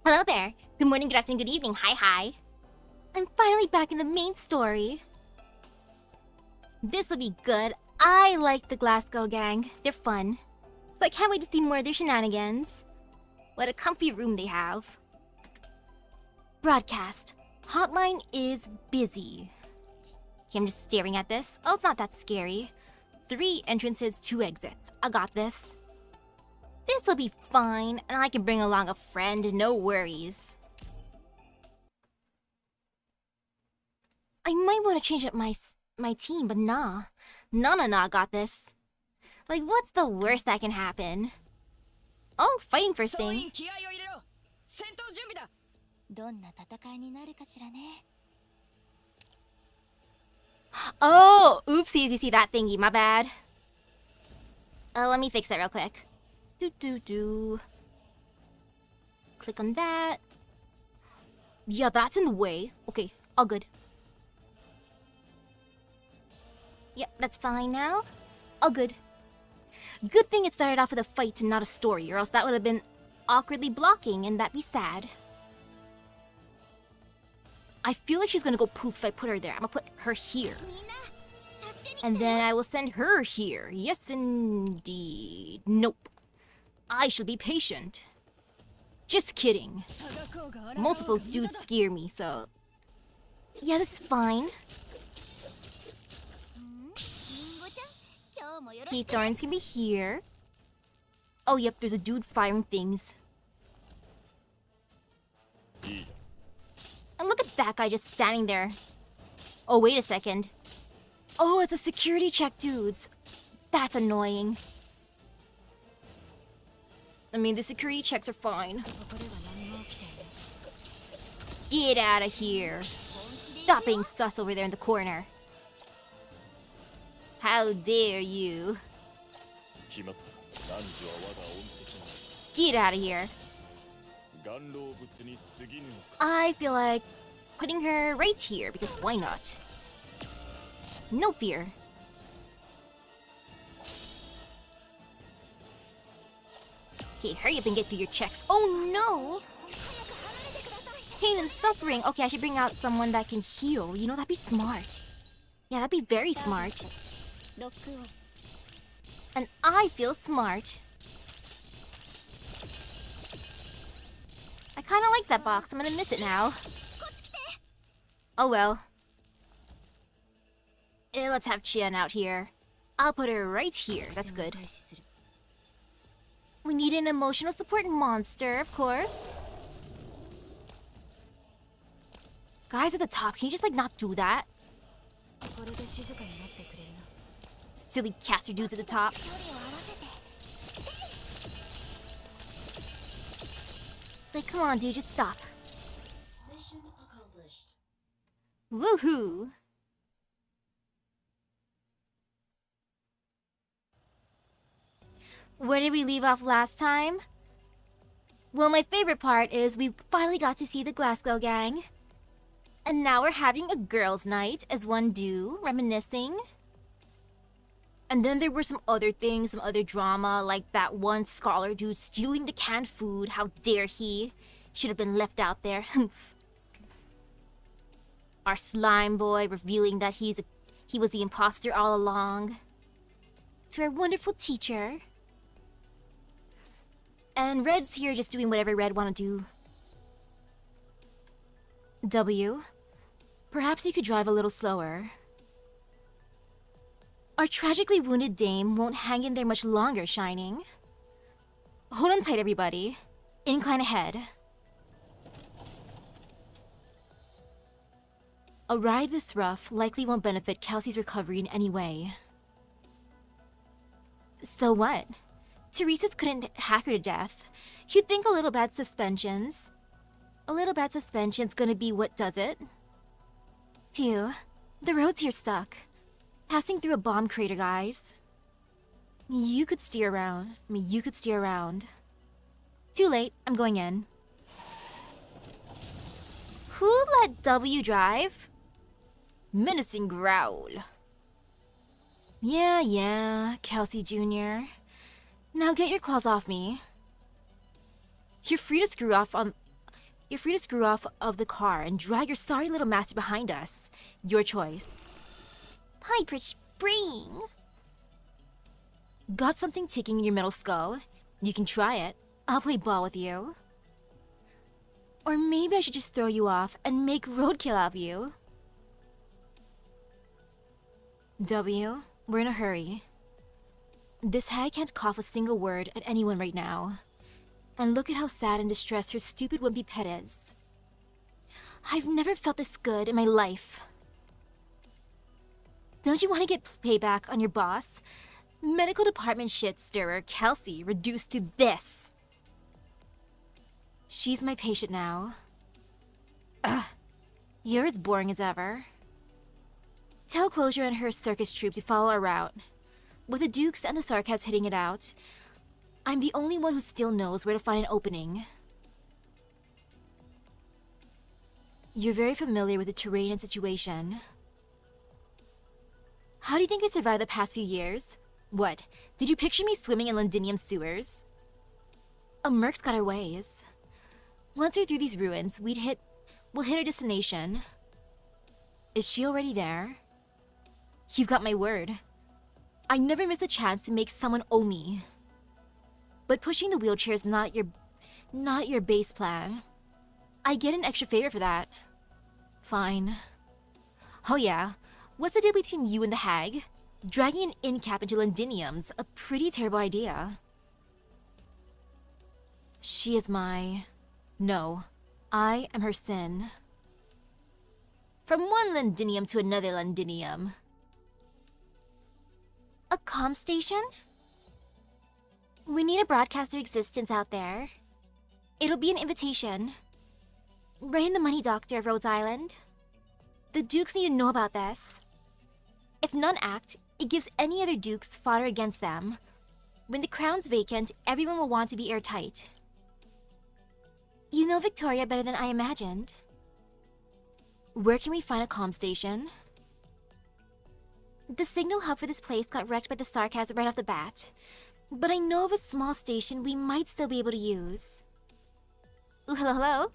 Hello there. Good morning, good afternoon, good evening. Hi. I'm finally back in the main story. This'll be good. I like the Glasgow gang. They're fun. So I can't wait to see more of their shenanigans. What a comfy room they have. Broadcast. Hotline is busy. Okay, I'm just staring at this. Oh, it's not that scary. 3 entrances, 2 exits. I got this. This'll be fine, and I can bring along a friend, no worries. I might want to change up my team, but nah. Nah, I got this. Like, what's the worst that can happen? Oh, fighting first thing. Oh, oopsies, you see that thingy, my bad. Let me fix that real quick. Click on that. Yeah, that's in the way. Okay, all good. Yep, that's fine now. All good. Good thing it started off with a fight and not a story, or else that would have been awkwardly blocking, and that'd be sad. I feel like she's gonna go poof if I put her there. I'm gonna put her here. And then I will send her here. Yes, indeed. Nope. I shall be patient. Just kidding. Multiple dudes scare me, so... Yeah, that's fine. Heat thorns can be here. Oh, yep, there's a dude firing things. And look at that guy just standing there. Oh, wait a second. Oh, it's a security check, dudes. That's annoying. I mean, the security checks are fine. Get out of here. Stop being sus over there in the corner. How dare you? Get out of here. I feel like putting her right here, because why not? No fear. Okay, hurry up and get through your checks. Oh no! Pain and suffering. Okay, I should bring out someone that can heal. You know, that'd be smart. Yeah, that'd be very smart. And I feel smart. I kinda like that box. I'm gonna miss it now. Oh well. Let's have Chien out here. I'll put her right here. That's good. We need an emotional support monster, of course. Guys at the top, can you just like not do that? Silly caster dudes at the top. Like, come on, dude, just stop. Mission accomplished. Woohoo! Where did we leave off last time? Well, my favorite part is we finally got to see the Glasgow gang. And now we're having a girls' night, as one do, reminiscing. And then there were some other things, some other drama, like that one scholar dude stealing the canned food. How dare he? Should have been left out there. Our slime boy revealing that he was the imposter all along. To our wonderful teacher. And Red's here just doing whatever Red want to do. W, perhaps you could drive a little slower. Our tragically wounded dame won't hang in there much longer, Shining. Hold on tight, everybody. Incline ahead. A ride this rough likely won't benefit Kelsey's recovery in any way. So what? Teresa's couldn't hack her to death. You'd think a little bad suspension's gonna be what does it. Phew, the roads here suck. Passing through a bomb crater, guys. You could steer around. Too late, I'm going in. Who let W drive? Menacing growl. Yeah, Kelsey Jr. Now get your claws off me. You're free to screw off on You're free to screw off of the car and drag your sorry little master behind us. Your choice. Piper Spring! Got something ticking in your middle skull? You can try it. I'll play ball with you. Or maybe I should just throw you off and make roadkill of you. W, we're in a hurry. This hag can't cough a single word at anyone right now. And look at how sad and distressed her stupid wimpy pet is. I've never felt this good in my life. Don't you want to get payback on your boss? Medical department shit stirrer Kelsey reduced to this. She's my patient now. Ugh, you're as boring as ever. Tell Closure and her circus troupe to follow our route. With the Dukes and the Sarkas hitting it out, I'm the only one who still knows where to find an opening. You're very familiar with the terrain and situation. How do you think I survived the past few years? What, did you picture me swimming in Londinium sewers? A merc's got our ways. Once we're through these ruins, we'll hit our destination. Is she already there? You've got my word. I never miss a chance to make someone owe me. But pushing the wheelchair is not your base plan. I get an extra favor for that. Fine. Oh yeah, what's the deal between you and the hag? Dragging an in-cap into Londinium's a pretty terrible idea. She is my... No, I am her sin. From one Londinium to another Londinium. A comm station? We need a broadcaster existence out there. It'll be an invitation. Right in the money doctor of Rhodes Island. The Dukes need to know about this. If none act, it gives any other Dukes fodder against them. When the crown's vacant, everyone will want to be airtight. You know Victoria better than I imagined. Where can we find a comm station? The signal hub for this place got wrecked by the Sarkas right off the bat. But I know of a small station we might still be able to use. Ooh, hello?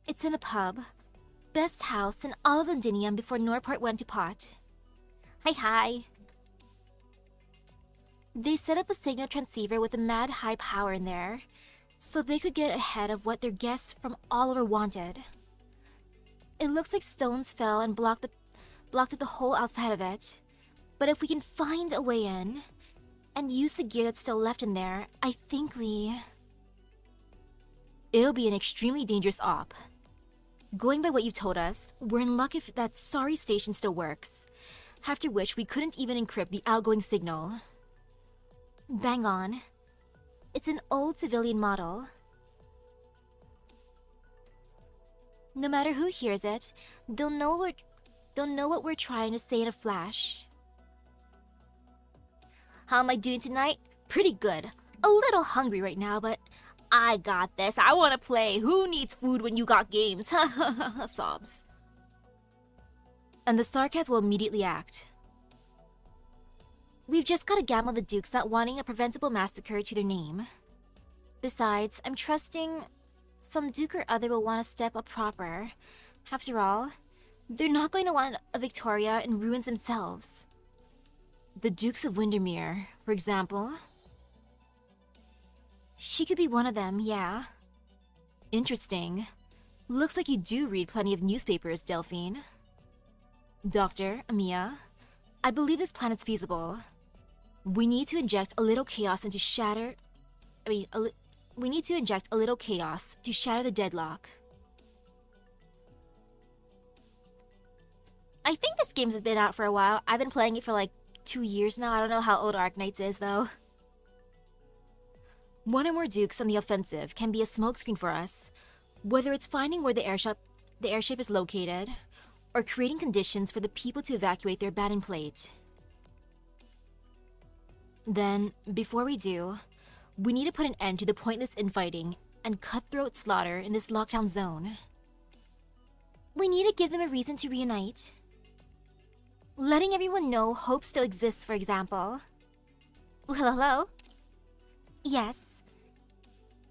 It's in a pub. Best house in all of Londinium before Norport went to pot. Hi. They set up a signal transceiver with a mad high power in there, so they could get ahead of what their guests from all over wanted. It looks like stones fell and blocked up the whole outside of it. But if we can find a way in, and use the gear that's still left in there, I think It'll be an extremely dangerous op. Going by what you've told us, we're in luck if that sorry station still works. After which, we couldn't even encrypt the outgoing signal. Bang on. It's an old civilian model. No matter who hears it, they'll know what we're trying to say in a flash. How am I doing tonight? Pretty good. A little hungry right now, but I got this. I want to play. Who needs food when you got games? Sobs. And the Sarkas will immediately act. We've just got to gamble the Dukes not wanting a preventable massacre to their name. Besides, I'm trusting some Duke or other will want to step up proper. After all, they're not going to want a Victoria in ruins themselves. The Dukes of Windermere, for example. She could be one of them, yeah. Interesting. Looks like you do read plenty of newspapers, Delphine. Doctor, Amia, I believe this plan is feasible. We need to inject a little chaos into shatter... we need to inject a little chaos to shatter the deadlock. I think this game's been out for a while. I've been playing it for like 2 years now. I don't know how old Arknights is, though. One or more Dukes on the offensive can be a smokescreen for us, whether it's finding where the airship is located, or creating conditions for the people to evacuate their abandoned plate. Then, before we do, we need to put an end to the pointless infighting and cutthroat slaughter in this lockdown zone. We need to give them a reason to reunite. Letting everyone know hope still exists, for example. Ooh, hello? Yes.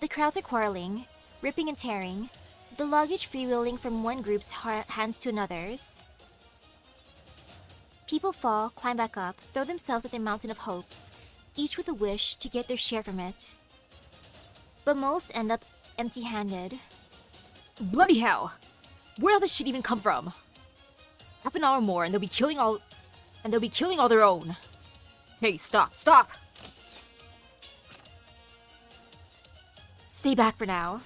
The crowds are quarreling, ripping and tearing, the luggage freewheeling from one group's hands to another's. People fall, climb back up, throw themselves at their mountain of hopes, each with a wish to get their share from it. But most end up empty-handed. Bloody hell! Where did this shit even come from? Half an hour more and they'll be killing all their own. Hey, stop! Stay back for now.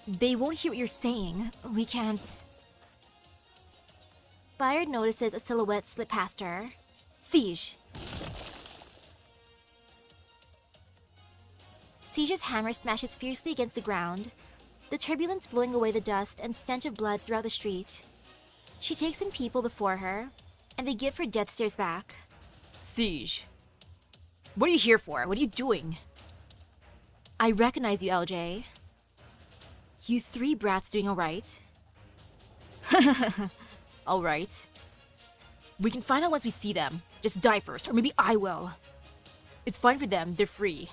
They won't hear what you're saying. We can't. Bayard notices a silhouette slip past her. Siege. Siege's hammer smashes fiercely against the ground, the turbulence blowing away the dust and stench of blood throughout the street. She takes in people before her, and they give her death stares back. Siege. What are you here for? What are you doing? I recognize you, LJ. You three brats doing alright? Alright. We can find out once we see them. Just die first, or maybe I will. It's fine for them, they're free.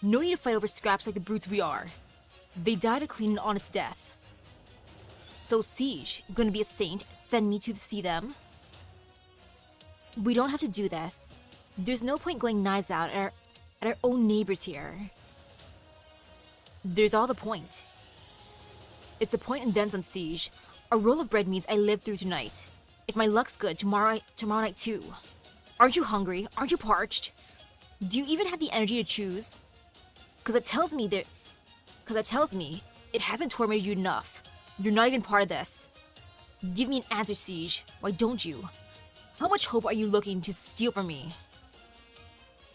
No need to fight over scraps like the brutes we are. They died a clean and honest death. So Siege, gonna be a saint, send me to see them? We don't have to do this. There's no point going knives out at our own neighbors here. There's all the point. It's the point and then some, Siege. A roll of bread means I live through tonight. If my luck's good, tomorrow night too. Aren't you hungry? Aren't you parched? Do you even have the energy to choose? Cause that tells me it hasn't tormented you enough. You're not even part of this. Give me an answer, Siege. Why don't you? How much hope are you looking to steal from me?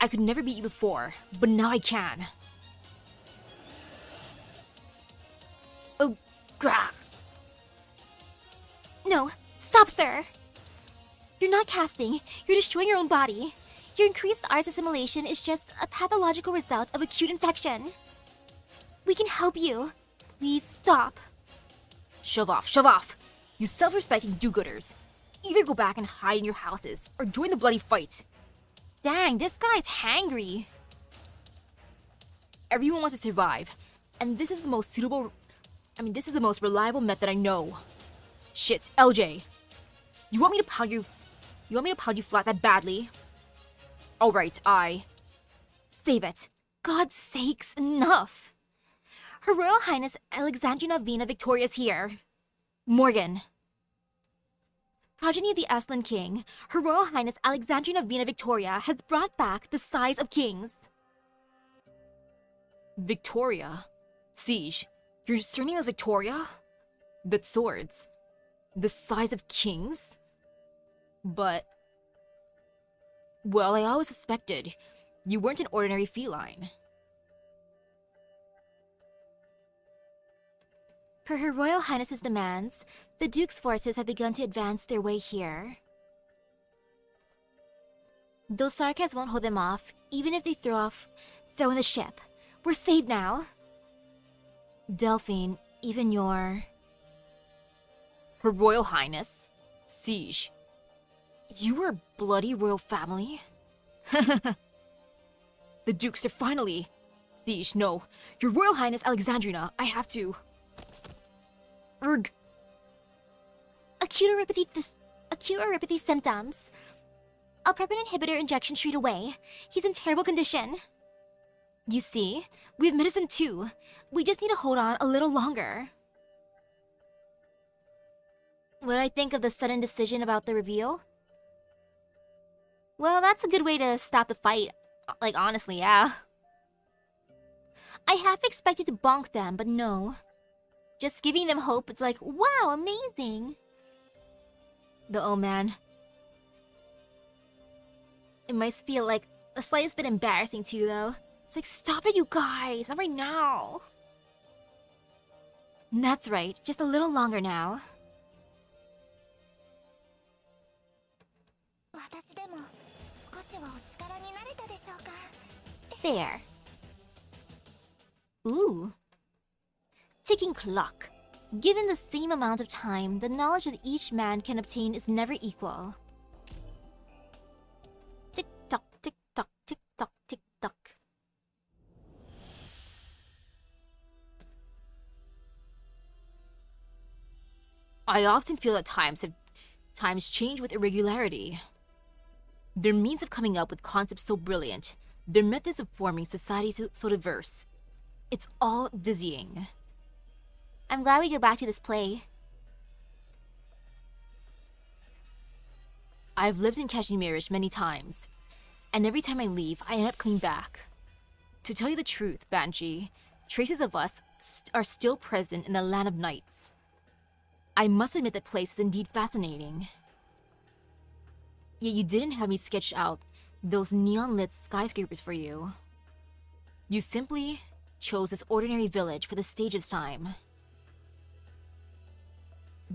I could never beat you before, but now I can. Oh, grah. No, stop, sir. You're not casting. You're destroying your own body. Your increased arts assimilation is just a pathological result of acute infection. We can help you. Please stop. Shove off. You self-respecting do-gooders. Either go back and hide in your houses, or join the bloody fight. Dang, this guy's hangry. Everyone wants to survive, and this is the most reliable method I know. Shit, LJ. You want me to pound you flat that badly? Alright, Save it. God's sakes, enough. Her Royal Highness Alexandrina Vina Victoria's here. Morgan. Progeny of the Aslan King, Her Royal Highness Alexandrina Vina Victoria has brought back the size of kings. Victoria? Siege, your surname is Victoria? That's swords. The size of kings? But... well, I always suspected you weren't an ordinary feline. Per Her Royal Highness's demands, the Duke's forces have begun to advance their way here. Those Sarkas won't hold them off, even if they throw in the ship. We're saved now. Delphine, even your... Her Royal Highness? Siege. You were a bloody royal family? The Dukes are finally... Siege, no. Your Royal Highness Alexandrina, I have to... Urgh. Acute oropathy symptoms. I'll prep an inhibitor injection straight away. He's in terrible condition. You see, we have medicine too. We just need to hold on a little longer. What do I think of the sudden decision about the reveal? Well, that's a good way to stop the fight. Like, honestly, yeah. I half expected to bonk them, but no. Just giving them hope, it's like, wow, amazing. The oh man. It might feel like the slightest bit embarrassing too, though. It's like, stop it, you guys, not right now. That's right, just a little longer now. There. Ooh. Ticking clock. Given the same amount of time, the knowledge that each man can obtain is never equal. Tick tock, tick tock, tick tock, tick tock. I often feel that times change with irregularity. Their means of coming up with concepts so brilliant, their methods of forming societies so diverse. It's all dizzying. I'm glad we go back to this play. I've lived in Kashmirish many times, and every time I leave, I end up coming back. To tell you the truth, Banshee, traces of us are still present in the land of knights. I must admit the place is indeed fascinating. Yet you didn't have me sketch out those neon-lit skyscrapers for you. You simply chose this ordinary village for the stage this time.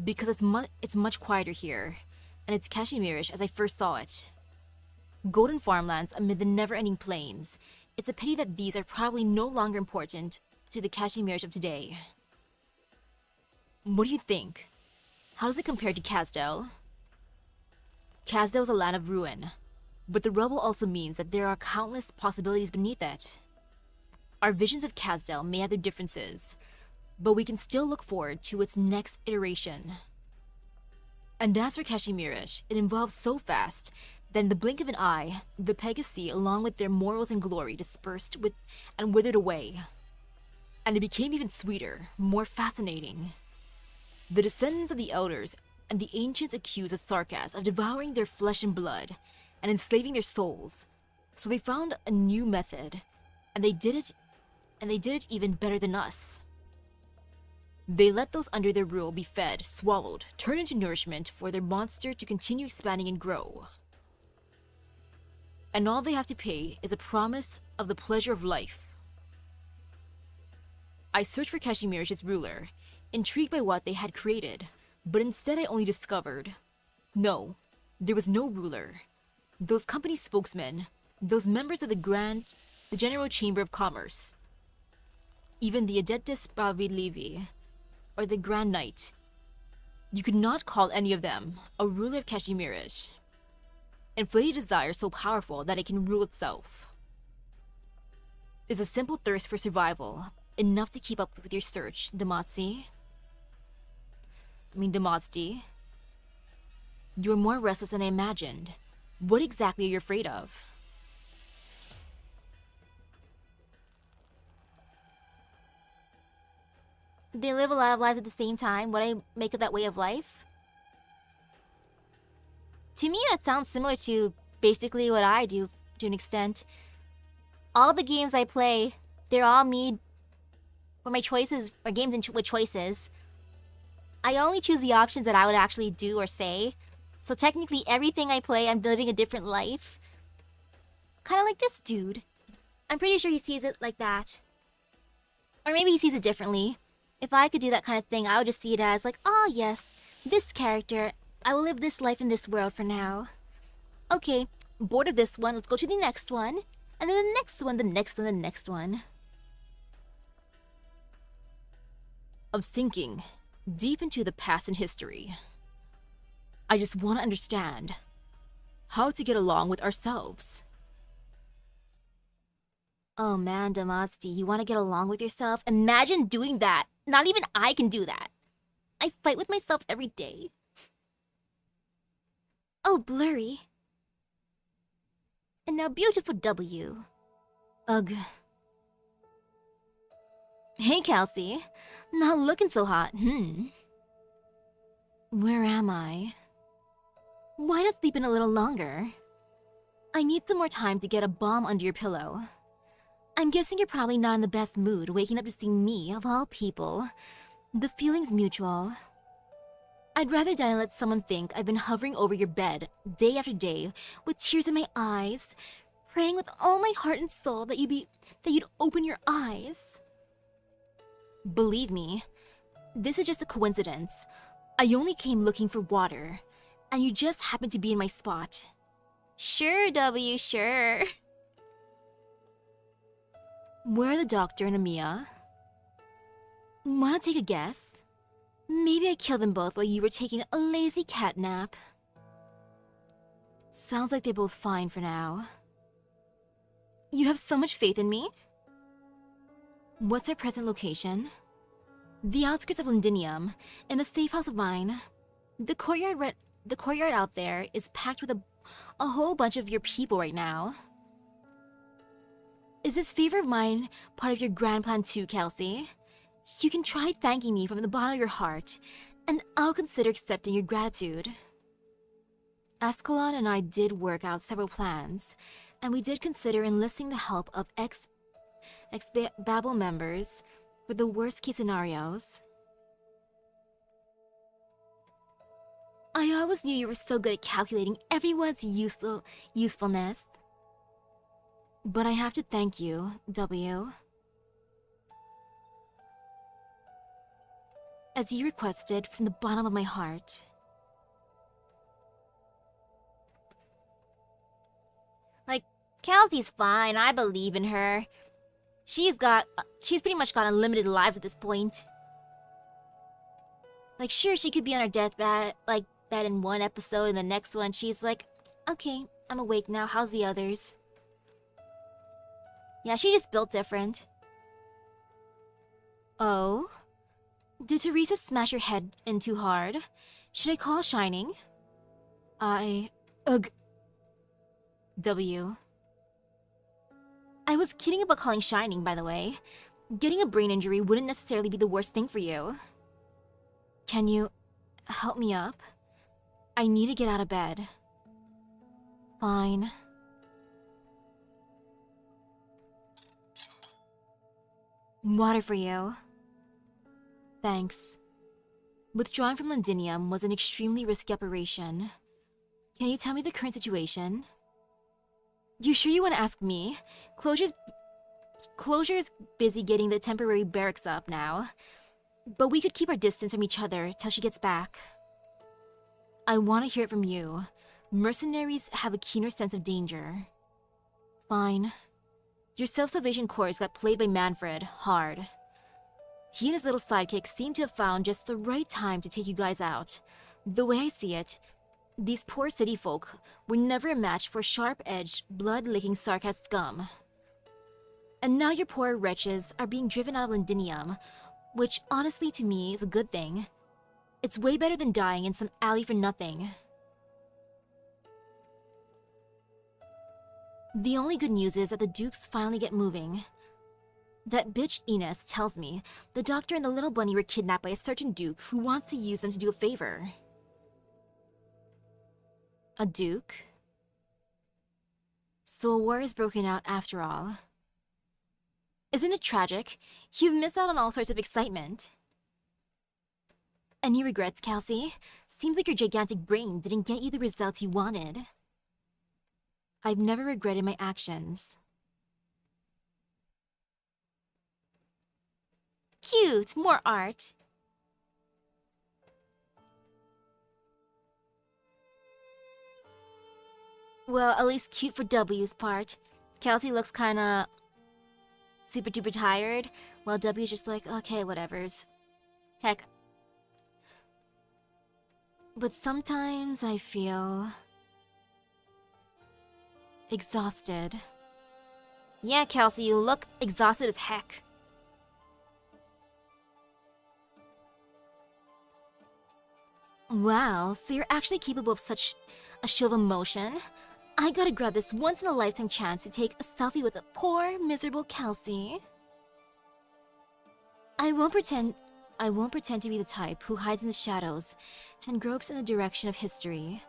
Because it's much quieter here, and it's Kashmirish as I first saw it. Golden farmlands amid the never-ending plains. It's a pity that these are probably no longer important to the Kashmirish of today. What do you think? How does it compare to Kazdel? Kazdel is a land of ruin, but the rubble also means that there are countless possibilities beneath it. Our visions of Kazdel may have their differences, but we can still look forward to its next iteration. And as for Kashmirish, it evolved so fast that in the blink of an eye, the Pegasi, along with their morals and glory, dispersed and withered away. And it became even sweeter, more fascinating. The descendants of the elders and the ancients accused Sarkas of devouring their flesh and blood and enslaving their souls. So they found a new method, and they did it even better than us. They let those under their rule be fed, swallowed, turned into nourishment for their monster to continue expanding and grow. And all they have to pay is a promise of the pleasure of life. I searched for Kashmirish's ruler, intrigued by what they had created, but instead I only discovered, no, there was no ruler. Those company spokesmen, those members of the General Chamber of Commerce, even the Adeptus Bavilivi, or the Grand Knight, you could not call any of them a ruler of Kashmirish. Inflated desire so powerful that it can rule itself. Is a simple thirst for survival enough to keep up with your search, Damazdi? You're more restless than I imagined. What exactly are you afraid of? They live a lot of lives at the same time. What I make of that way of life? To me, that sounds similar to basically what I do to an extent. All the games I play, they're all me for my choices, or games with choices. I only choose the options that I would actually do or say. So technically, everything I play, I'm living a different life. Kind of like this dude. I'm pretty sure he sees it like that. Or maybe he sees it differently. If I could do that kind of thing, I would just see it as like, oh yes, this character, I will live this life in this world for now. Okay, bored of this one, let's go to the next one. And then the next one, the next one, the next one. Of sinking deep into the past and history. I just want to understand how to get along with ourselves. Oh man, Damazdi, you want to get along with yourself? Imagine doing that. Not even I can do that. I fight with myself every day. Oh, blurry. And now beautiful W. Ugh. Hey, Kelsey. Not looking so hot, Where am I? Why not sleep in a little longer? I need some more time to get a bomb under your pillow. I'm guessing you're probably not in the best mood waking up to see me, of all people. The feeling's mutual. I'd rather die and let someone think I've been hovering over your bed day after day with tears in my eyes, praying with all my heart and soul that you'd open your eyes. Believe me, this is just a coincidence. I only came looking for water, and you just happened to be in my spot. Sure, W, sure. Where are the doctor and Amiya? Wanna take a guess? Maybe I killed them both while you were taking a lazy cat nap. Sounds like they're both fine for now. You have so much faith in me? What's our present location? The outskirts of Londinium, in a safe house of mine. The courtyard out there is packed with a whole bunch of your people right now. Is this favor of mine part of your grand plan too, Kelsey? You can try thanking me from the bottom of your heart, and I'll consider accepting your gratitude. Ascalon and I did work out several plans, and we did consider enlisting the help of ex-Babel members for the worst-case scenarios. I always knew you were so good at calculating everyone's usefulness. But I have to thank you, W. As you requested from the bottom of my heart. Like, Kelsey's fine, I believe in her. She's pretty much got unlimited lives at this point. Like, sure, she could be on her deathbed, bed in one episode, and the next one she's like, okay, I'm awake now, how's the others? Yeah, she just built different. Oh? Did Teresa smash your head in too hard? Should I call Shining? W. I was kidding about calling Shining, by the way. Getting a brain injury wouldn't necessarily be the worst thing for you. Can you help me up? I need to get out of bed. Fine. Water for you. Thanks. Withdrawing from Londinium was an extremely risky operation. Can you tell me the current situation? You sure you want to ask me? Closure's busy getting the temporary barracks up now. But we could keep our distance from each other till she gets back. I want to hear it from you. Mercenaries have a keener sense of danger. Fine. Your self-salvation course got played by Manfred hard. He and his little sidekick seem to have found just the right time to take you guys out. The way I see it, these poor city folk were never a match for sharp-edged, blood-licking sarcasm scum. And now your poor wretches are being driven out of Londinium, which honestly to me is a good thing. It's way better than dying in some alley for nothing. The only good news is that the Dukes finally get moving. That bitch Ines tells me the doctor and the little bunny were kidnapped by a certain Duke who wants to use them to do a favor. A Duke? So a war is broken out after all. Isn't it tragic? You've missed out on all sorts of excitement. Any regrets, Kelsey? Seems like your gigantic brain didn't get you the results you wanted. I've never regretted my actions. Cute, more art. Well, at least cute for W's part. Kelsey looks kinda super duper tired, while W's just like, okay, whatevers. Heck. But sometimes I feel exhausted. Yeah, Kelsey, you look exhausted as heck. Wow, so you're actually capable of such a show of emotion? I gotta grab this once-in-a-lifetime chance to take a selfie with a poor, miserable Kelsey. I won't pretend to be the type who hides in the shadows and gropes in the direction of history.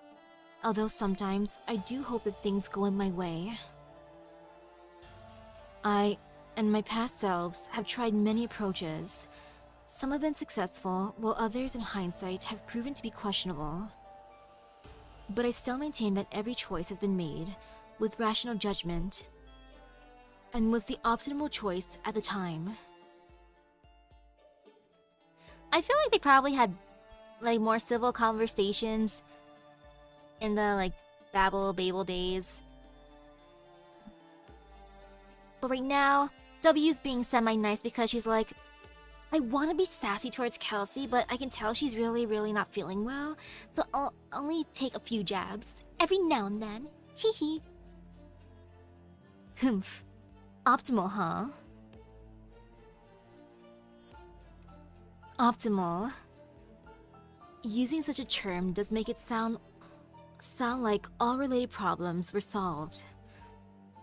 Although sometimes I do hope that things go in my way. I and my past selves have tried many approaches. Some have been successful, while others in hindsight have proven to be questionable. But I still maintain that every choice has been made with rational judgment and was the optimal choice at the time. I feel like they probably had more civil conversations in the Babel days. But right now, W's being semi-nice because she's like, I want to be sassy towards Kelsey, but I can tell she's really, really not feeling well, so I'll only take a few jabs, every now and then. Hee hee. Humph. Optimal, huh? Optimal. Using such a term does make it sound like all related problems were solved.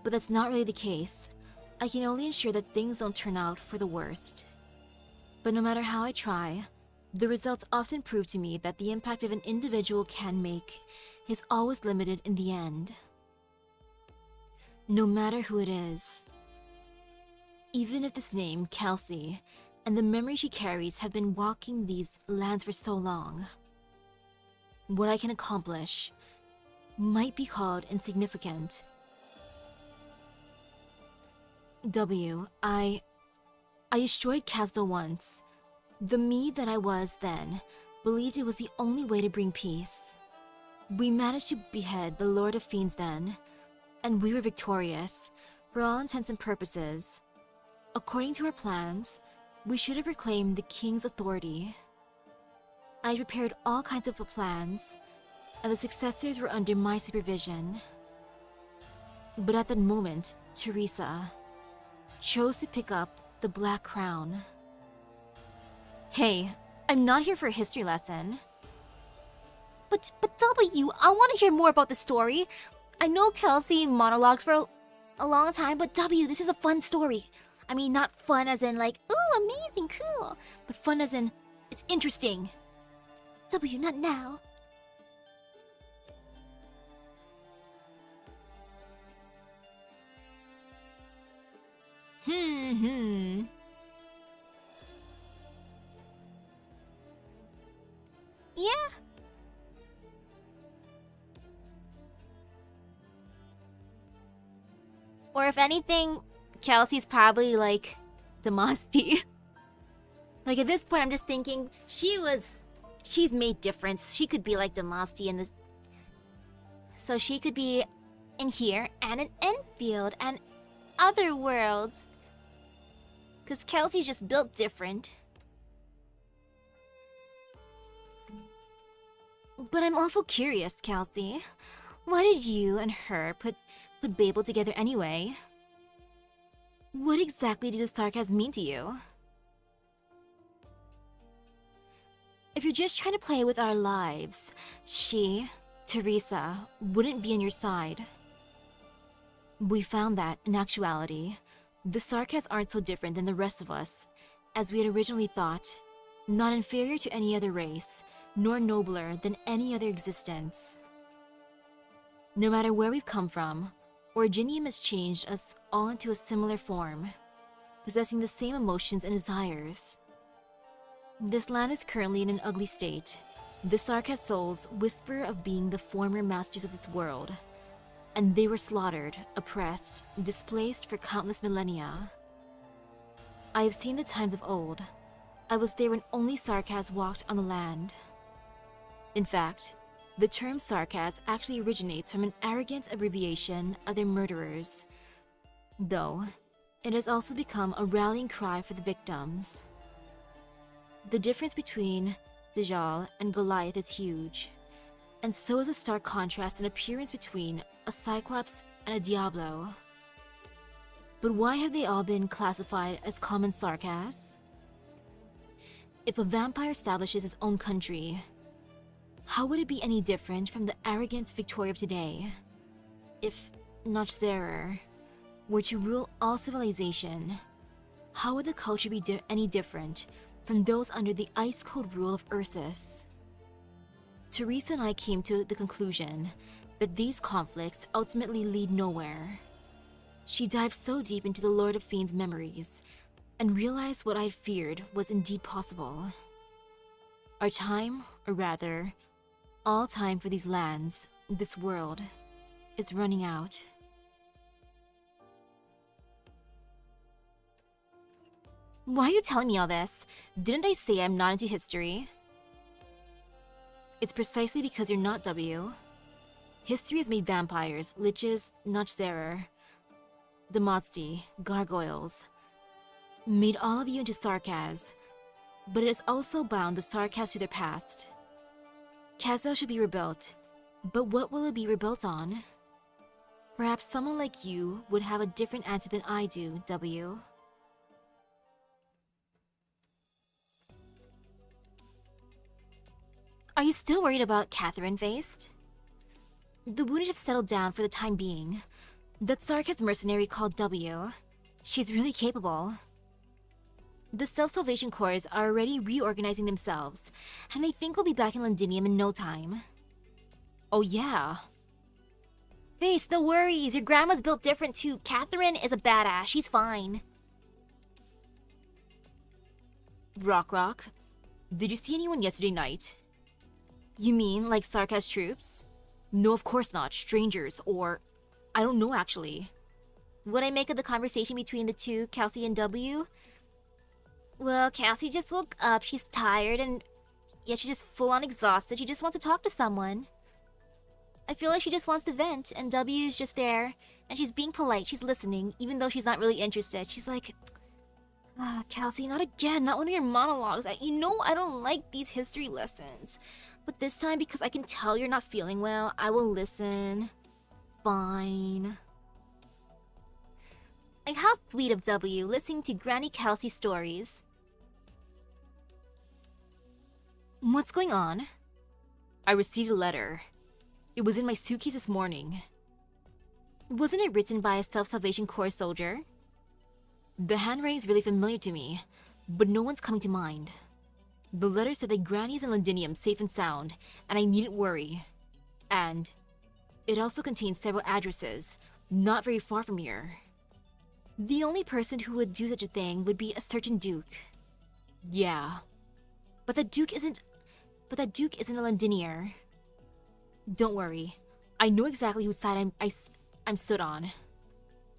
But that's not really the case. I can only ensure that things don't turn out for the worst. But no matter how I try, the results often prove to me that the impact of an individual can make is always limited in the end. No matter who it is. Even if this name, Kelsey, and the memory she carries have been walking these lands for so long, what I can accomplish might be called insignificant. I destroyed Casdo once. The me that I was then believed it was the only way to bring peace. We managed to behead the Lord of Fiends then, and we were victorious, for all intents and purposes. According to our plans, we should have reclaimed the king's authority. I prepared all kinds of plans, and the successors were under my supervision. But at that moment, Teresa chose to pick up the Black Crown. Hey, I'm not here for a history lesson. But W, I want to hear more about the story. I know Kelsey monologues for a long time, but W, this is a fun story. I mean, not fun as in like, ooh, amazing, cool, but fun as in, it's interesting. W, not now. Yeah. Or if anything, Kelsey's probably like Demasti. Like at this point, I'm just thinking she's made difference. She could be like Demasti in this. So she could be in here and in Enfield and other worlds. Because Kelsey's just built different. But I'm awful curious, Kelsey. Why did you and her put Babel together anyway? What exactly did the sarcasm mean to you? If you're just trying to play with our lives, she, Teresa, wouldn't be on your side. We found that, in actuality, the Sarkas aren't so different than the rest of us, as we had originally thought, not inferior to any other race, nor nobler than any other existence. No matter where we've come from, Originium has changed us all into a similar form, possessing the same emotions and desires. This land is currently in an ugly state. The Sarkas souls whisper of being the former masters of this world, and they were slaughtered, oppressed, displaced for countless millennia. I have seen the times of old. I was there when only Sarkas walked on the land. In fact, the term Sarkas actually originates from an arrogant abbreviation of their murderers, though it has also become a rallying cry for the victims. The difference between Dajjal and Goliath is huge, and so is a stark contrast in appearance between a Cyclops and a Diablo. But why have they all been classified as common Sarkas? If a vampire establishes his own country, how would it be any different from the arrogant Victoria of today? If Notchzerer were to rule all civilization, how would the culture be any different from those under the ice-cold rule of Ursus? Teresa and I came to the conclusion that these conflicts ultimately lead nowhere. She dived so deep into the Lord of Fiends' memories and realized what I had feared was indeed possible. Our time, or rather, all time for these lands, this world, is running out. Why are you telling me all this? Didn't I say I'm not into history? It's precisely because you're not, W. History has made vampires, liches, Notchzerer, Demosty, gargoyles, made all of you into Sarkas, but it has also bound the Sarkas to their past. Kazal should be rebuilt, but what will it be rebuilt on? Perhaps someone like you would have a different answer than I do, W. Are you still worried about Catherine faced? The wounded have settled down for the time being. That sarcasm mercenary called W. She's really capable. The Self-Salvation Corps are already reorganizing themselves, and I think we'll be back in Londinium in no time. Oh yeah. Face, no worries. Your grandma's built different too. Catherine is a badass. She's fine. Rock, did you see anyone yesterday night? You mean like Sarkaz troops? No, of course not. Strangers, or... I don't know, actually. What I make of the conversation between the two, Kelsey and W? Well, Kelsey just woke up. She's tired and... yeah, she's just full-on exhausted. She just wants to talk to someone. I feel like she just wants to vent, and W's just there. And she's being polite. She's listening, even though she's not really interested. She's like... Kelsey, not again. Not one of your monologues. You know I don't like these history lessons. But this time, because I can tell you're not feeling well, I will listen. Fine. Like, how sweet of W, listening to Granny Kelsey stories. What's going on? I received a letter. It was in my suitcase this morning. Wasn't it written by a Self-Salvation Corps soldier? The handwriting is really familiar to me, but no one's coming to mind. The letter said that Granny is in Londinium safe and sound, and I needn't worry. And it also contains several addresses, not very far from here. The only person who would do such a thing would be a certain Duke. Yeah. But that Duke isn't a Londinier. Don't worry. I know exactly whose side I'm stood on.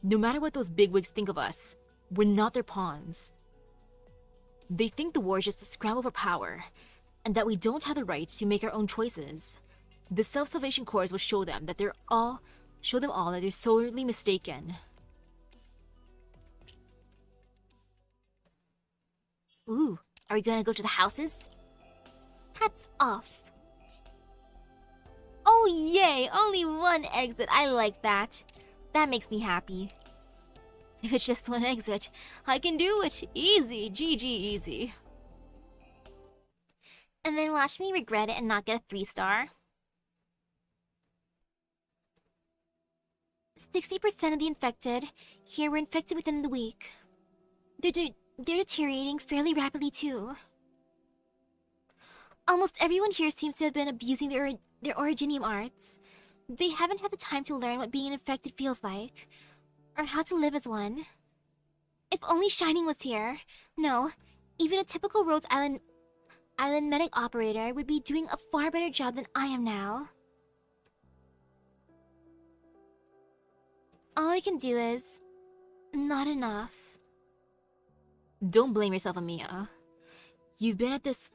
No matter what those bigwigs think of us, we're not their pawns. They think the war is just a scramble for power, and that we don't have the right to make our own choices. The Self-Salvation Corps will show them all that they're sorely mistaken. Ooh, are we gonna go to the houses? Hats off. Oh yay, only one exit. I like that. That makes me happy. If it's just one exit, I can do it. Easy, GG easy. And then watch me regret it and not get a 3-star. 60% of the infected here were infected within the week. They're deteriorating fairly rapidly too. Almost everyone here seems to have been abusing their Originium arts. They haven't had the time to learn what being infected feels like, or how to live as one. If only Shining was here. No, even a typical Rhodes Island medic operator would be doing a far better job than I am now. All I can do is... not enough. Don't blame yourself, Amia. You've been at this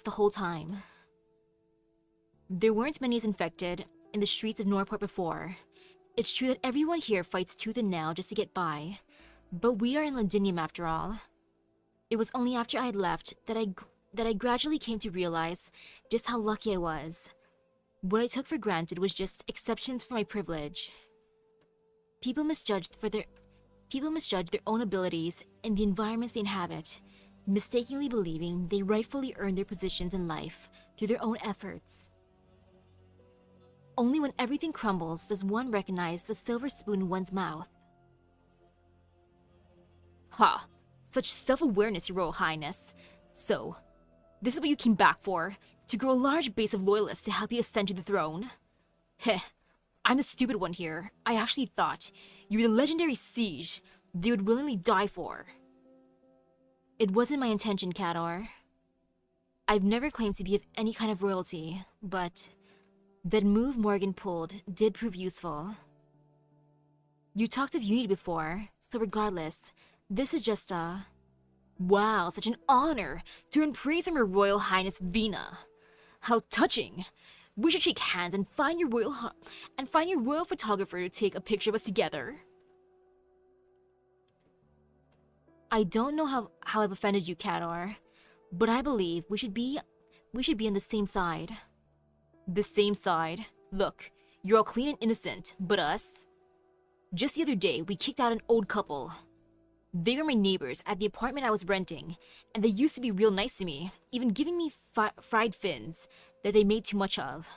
the whole time. There weren't many as infected in the streets of Norport before. It's true that everyone here fights tooth and nail just to get by, but we are in Londinium after all. It was only after I had left that I gradually came to realize just how lucky I was. What I took for granted was just exceptions for my privilege. People misjudge their own abilities and the environments they inhabit, mistakenly believing they rightfully earn their positions in life through their own efforts. Only when everything crumbles does one recognize the silver spoon in one's mouth. Ha! Such self-awareness, Your Royal Highness. So, this is what you came back for? To grow a large base of loyalists to help you ascend to the throne? Heh, I'm the stupid one here. I actually thought you were the legendary siege they would willingly die for. It wasn't my intention, Cador. I've never claimed to be of any kind of royalty, but that move Morgan pulled did prove useful. You talked of unity before, so regardless, this is just a... Wow, such an honor to earn praise from Her Royal Highness Vina. How touching! We should shake hands and find your royal photographer to take a picture of us together. I don't know how I've offended you, Cador, but I believe we should be on the same side. The same side? Look, you're all clean and innocent, but us? Just the other day, we kicked out an old couple. They were my neighbors at the apartment I was renting, and they used to be real nice to me, even giving me fried fins that they made too much of.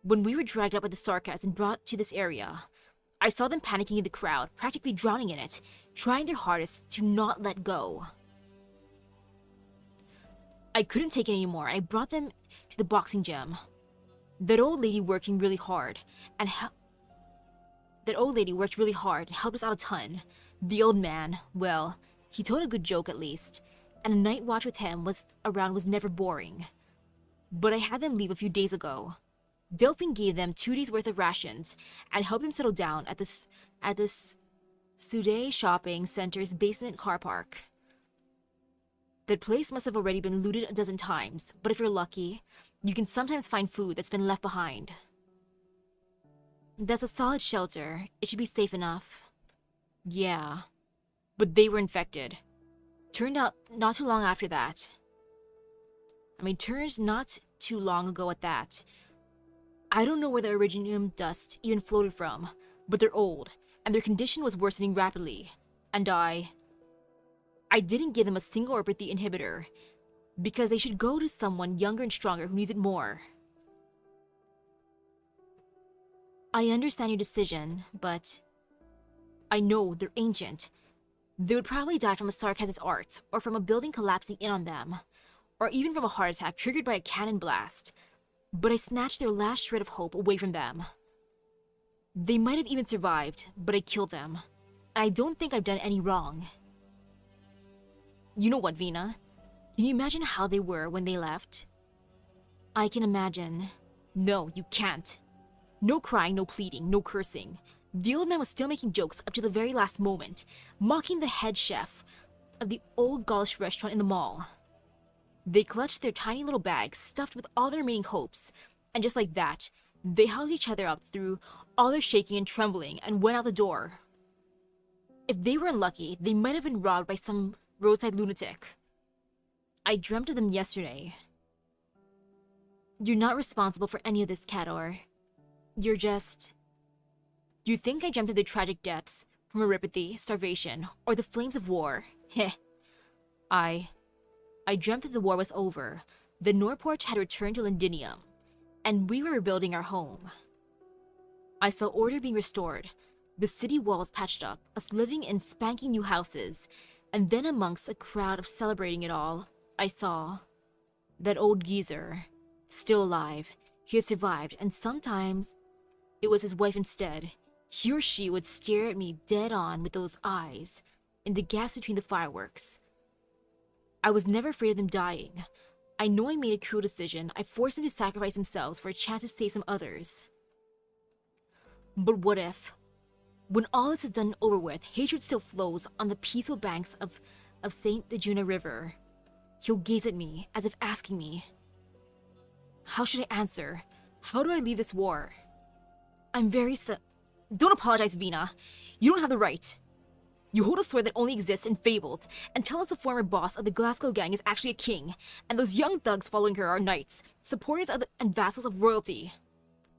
When we were dragged up by the Sarkas and brought to this area, I saw them panicking in the crowd, practically drowning in it, trying their hardest to not let go. I couldn't take it anymore, and I brought them to the boxing gym. That old lady worked really hard and helped us out a ton. The old man, well, he told a good joke at least, and a night watch with him was never boring. But I had them leave a few days ago. Delphine gave them 2 days worth of rations and helped them settle down at this Sude shopping center's basement car park. That place must have already been looted a dozen times, but if you're lucky, you can sometimes find food that's been left behind. That's a solid shelter. It should be safe enough. Yeah, but they were infected. Turned not too long after that. Turned not too long ago at that. I don't know where the originium dust even floated from, but they're old, and their condition was worsening rapidly. And I didn't give them a single orpathy inhibitor, because they should go to someone younger and stronger who needs it more. I understand your decision, but I know they're ancient. They would probably die from a sarcastic art, or from a building collapsing in on them, or even from a heart attack triggered by a cannon blast. But I snatched their last shred of hope away from them. They might have even survived, but I killed them. And I don't think I've done any wrong. You know what, Vina? Can you imagine how they were when they left? I can imagine. No, you can't. No crying, no pleading, no cursing. The old man was still making jokes up to the very last moment, mocking the head chef of the old Gaulish restaurant in the mall. They clutched their tiny little bags stuffed with all their remaining hopes, and just like that, they held each other up through all their shaking and trembling and went out the door. If they were unlucky, they might have been robbed by some roadside lunatic. I dreamt of them yesterday. You're not responsible for any of this, Cador. You're just... You think I dreamt of their tragic deaths from erypathy, starvation, or the flames of war? Heh. I dreamt that the war was over, the Norport had returned to Londinium, and we were rebuilding our home. I saw order being restored, the city walls patched up, us living in spanking new houses, and then amongst a crowd of celebrating it all, I saw that old geezer, still alive. He had survived, and sometimes it was his wife instead. He or she would stare at me dead on with those eyes, in the gaps between the fireworks. I was never afraid of them dying. I know I made a cruel decision. I forced them to sacrifice themselves for a chance to save some others. But what if, when all this is done and over with, hatred still flows on the peaceful banks of St. Dejuna River? He'll gaze at me, as if asking me, how should I answer? How do I leave this war? I'm very Don't apologize, Vina. You don't have the right. You hold a sword that only exists in fables, and tell us the former boss of the Glasgow gang is actually a king, and those young thugs following her are knights, supporters of and vassals of royalty.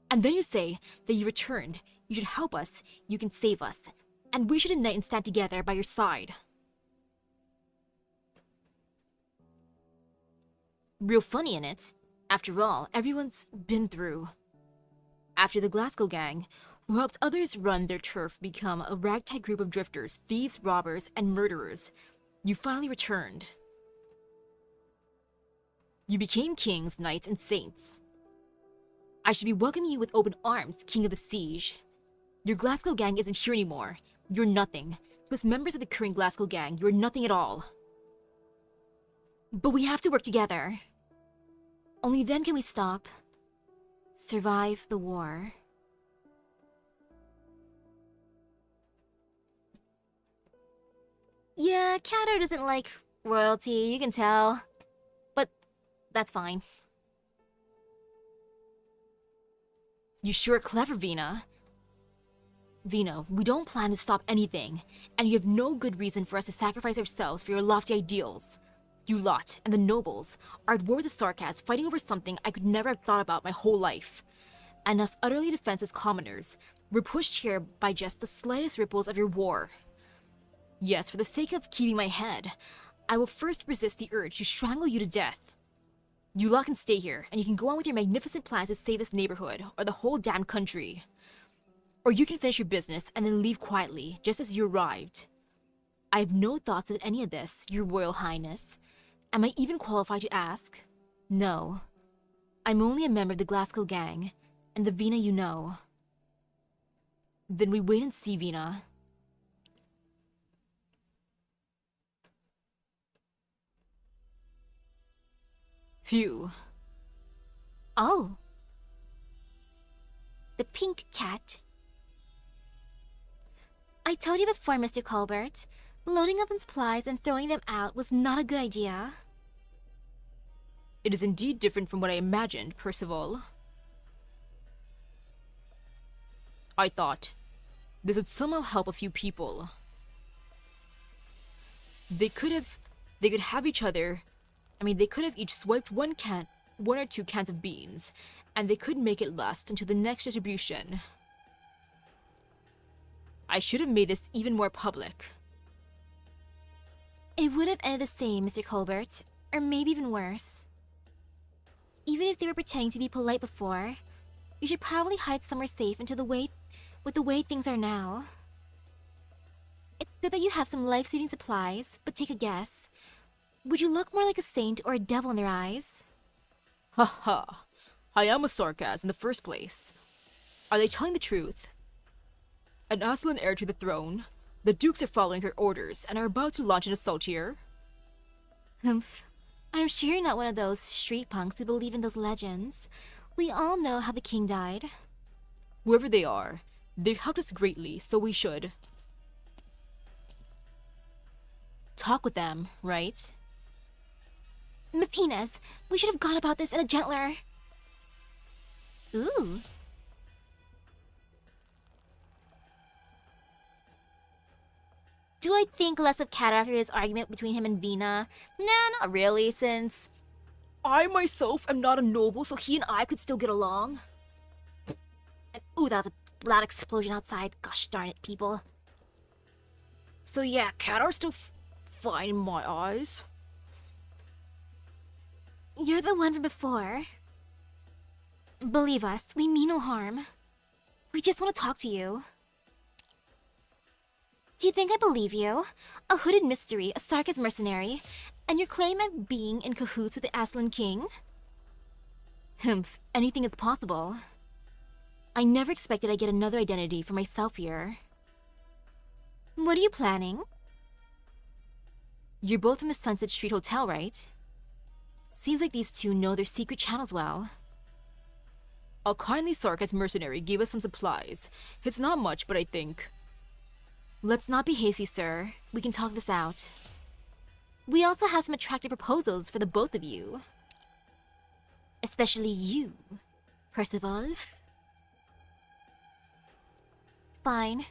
And then you say that you returned, you should help us, you can save us, and we should unite and stand together by your side. Real funny in it. After all, everyone's been through. After the Glasgow gang, who helped others run their turf become a ragtag group of drifters, thieves, robbers, and murderers, you finally returned. You became kings, knights, and saints. I should be welcoming you with open arms, king of the siege. Your Glasgow gang isn't here anymore. You're nothing. To us members of the current Glasgow gang, you're nothing at all. But we have to work together. Only then can we survive the war. Yeah, Kato doesn't like royalty, you can tell. But that's fine. You sure are clever, Vina. Vina, we don't plan to stop anything, and you have no good reason for us to sacrifice ourselves for your lofty ideals. You lot, and the nobles, are at war with the Sarkas, fighting over something I could never have thought about my whole life. And us utterly defenseless commoners, we're pushed here by just the slightest ripples of your war. Yes, for the sake of keeping my head, I will first resist the urge to strangle you to death. You lot can stay here, and you can go on with your magnificent plans to save this neighborhood, or the whole damn country. Or you can finish your business and then leave quietly, just as you arrived. I have no thoughts of any of this, Your Royal Highness. Am I even qualified to ask? No. I'm only a member of the Glasgow gang, and the Vina you know. Then we wait and see, Vina. Phew. Oh. The pink cat. I told you before, Mr. Colbert. Loading up on supplies and throwing them out was not a good idea. It is indeed different from what I imagined, Percival. I thought this would somehow help a few people. They could have each other. They could have each swiped one or two cans of beans, and they could make it last until the next distribution. I should have made this even more public. It would have ended the same, Mr. Colbert, or maybe even worse. Even if they were pretending to be polite before, you should probably hide somewhere safe with the way things are now. It's good that you have some life-saving supplies, but take a guess. Would you look more like a saint or a devil in their eyes? Ha ha. I am a sarcasm in the first place. Are they telling the truth? An Aslan heir to the throne, the dukes are following her orders and are about to launch an assault here. Humph. I'm sure you're not one of those street punks who believe in those legends. We all know how the king died. Whoever they are, they've helped us greatly, so we should talk with them, right? Miss Inez, we should have gone about this in a gentler... Ooh. Do I think less of Cat after his argument between him and Vina? Nah, not really, since... I myself am not a noble, so he and I could still get along. And, ooh, that was a loud explosion outside. Gosh darn it, people. So yeah, Katar's still fine in my eyes. You're the one from before. Believe us, we mean no harm. We just want to talk to you. Do you think I believe you? A hooded mystery, a Sarkis mercenary, and your claim of being in cahoots with the Aslan King? Humph, anything is possible. I never expected I'd get another identity for myself here. What are you planning? You're both from the Sunset Street Hotel, right? Seems like these two know their secret channels well. A kindly Sarkis mercenary gave us some supplies. It's not much, but I think... Let's not be hasty, sir. We can talk this out. We also have some attractive proposals for the both of you. Especially you, Percival. Fine.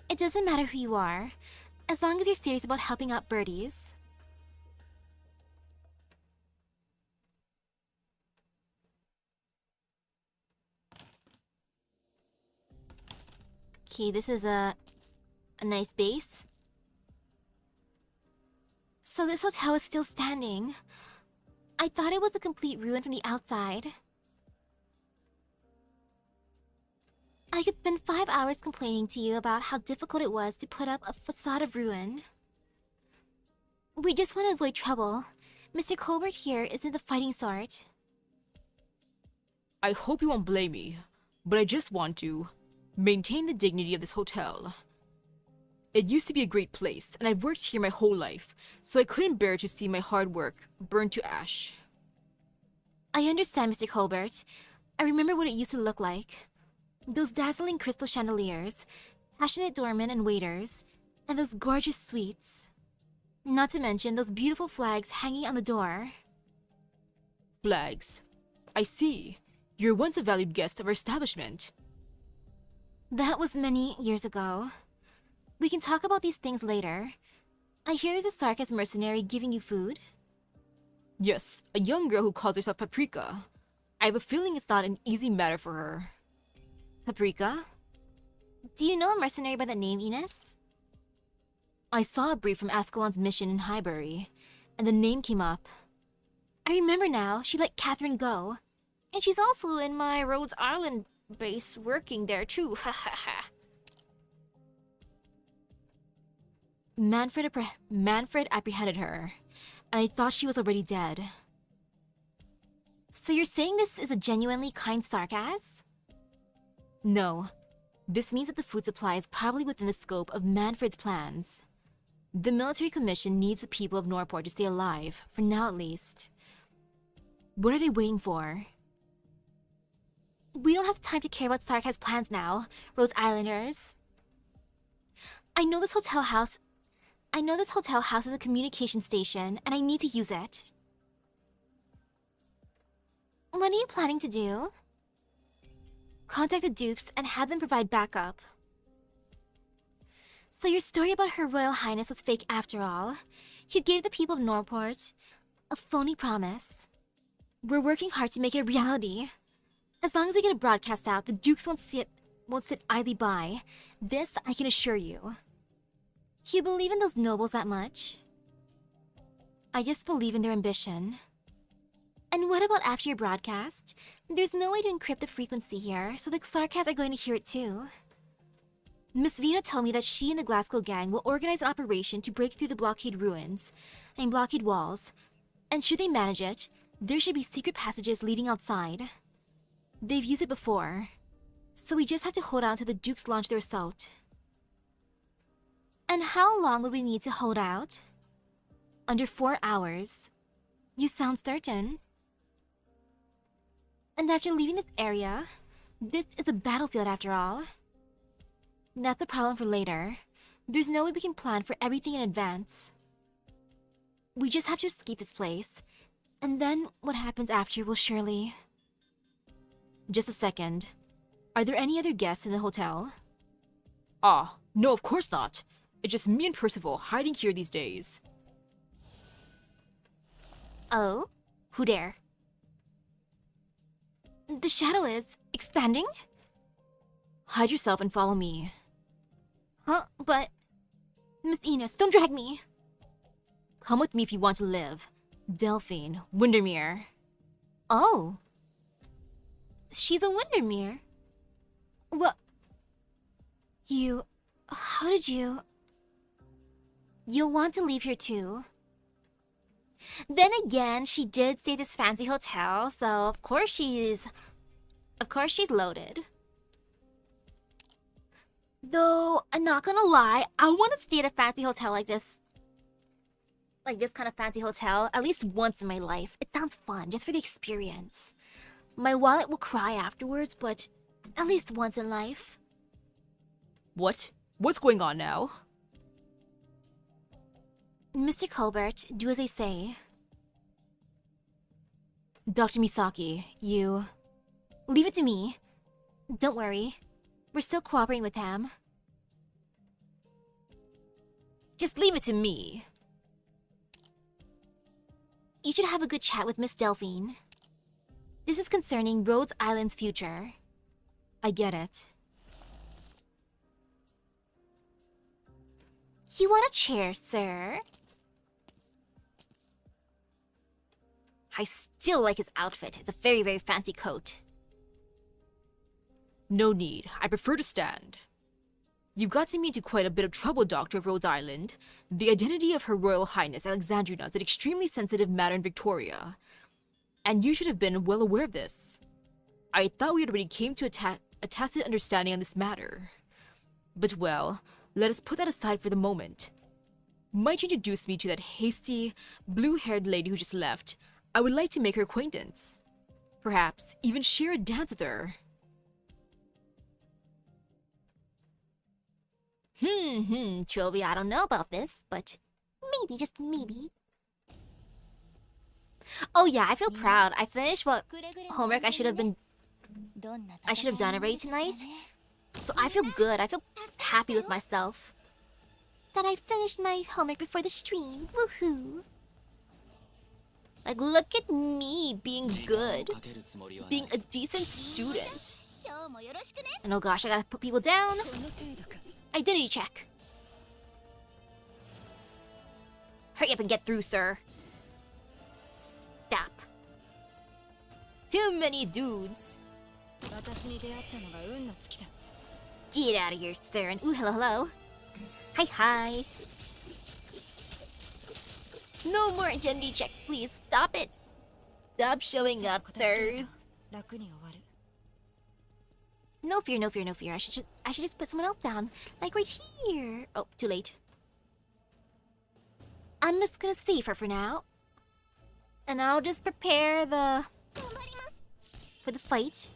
It doesn't matter who you are, as long as you're serious about helping out birdies. Okay, this is a nice base. So this hotel is still standing. I thought it was a complete ruin from the outside. I could spend 5 hours complaining to you about how difficult it was to put up a facade of ruin. We just want to avoid trouble. Mr. Colbert here isn't the fighting sort. I hope you won't blame me, but I just want to maintain the dignity of this hotel. It used to be a great place, and I've worked here my whole life, so I couldn't bear to see my hard work burned to ash. I understand, Mr. Colbert. I remember what it used to look like. Those dazzling crystal chandeliers, passionate doormen and waiters, and those gorgeous suites. Not to mention those beautiful flags hanging on the door. Flags. I see. You're once a valued guest of our establishment. That was many years ago. We can talk about these things later. I hear there's a Sarkis mercenary giving you food. Yes, a young girl who calls herself Paprika. I have a feeling it's not an easy matter for her. Paprika? Do you know a mercenary by that name, Ines? I saw a brief from Ascalon's mission in Highbury, and the name came up. I remember now, she let Catherine go. And she's also in my Rhodes Island base working there too, ha ha ha. Manfred apprehended her, and I thought she was already dead. So you're saying this is a genuinely kind sarcasm? No. This means that the food supply is probably within the scope of Manfred's plans. The military commission needs the people of Norport to stay alive, for now at least. What are they waiting for? We don't have time to care about Sarkaz's plans now, Rhodes Islanders. I know this hotel house is a communication station, and I need to use it. What are you planning to do? Contact the Dukes and have them provide backup. So your story about Her Royal Highness was fake after all. You gave the people of Norport a phony promise. We're working hard to make it a reality. As long as we get a broadcast out, the Dukes won't sit idly by. This I can assure you. You believe in those nobles that much? I just believe in their ambition. And what about after your broadcast? There's no way to encrypt the frequency here, so the Xarcats are going to hear it too. Miss Vina told me that she and the Glasgow gang will organize an operation to break through the blockade blockade walls. And should they manage it, there should be secret passages leading outside. They've used it before, so we just have to hold out till the Dukes launch their assault. And how long would we need to hold out? Under 4 hours. You sound certain. And after leaving this area, this is a battlefield after all. That's a problem for later. There's no way we can plan for everything in advance. We just have to escape this place, and then what happens after will surely... Just a second. Are there any other guests in the hotel? Ah, no, of course not. It's just me and Percival hiding here these days. Oh? Who dare? The shadow is expanding? Hide yourself and follow me. Huh? But... Miss Ines, don't drag me! Come with me if you want to live. Delphine, Windermere. Oh. She's a Windermere. What? You... How did you... You'll want to leave here too. Then again, she did stay at this fancy hotel, so of course she's loaded. Though, I'm not gonna lie, I want to stay at a fancy hotel like this. Like this kind of fancy hotel, at least once in my life. It sounds fun, just for the experience. My wallet will cry afterwards, but at least once in life. What? What's going on now? Mr. Colbert, do as I say. Dr. Misaki, you... Leave it to me. Don't worry. We're still cooperating with him. Just leave it to me. You should have a good chat with Miss Delphine. This is concerning Rhodes Island's future. I get it. You want a chair, sir? I still like his outfit. It's a very, very fancy coat. No need. I prefer to stand. You've gotten me into quite a bit of trouble, Doctor of Rhodes Island. The identity of Her Royal Highness Alexandrina is an extremely sensitive matter in Victoria. And you should have been well aware of this. I thought we already came to a tacit understanding on this matter. But well, let us put that aside for the moment. Might you introduce me to that hasty, blue-haired lady who just left? I would like to make her acquaintance. Perhaps even share a dance with her. Trilby, I don't know about this, but maybe, just maybe. Oh yeah, I feel proud. I finished what homework I should have done already tonight. So I feel good. I feel happy with myself. That I finished my homework before the stream. Woohoo! Like, look at me being good. Being a decent student. And oh gosh, I gotta put people down. Identity check. Hurry up and get through, sir. Stop. Too many dudes. 私に出会ったのが運の尽きだ。 Get out of here, sir. And ooh, hello, hello. Hi, hi. No more identity checks, please. Stop it. Stop showing up, sir. 楽に終わる。 No fear, no fear, no fear. I should just put someone else down. Like right here. Oh, too late. I'm just gonna save her for now. And I'll just prepare for the fight.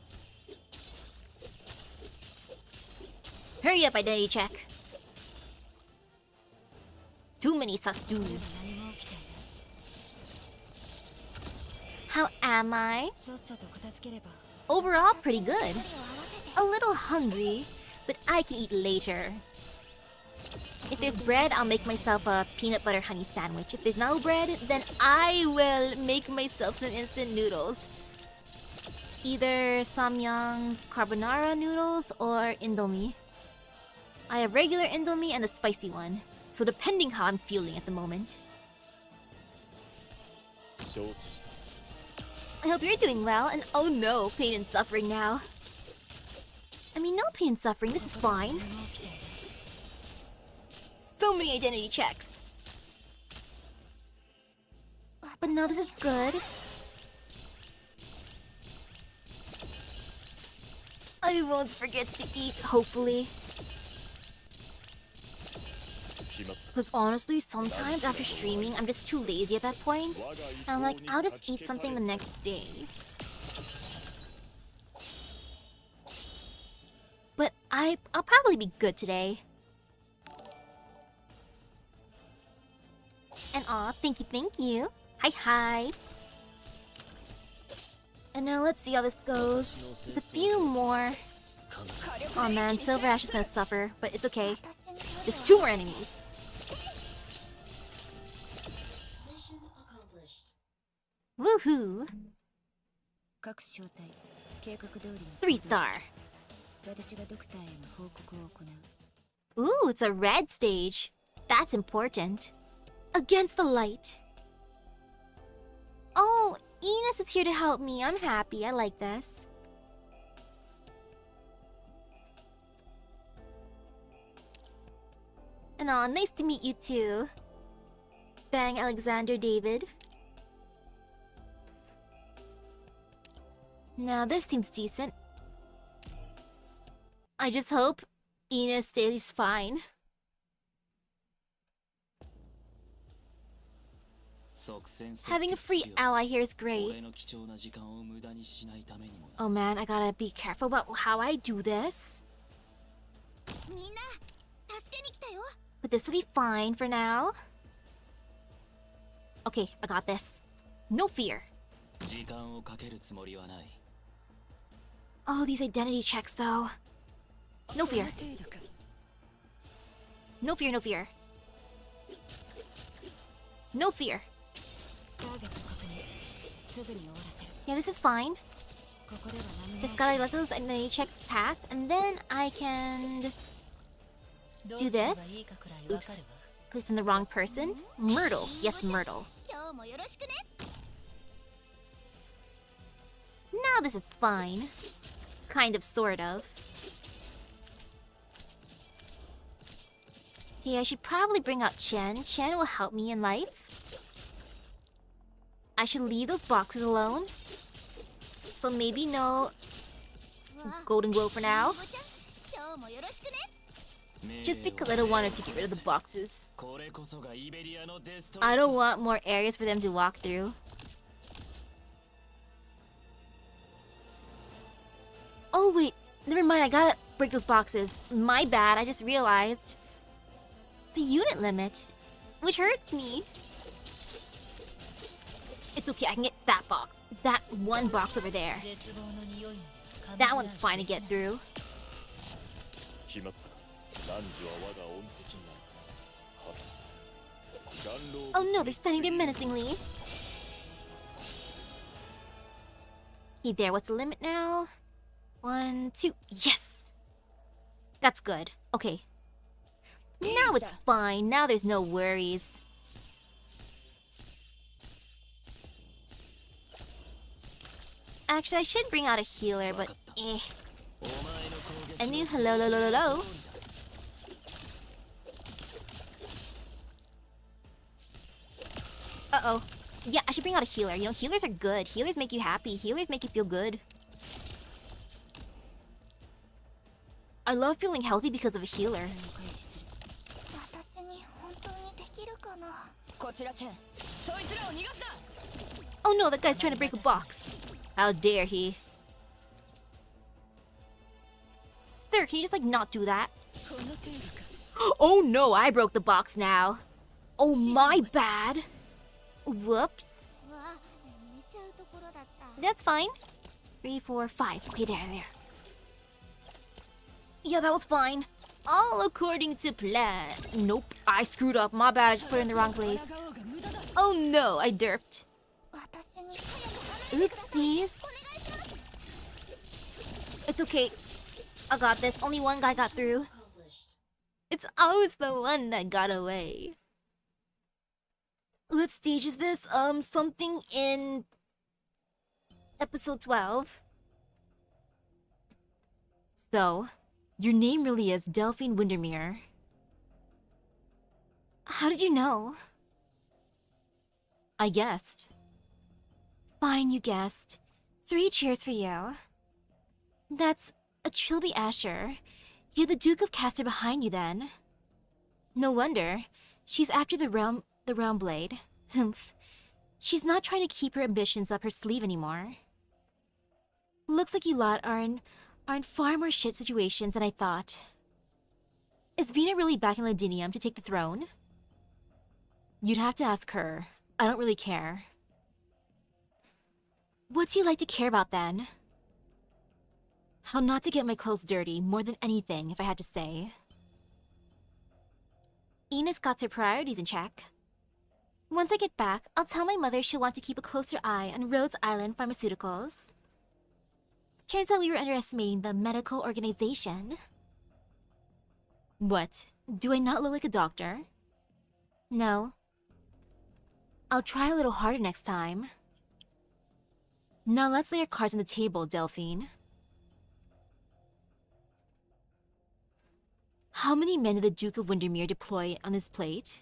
Hurry up, identity check. Too many sus dudes. 何が起きている？ How am I? さっさと片付ければ。 Overall, pretty good. A little hungry, but I can eat later. If there's bread, I'll make myself a peanut butter honey sandwich. If there's no bread, then I will make myself some instant noodles. Either samyang carbonara noodles or indomie. I have regular indomie and a spicy one, so depending how I'm feeling at the moment. I hope you're doing well, and oh no, pain and suffering now. I mean, no pain and suffering, this is fine. 何が起きている？ So many identity checks. But no, this is good. I won't forget to eat, hopefully. Because honestly, sometimes after streaming, I'm just too lazy at that point. And I'm like, I'll just eat something the next day. But I'll probably be good today. And aw, thank you. Hi, hi. And now let's see how this goes. There's a few more. Oh man, Silver Ash is gonna suffer, but it's okay. There's 2 more enemies. Woohoo! 各小隊、計画通りに 3 star. 私がドクターへの報告を行う。 Ooh, it's a red stage. That's important. Against the light. Oh, Enos is here to help me. I'm happy. I like this. And aw, nice to meet you too. Bang Alexander David. Now this seems decent. I just hope Enos stays fine. Having a free ally here is great. Oh man, I gotta be careful about how I do this. But this will be fine for now. Okay, I got this. No fear. Oh, these identity checks though. No fear. No fear, no fear. No fear. ターゲット確認。すぐに終わらせる。 Yeah, this is fine. ここでは何も Just gotta let those identity checks pass, and then I can do this. Oops. Clicked on the wrong person. Myrtle. Yes, Myrtle. Now this is fine. Kind of, sort of. Okay, I should probably bring out Chen. Chen will help me in life. I should leave those boxes alone. So maybe no golden glow for now. Just because I don't want to get rid of the boxes. I don't want more areas for them to walk through. Oh wait, never mind, I gotta break those boxes. My bad, I just realized. The unit limit, which hurts me. It's okay, I can get that box. That one box over there. That one's fine to get through. Oh no, they're standing there menacingly. Hey there, what's the limit now? 1, 2, yes! That's good. Okay. Now it's fine. Now there's no worries. Actually, I should bring out a healer, but eh. I mean, hello, hello, hello, hello. Uh-oh. Yeah, I should bring out a healer. You know, healers are good. Healers make you happy. Healers make you feel good. I love feeling healthy because of a healer. 私に本当にできるかな。こちらチェン、そいつらを逃がすな。 Oh no, that guy's trying to break a box. How dare he? Sir, can you just like not do that? Oh no, I broke the box now. Oh my bad. Whoops. うわ、見ちゃうところだった。 That's fine. 3, 4, 5. Okay, there. Yeah, that was fine. All according to plan. Nope, I screwed up. My bad, I just put it in the wrong place. Oh no, I derped. 私に早く Oopsies. It's okay. I got this. Only one guy got through. It's always the one that got away. What stage is this? Something in episode 12. So, your name really is Delphine Windermere. How did you know? I guessed. Fine, you guessed. 3 cheers for you. That's a Trilby Asher. You're the Duke of Castor behind you then. No wonder. She's after the realm blade. Humph. She's not trying to keep her ambitions up her sleeve anymore. Looks like you lot are in far more shit situations than I thought. Is Vina really backing Ladinium to take the throne? You'd have to ask her. I don't really care. What's you like to care about then? How not to get my clothes dirty more than anything, if I had to say. Ines got her priorities in check. Once I get back, I'll tell my mother she'll want to keep a closer eye on Rhodes Island Pharmaceuticals. Turns out we were underestimating the medical organization. What? Do I not look like a doctor? No. I'll try a little harder next time. Now let's lay our cards on the table, Delphine. How many men did the Duke of Windermere deploy on his plate?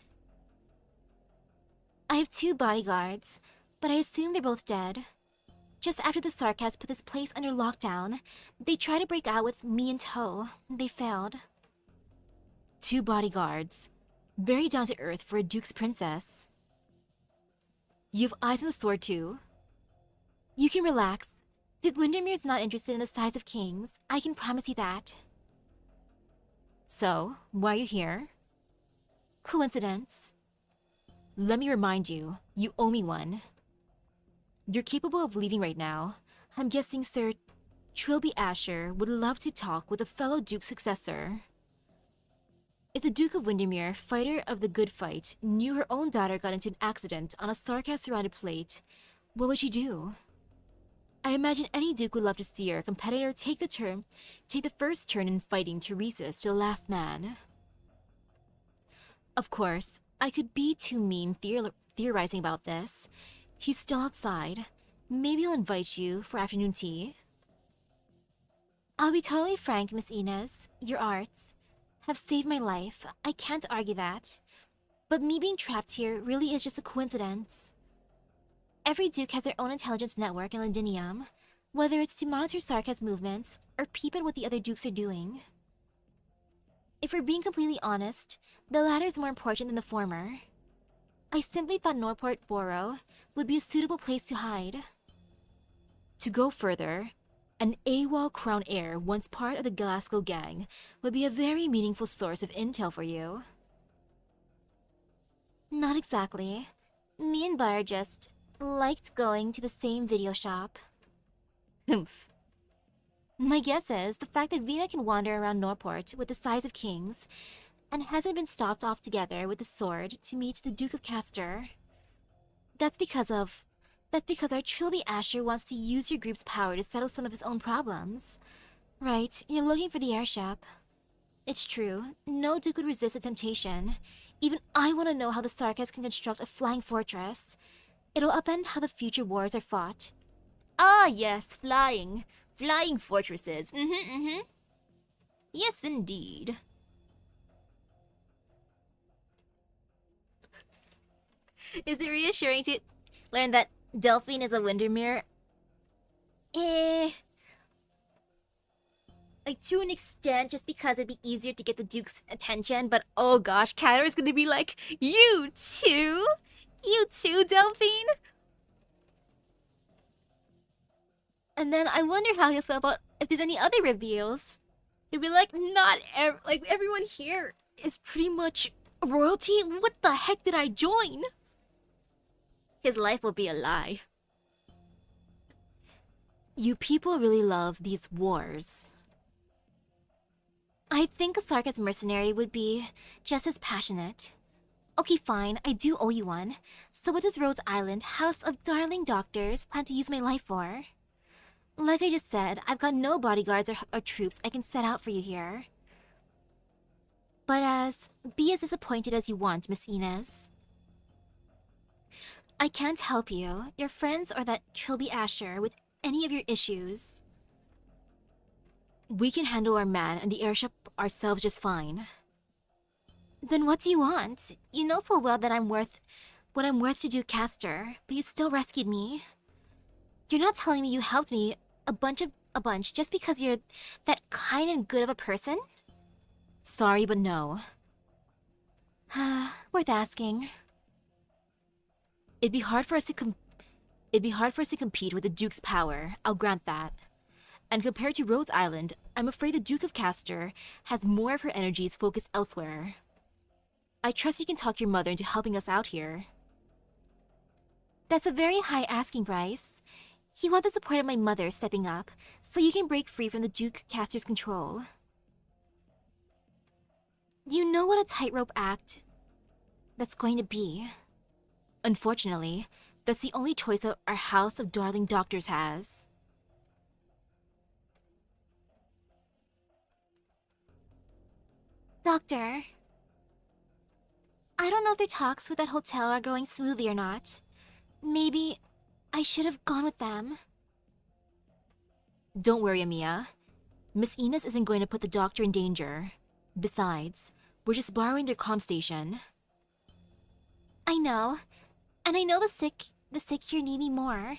I have 2 bodyguards, but I assume they're both dead. Just after the Sarkats put this place under lockdown, they tried to break out with me in tow. They failed. 2 bodyguards. Very down to earth for a Duke's princess. You have eyes on the sword too. You can relax. Duke Windermere's not interested in the size of kings. I can promise you that. So, why are you here? Coincidence. Let me remind you, you owe me one. You're capable of leaving right now. I'm guessing Sir Trilby Asher would love to talk with a fellow Duke's successor. If the Duke of Windermere, fighter of the good fight, knew her own daughter got into an accident on a Sarkas-surrounded plate, what would she do? I imagine any Duke would love to see her competitor take the first turn in fighting Teresa's to the last man. Of course, I could be too mean theorizing about this. He's still outside. Maybe he'll invite you for afternoon tea. I'll be totally frank, Miss Ines. Your arts have saved my life. I can't argue that. But me being trapped here really is just a coincidence. Every Duke has their own intelligence network in Londinium, whether it's to monitor Sarkaz movements or peep at what the other Dukes are doing. If we're being completely honest, the latter is more important than the former. I simply thought Norport Borough would be a suitable place to hide. To go further, an AWOL Crown Heir once part of the Glasgow gang would be a very meaningful source of intel for you. Not exactly. Me and Byre just liked going to the same video shop. Humph. My guess is the fact that Vina can wander around Norport with the size of kings and hasn't been stopped off together with a sword to meet the Duke of Castor. That's because our Trilby Asher wants to use your group's power to settle some of his own problems. Right, you're looking for the airship. It's true, no Duke would resist the temptation. Even I want to know how the Sarkas can construct a flying fortress. It'll upend how the future wars are fought. Ah, yes, flying. Flying fortresses. Yes, indeed. Is it reassuring to learn that Delphine is a Windermere? Like, to an extent, just because it'd be easier to get the Duke's attention, but oh gosh, Cater's gonna be like, you too? You too, Delphine? And then I wonder how he'll feel about if there's any other reveals. He'll be like, like everyone here is pretty much royalty? What the heck did I join? His life will be a lie. You people really love these wars. I think a Sarkis mercenary would be just as passionate. Okay, fine, I do owe you one. So what does Rhodes Island, House of Darling Doctors, plan to use my life for? Like I just said, I've got no bodyguards or troops I can set out for you here. But be as disappointed as you want, Miss Inez. I can't help you, your friends, or that Trilby Asher with any of your issues. We can handle our man and the airship ourselves just fine. Then what do you want? You know full well that what I'm worth to do, Castor, but you still rescued me. You're not telling me you helped me a bunch just because you're that kind and good of a person? Sorry, but no. Worth asking. It'd be hard for us to compete with the Duke's power, I'll grant that. And compared to Rhodes Island, I'm afraid the Duke of Castor has more of her energies focused elsewhere. I trust you can talk your mother into helping us out here. That's a very high asking price. You want the support of my mother stepping up, so you can break free from the Duke Castor's control. Do you know what a tightrope act that's going to be? Unfortunately, that's the only choice that our House of Darling Doctors has. Doctor, I don't know if their talks with that hotel are going smoothly or not. Maybe I should have gone with them. Don't worry, Amiya. Miss Inez isn't going to put the doctor in danger. Besides, we're just borrowing their comm station. I know. And I know the sick here need me more.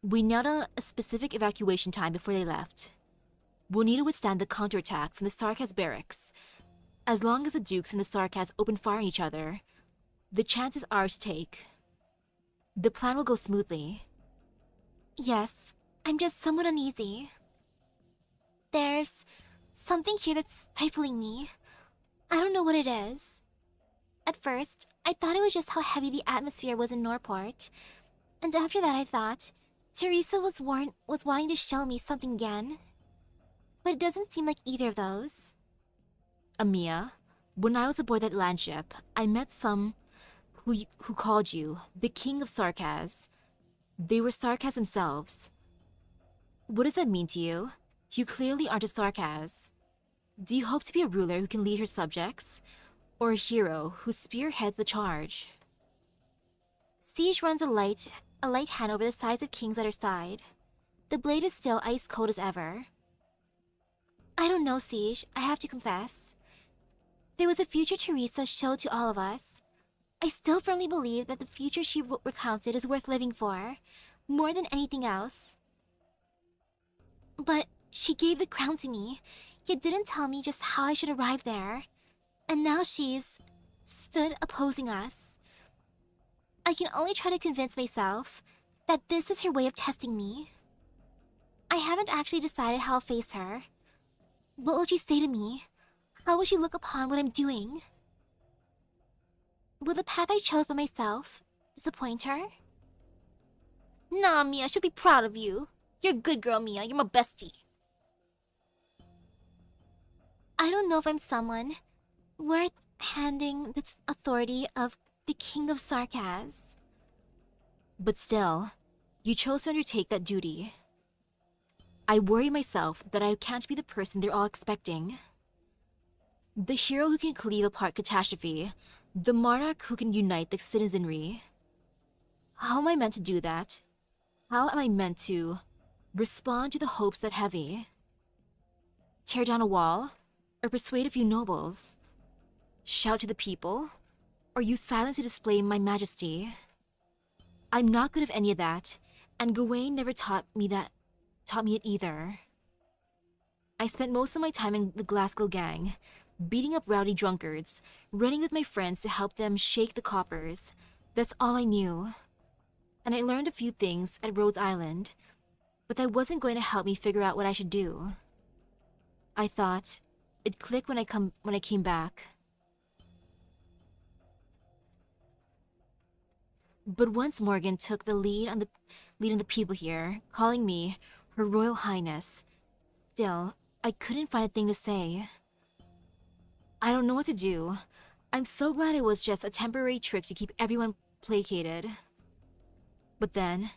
We nailed out a specific evacuation time before they left. We'll need to withstand the counterattack from the Sarkaz barracks. As long as the Dukes and the Sarkaz open fire on each other, the chance is ours to take. The plan will go smoothly. Yes, I'm just somewhat uneasy. There's something here that's stifling me. I don't know what it is. At first, I thought it was just how heavy the atmosphere was in Norport. And after that I thought, Teresa was wanting to show me something again. But it doesn't seem like either of those. Amiya, when I was aboard that landship, I met some who called you the King of Sarkaz. They were Sarkaz themselves. What does that mean to you? You clearly aren't a Sarkaz. Do you hope to be a ruler who can lead her subjects? Or a hero who spearheads the charge? Siege runs a light hand over the sides of kings at her side. The blade is still ice cold as ever. I don't know, Siege, I have to confess. There was a future Teresa showed to all of us. I still firmly believe that the future she recounted is worth living for, more than anything else. But she gave the crown to me, yet didn't tell me just how I should arrive there. And now she's stood opposing us. I can only try to convince myself that this is her way of testing me. I haven't actually decided how I'll face her. What will she say to me? How will she look upon what I'm doing? Will the path I chose by myself disappoint her? Nah, Mia, she'll be proud of you. You're a good girl, Mia. You're my bestie. I don't know if I'm someone worth handing the authority of the King of Sarkaz. But still, you chose to undertake that duty. I worry myself that I can't be the person they're all expecting. The hero who can cleave apart catastrophe, the monarch who can unite the citizenry. How am I meant to do that? How am I meant to respond to the hopes that heavy? Tear down a wall? Or persuade a few nobles? Shout to the people? Or use silence to display my majesty? I'm not good at any of that, and Gawain never taught me it either. I spent most of my time in the Glasgow gang, beating up rowdy drunkards, running with my friends to help them shake the coppers. That's all I knew. And I learned a few things at Rhodes Island, but that wasn't going to help me figure out what I should do. I thought it'd click when I came back. But once Morgan took the lead on the people here, calling me Her Royal Highness, still, I couldn't find a thing to say. I don't know what to do. I'm so glad it was just a temporary trick to keep everyone placated. But then,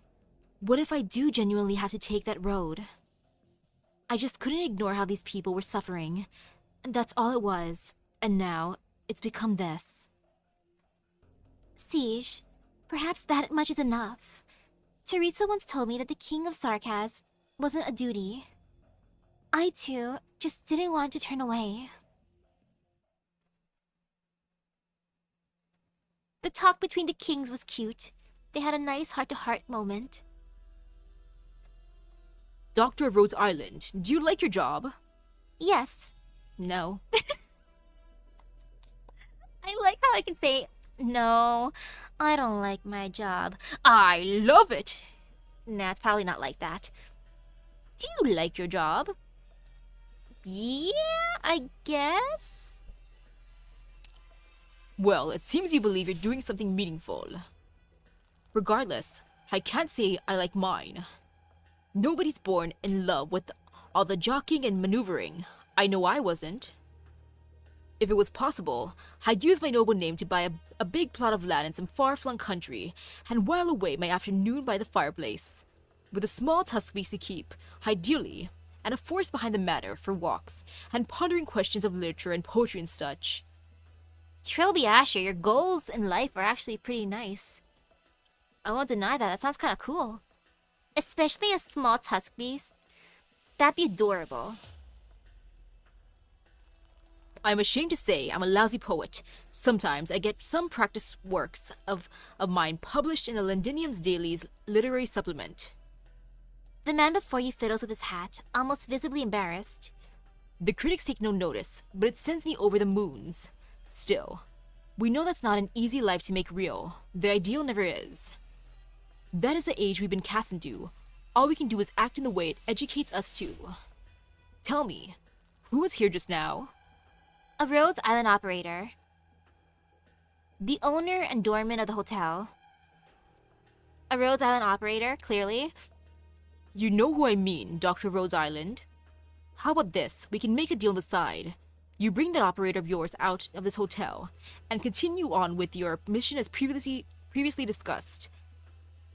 what if I do genuinely have to take that road? I just couldn't ignore how these people were suffering. And that's all it was. And now, it's become this. Siege, perhaps that much is enough. Teresa once told me that the King of Sarkaz wasn't a duty. I, too, just didn't want to turn away. The talk between the kings was cute. They had a nice heart-to-heart moment. Doctor of Rhodes Island, do you like your job? Yes. No. I like how I can say, no, I don't like my job. I love it! Nah, it's probably not like that. Do you like your job? Yeah, I guess. Well, it seems you believe you're doing something meaningful. Regardless, I can't say I like mine. Nobody's born in love with all the jockeying and maneuvering. I know I wasn't. If it was possible, I'd use my noble name to buy a big plot of land in some far-flung country and while away my afternoon by the fireplace, with a small tusk piece to keep, ideally, and a force behind the matter for walks and pondering questions of literature and poetry and such. Trilby Asher, your goals in life are actually pretty nice. I won't deny that. That sounds kind of cool. Especially a small tusk beast. That'd be adorable. I'm ashamed to say I'm a lousy poet. Sometimes I get some practice works of mine published in the Londinium's Daily's literary supplement. The man before you fiddles with his hat, almost visibly embarrassed. The critics take no notice, but it sends me over the moons. Still, we know that's not an easy life to make real. The ideal never is. That is the age we've been cast into. All we can do is act in the way it educates us to. Tell me, who was here just now? A Rhodes Island operator. The owner and doorman of the hotel. A Rhodes Island operator, clearly. You know who I mean, Dr. Rhodes Island. How about this? We can make a deal on the side. You bring that operator of yours out of this hotel and continue on with your mission as previously discussed.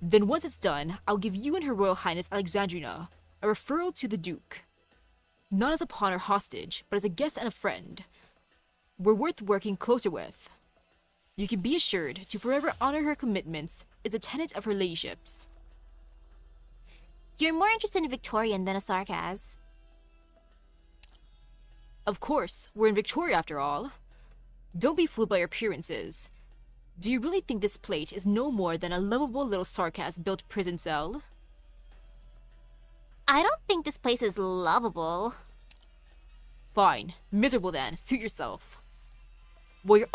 Then once it's done, I'll give you and Her Royal Highness Alexandrina a referral to the Duke. Not as a pawn or hostage, but as a guest and a friend. We're worth working closer with. You can be assured to forever honor her commitments is a tenet of her ladyships. You're more interested in Victorian than a Sarkaz. Of course, we're in Victoria after all. Don't be fooled by your appearances. Do you really think this plate is no more than a lovable little Sarkaz-built prison cell? I don't think this place is lovable. Fine. Miserable then. Suit yourself. While you're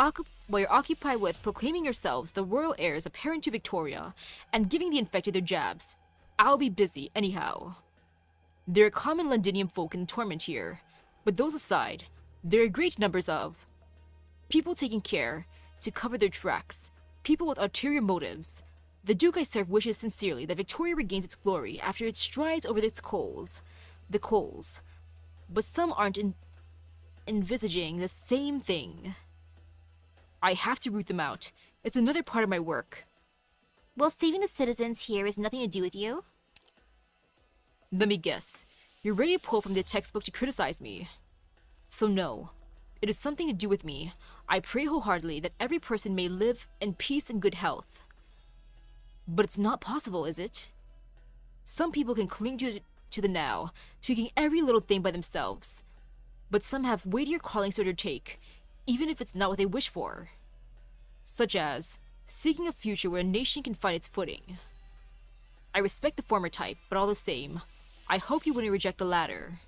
occupied with proclaiming yourselves the royal heirs apparent to Victoria and giving the infected their jabs, I'll be busy anyhow. There are common Londinium folk in torment here, but those aside, there are great numbers of people taking care to cover their tracks, people with ulterior motives. The Duke I serve wishes sincerely that Victoria regains its glory after it strides over its coals, but some aren't envisaging the same thing. I have to root them out. It's another part of my work. Well, saving the citizens here has nothing to do with you? Let me guess. You're ready to pull from the textbook to criticize me. So no, it is something to do with me. I pray wholeheartedly that every person may live in peace and good health. But it's not possible, is it? Some people can cling to the now, tweaking every little thing by themselves. But some have weightier callings to undertake, even if it's not what they wish for. Such as seeking a future where a nation can find its footing. I respect the former type, but all the same, I hope you wouldn't reject the latter.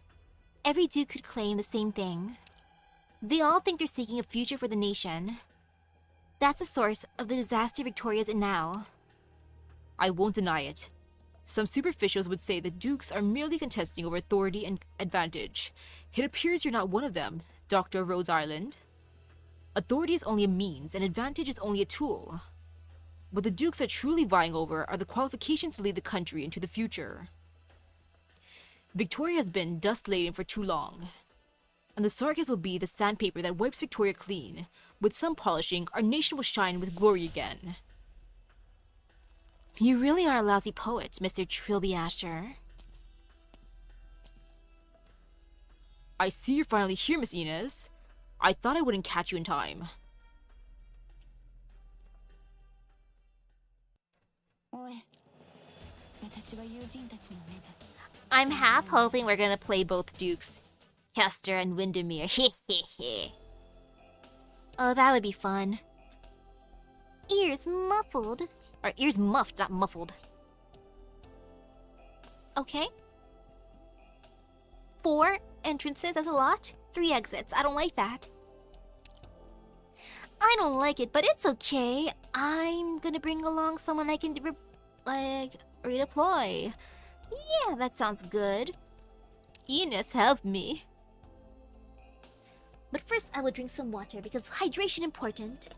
Every duke could claim the same thing. They all think they're seeking a future for the nation. That's the source of the disaster Victoria's in now. I won't deny it. Some superficials would say that dukes are merely contesting over authority and advantage. It appears you're not one of them, Doctor of Rhodes Island. Authority is only a means, and advantage is only a tool. What the dukes are truly vying over are the qualifications to lead the country into the future. Victoria has been dust-laden for too long, and the Sarkis will be the sandpaper that wipes Victoria clean. With some polishing, our nation will shine with glory again. You really are a lousy poet, Mr. Trilby Asher. I see you're finally here, Miss Inez. I thought I wouldn't catch you in time. おい、私は友人たちの目で I'm half hoping we're gonna play both dukes, Kester and Windermere. Oh, that would be fun. Ears muffled. Or ears muffed, not muffled. Okay. 4 entrances, that's a lot. 3 exits, I don't like that. I don't like it, but it's okay. I'm gonna bring along someone I can, redeploy. Yeah, that sounds good. Enos, help me. But first, I will drink some water because hydration important.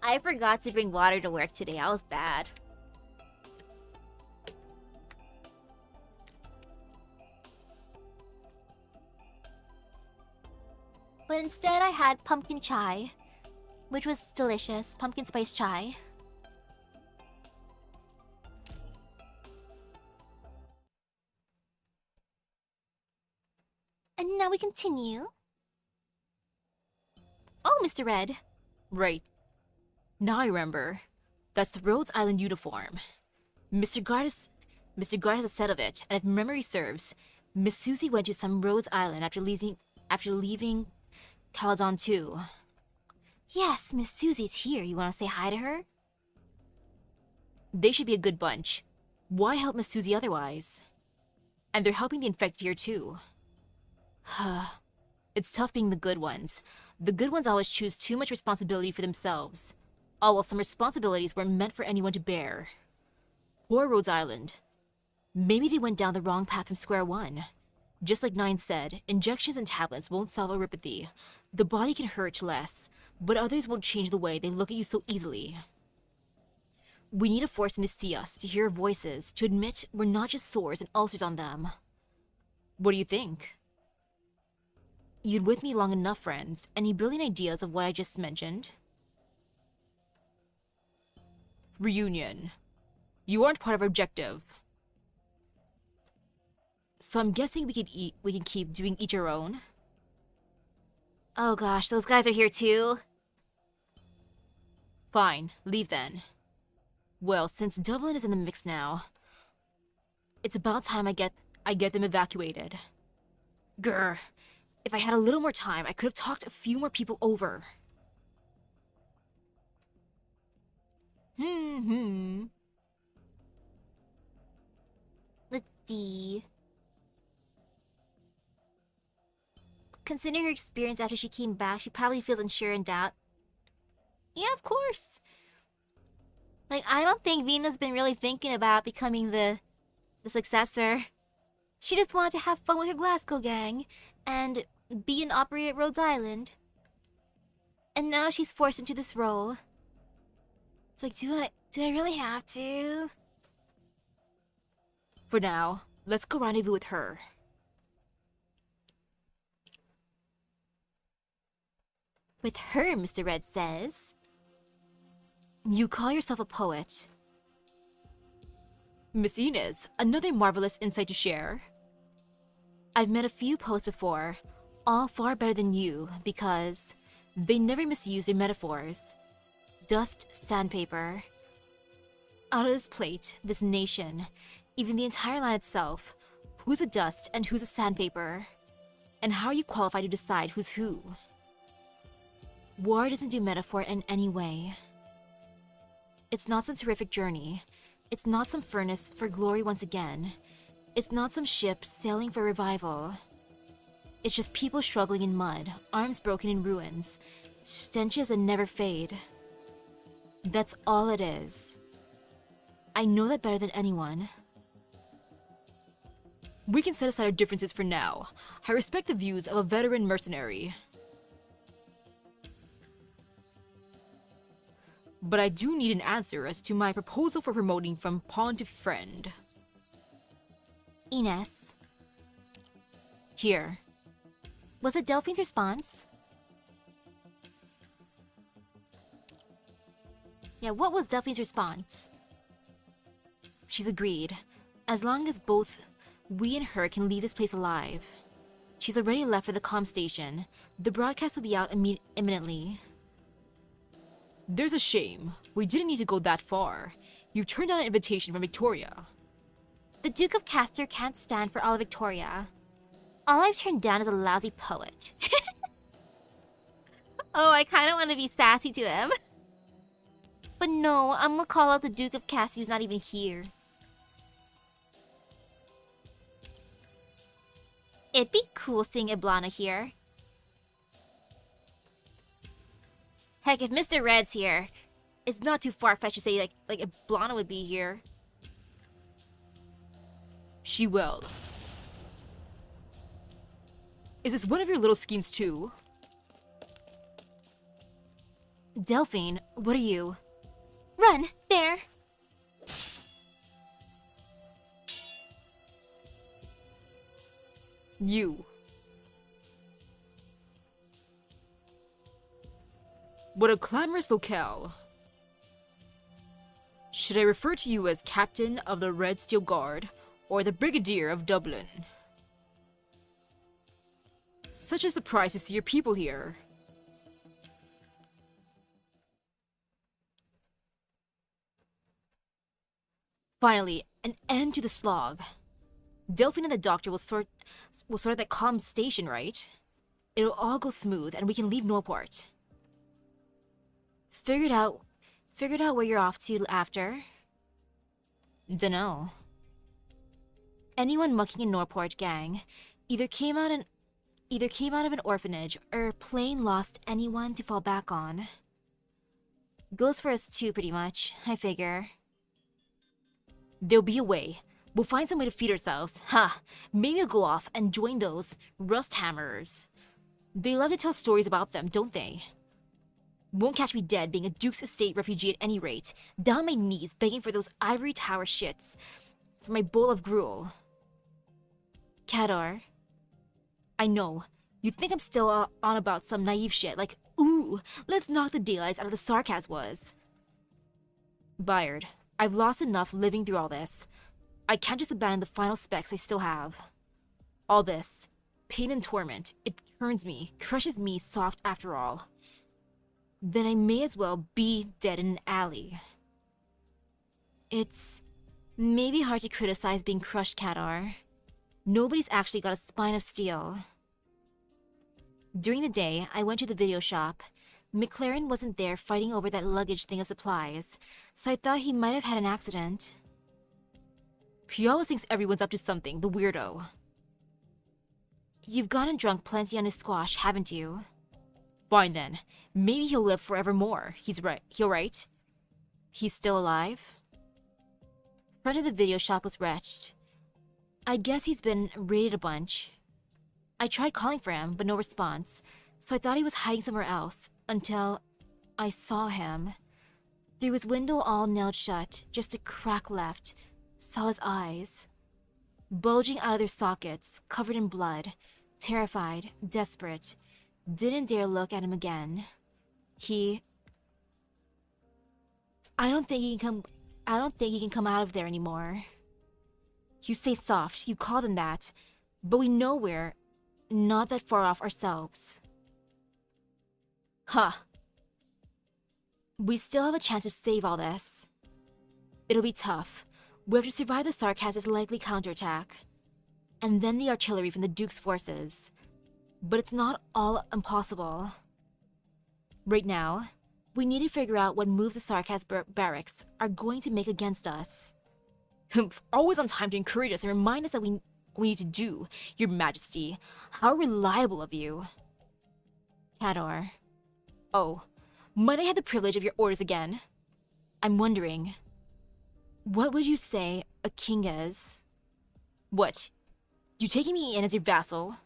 I forgot to bring water to work today. I was bad. But instead, I had pumpkin chai, which was delicious. Pumpkin spice chai. And now we continue. Oh, Mr. Red. Right. Now I remember. That's the Rhodes Island uniform. Mr. Guard has a set of it, and if memory serves, Miss Susie went to some Rhodes Island after leaving Caledon too. Yes, Miss Susie's here. You want to say hi to her? They should be a good bunch. Why help Miss Susie otherwise? And they're helping the infected here too. It's tough being the good ones. The good ones always choose too much responsibility for themselves. All while some responsibilities weren't meant for anyone to bear. Poor Rhodes Island. Maybe they went down the wrong path from square one. Just like Nine said, injections and tablets won't solve neuropathy. The body can hurt less, but others won't change the way they look at you so easily. We need to force them to see us, to hear our voices, to admit we're not just sores and ulcers on them. What do you think? You'd with me long enough, friends. Any brilliant ideas of what I just mentioned? Reunion. You aren't part of our objective. So I'm guessing we can keep doing each our own. Oh gosh, those guys are here too. Fine, leave then. Well, since Dublin is in the mix now, it's about time I get them evacuated. Grr. If I had a little more time, I could have talked a few more people over. Let's see. Considering her experience after she came back, she probably feels unsure and doubt. Yeah, of course. Like, I don't think Vina's been really thinking about becoming the successor. She just wanted to have fun with her Glasgow gang and be an operator at Rhodes Island. And now she's forced into this role. It's like, do I really have to? For now, let's go rendezvous with her. With her, Mr. Red says. You call yourself a poet. Miss Inez, another marvelous insight to share. I've met a few poets before, all far better than you, because they never misuse their metaphors. Dust, sandpaper. Out of this plate, this nation, even the entire land itself. Who's a dust and who's a sandpaper? And how are you qualified to decide who's who? War doesn't do metaphor in any way. It's not some terrific journey. It's not some furnace for glory once again. It's not some ship sailing for revival. It's just people struggling in mud, arms broken in ruins, stenches that never fade. That's all it is. I know that better than anyone. We can set aside our differences for now. I respect the views of a veteran mercenary. But I do need an answer as to my proposal for promoting from pawn to friend. Ines. Here. Was it Delphine's response? Yeah, what was Delphine's response? She's agreed. As long as both we and her can leave this place alive. She's already left for the comm station. The broadcast will be out imminently. There's a shame. We didn't need to go that far. You turned down an invitation from Victoria. The Duke of Castor can't stand for all of Victoria. All I've turned down is a lousy poet. Oh, I kind of want to be sassy to him. But no, I'm gonna call out the Duke of Castor who's not even here. It'd be cool seeing Iblana here. Heck, if Mr. Red's here, it's not too far-fetched to say like Iblana would be here. She will. Is this one of your little schemes too? Delphine, what are you? Run, there. You. What a clamorous locale. Should I refer to you as Captain of the Red Steel Guard or the Brigadier of Dublin? Such a surprise to see your people here. Finally, an end to the slog. Delphine and the doctor will sort out that comm station, right? It'll all go smooth and we can leave Norport. Figured out where you're off to after? Dunno. Anyone mucking in Norport, gang, either came out of an orphanage or plain lost anyone to fall back on. Goes for us too, pretty much, I figure. There'll be a way. We'll find some way to feed ourselves. Ha! Maybe I'll go off and join those rust hammerers. They love to tell stories about them, don't they? Won't catch me dead being a Duke's Estate refugee at any rate. Down on my knees begging for those ivory tower shits. For my bowl of gruel. Kadar. I know. You think I'm still on about some naive shit like, ooh, let's knock the daylights out of the sarcasm was. Byard, I've lost enough living through all this. I can't just abandon the final specs I still have. All this, pain and torment, it turns me, crushes me soft after all. Then I may as well be dead in an alley. It's maybe hard to criticize being crushed, Kadar. Nobody's actually got a spine of steel. During the day, I went to the video shop. McLaren wasn't there fighting over that luggage thing of supplies, so I thought he might have had an accident. He always thinks everyone's up to something, the weirdo. You've gone and drunk plenty on his squash, haven't you? Fine then. Maybe he'll live forevermore. He's right. He'll right? He's still alive? Front of the video shop was wretched. I guess he's been raided a bunch. I tried calling for him, but no response, so I thought he was hiding somewhere else, until I saw him. Through his window all nailed shut, just a crack left, saw his eyes. Bulging out of their sockets, covered in blood, terrified, desperate. Didn't dare look at him again. I don't think he can come out of there anymore. You say soft, you call them that, but we know we're not that far off ourselves. Huh. We still have a chance to save all this. It'll be tough. We have to survive the Sarkaz's likely counterattack, and then the artillery from the Duke's forces. But it's not all impossible. Right now, we need to figure out what moves the Sarkaz barracks are going to make against us. Humph, always on time to encourage us and remind us that we need to do, Your Majesty. How reliable of you. Cador. Oh, might I have the privilege of your orders again? I'm wondering, what would you say a king is? What? You taking me in as your vassal?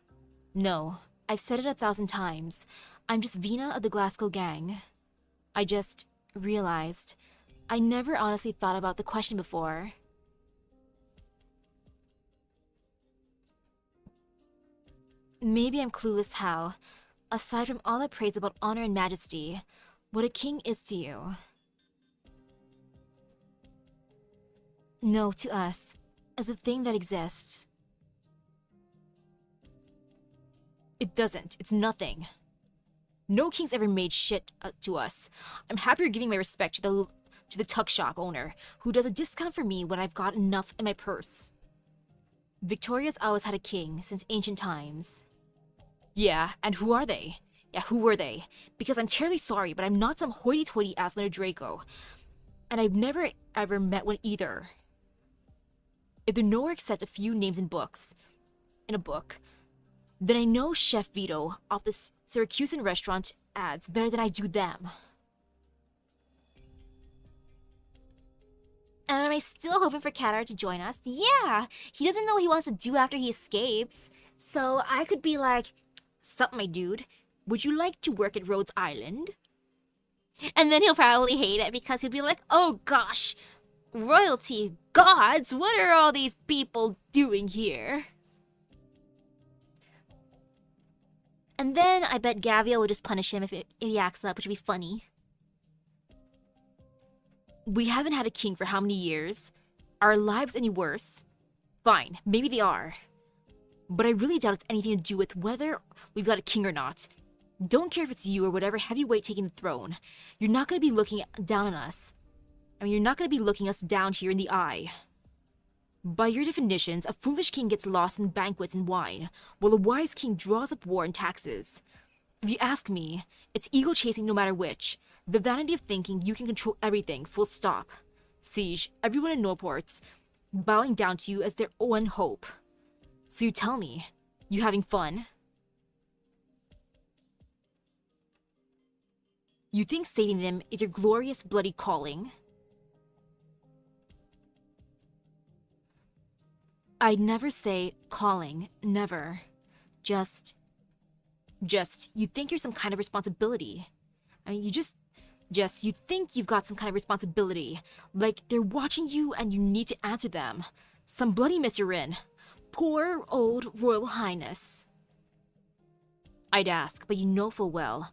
No, I've said it 1,000 times. I'm just Vina of the Glasgow gang. I just realized I never honestly thought about the question before. Maybe I'm clueless how, aside from all that praise about honor and majesty, what a king is to you. No, to us, as a thing that exists. It doesn't. It's nothing. No king's ever made shit to us. I'm happier giving my respect to the tuck shop owner, who does a discount for me when I've got enough in my purse. Victoria's always had a king since ancient times. Yeah, and who are they? Yeah, who were they? Because I'm terribly sorry, but I'm not some hoity-toity Aslander Draco. And I've never ever met one either. If they're nowhere except a few names in a book, then I know Chef Vito off the Syracusan restaurant ads better than I do them. Am I still hoping for Kadar to join us? Yeah! He doesn't know what he wants to do after he escapes. So I could be like, "Sup, my dude? Would you like to work at Rhodes Island?" And then he'll probably hate it because he'll be like, "Oh gosh, royalty, gods, what are all these people doing here?" And then I bet Gavia will just punish him if he acts up, which would be funny. We haven't had a king for how many years? Are our lives any worse? Fine, maybe they are. But I really doubt it's anything to do with whether we've got a king or not. Don't care if it's you or whatever heavyweight taking the throne. You're not going to be looking down on us. You're not going to be looking us down here in the eye. By your definitions, a foolish king gets lost in banquets and wine, while a wise king draws up war and taxes. If you ask me, it's ego-chasing no matter which. The vanity of thinking you can control everything, full stop. Siege, everyone in Norport's bowing down to you as their one hope. So you tell me, you having fun? You think saving them is your glorious bloody calling? I'd never say calling, never. Just, you think you're some kind of responsibility. You think you've got some kind of responsibility. Like they're watching you and you need to answer them. Some bloody mess you're in. Poor old Royal Highness. I'd ask, but you know full well.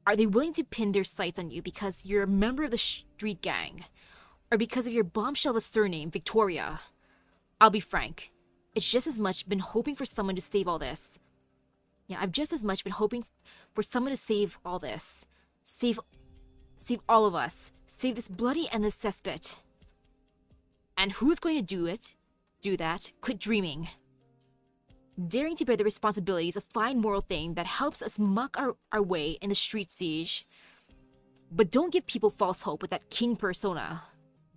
Are they willing to pin their sights on you because you're a member of the street gang? Or because of your bombshell of a surname, Victoria? I'll be frank. It's just as much been hoping for someone to save all this. Yeah, I've just as much been hoping for someone to save all this. Save all of us. Save this bloody endless cesspit. And who's going to do it? Do that? Quit dreaming. Daring to bear the responsibility is a fine moral thing that helps us muck our way in the street siege. But don't give people false hope with that king persona.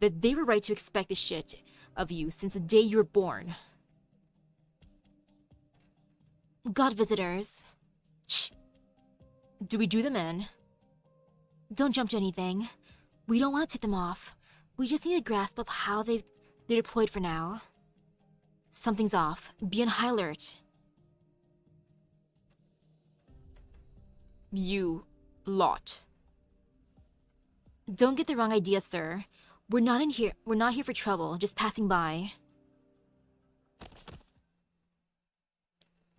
That they were right to expect this shit of you since the day you were born. God visitors. Shh. Do we do them in? Don't jump to anything. We don't want to tip them off. We just need a grasp of how they're deployed for now. Something's off. Be on high alert. You lot. Don't get the wrong idea, sir. We're not here for trouble, just passing by.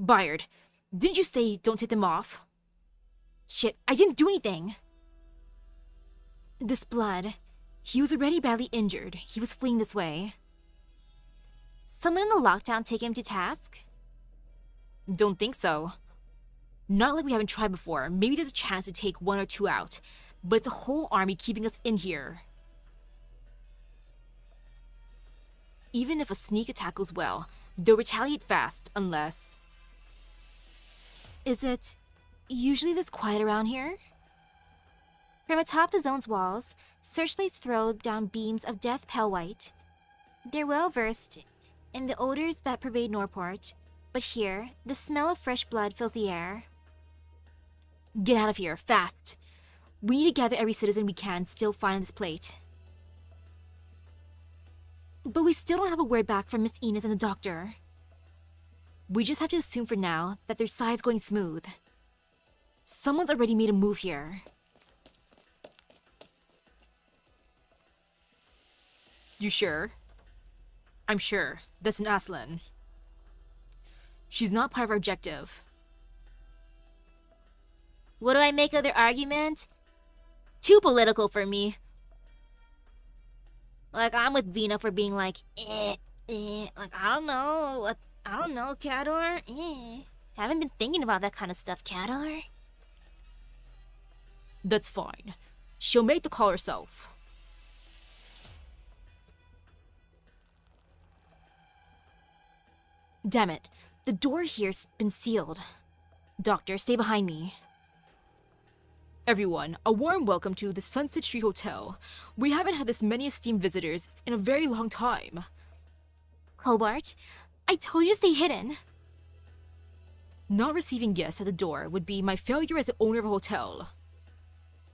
Byard, didn't you say don't tip them off? Shit, I didn't do anything. This blood. He was already badly injured. He was fleeing this way. Someone in the lockdown take him to task? Don't think so. Not like we haven't tried before. Maybe there's a chance to take one or two out. But it's a whole army keeping us in here. even if a sneak attack goes well, they'll retaliate fast unless... Is it usually this quiet around here? From atop the zone's walls, searchlights throw down beams of death pale white. They're well versed in the odors that pervade Norport, but here, the smell of fresh blood fills the air. Get out of here, fast! We need to gather every citizen we can still find on this plate. But we still don't have a word back from Miss Ines and the doctor. We just have to assume for now that their side's going smooth. Someone's already made a move here. You sure? I'm sure. That's an Aslan. She's not part of our objective. What do I make of their argument? Too political for me. Like, I'm with Vina for being like, like, I don't know, Cador, Haven't been thinking about that kind of stuff, Cador. That's fine. She'll make the call herself. Damn it. The door here's been sealed. Doctor, stay behind me. Everyone, a warm welcome to the Sunset Street Hotel. We haven't had this many esteemed visitors in a very long time. Cobart, I told you to stay hidden. Not receiving guests at the door would be my failure as the owner of a hotel.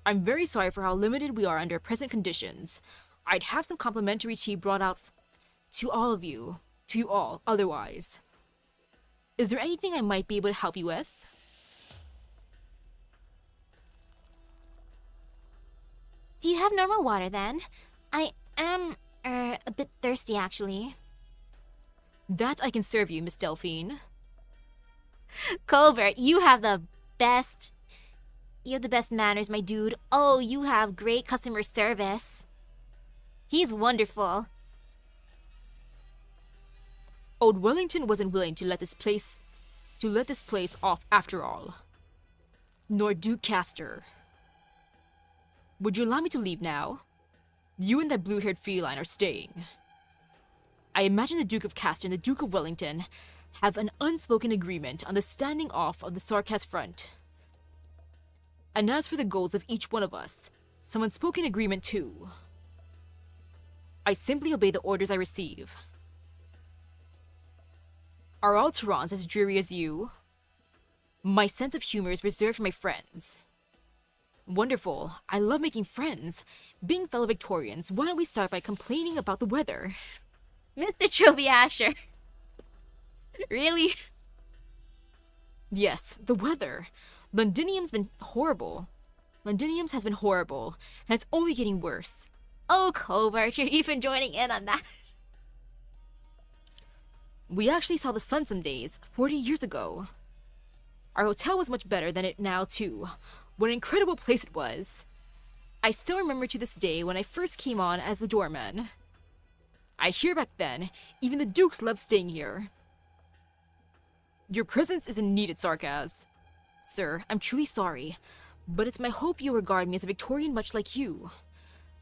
I'm very sorry for how limited we are under present conditions. I'd have some complimentary tea brought out to you all, otherwise. Is there anything I might be able to help you with? Do you have normal water then? I am, a bit thirsty actually. That I can serve you, Miss Delphine. Colbert, you have the best manners, my dude. Oh, you have great customer service. He's wonderful. Old Wellington wasn't willing to let this place off after all. Nor Duke Castor. Would you allow me to leave now? You and that blue-haired feline are staying. I imagine the Duke of Castor and the Duke of Wellington have an unspoken agreement on the standing off of the Sarkas front. And as for the goals of each one of us, some unspoken agreement too. I simply obey the orders I receive. Are all Terrans as dreary as you? My sense of humor is reserved for my friends. Wonderful. I love making friends. Being fellow Victorians, why don't we start by complaining about the weather? Mr. Trilby Asher. Really? Yes, the weather. Londinium's been horrible. Londinium's has been horrible, and it's only getting worse. Oh, Cobart, you're even joining in on that. We actually saw the sun some days, 40 years ago. Our hotel was much better than it now, too. What an incredible place it was. I still remember to this day when I first came on as the doorman. I hear back then, even the dukes loved staying here. Your presence isn't needed, Sarkaz. Sir, I'm truly sorry, but it's my hope you regard me as a Victorian much like you.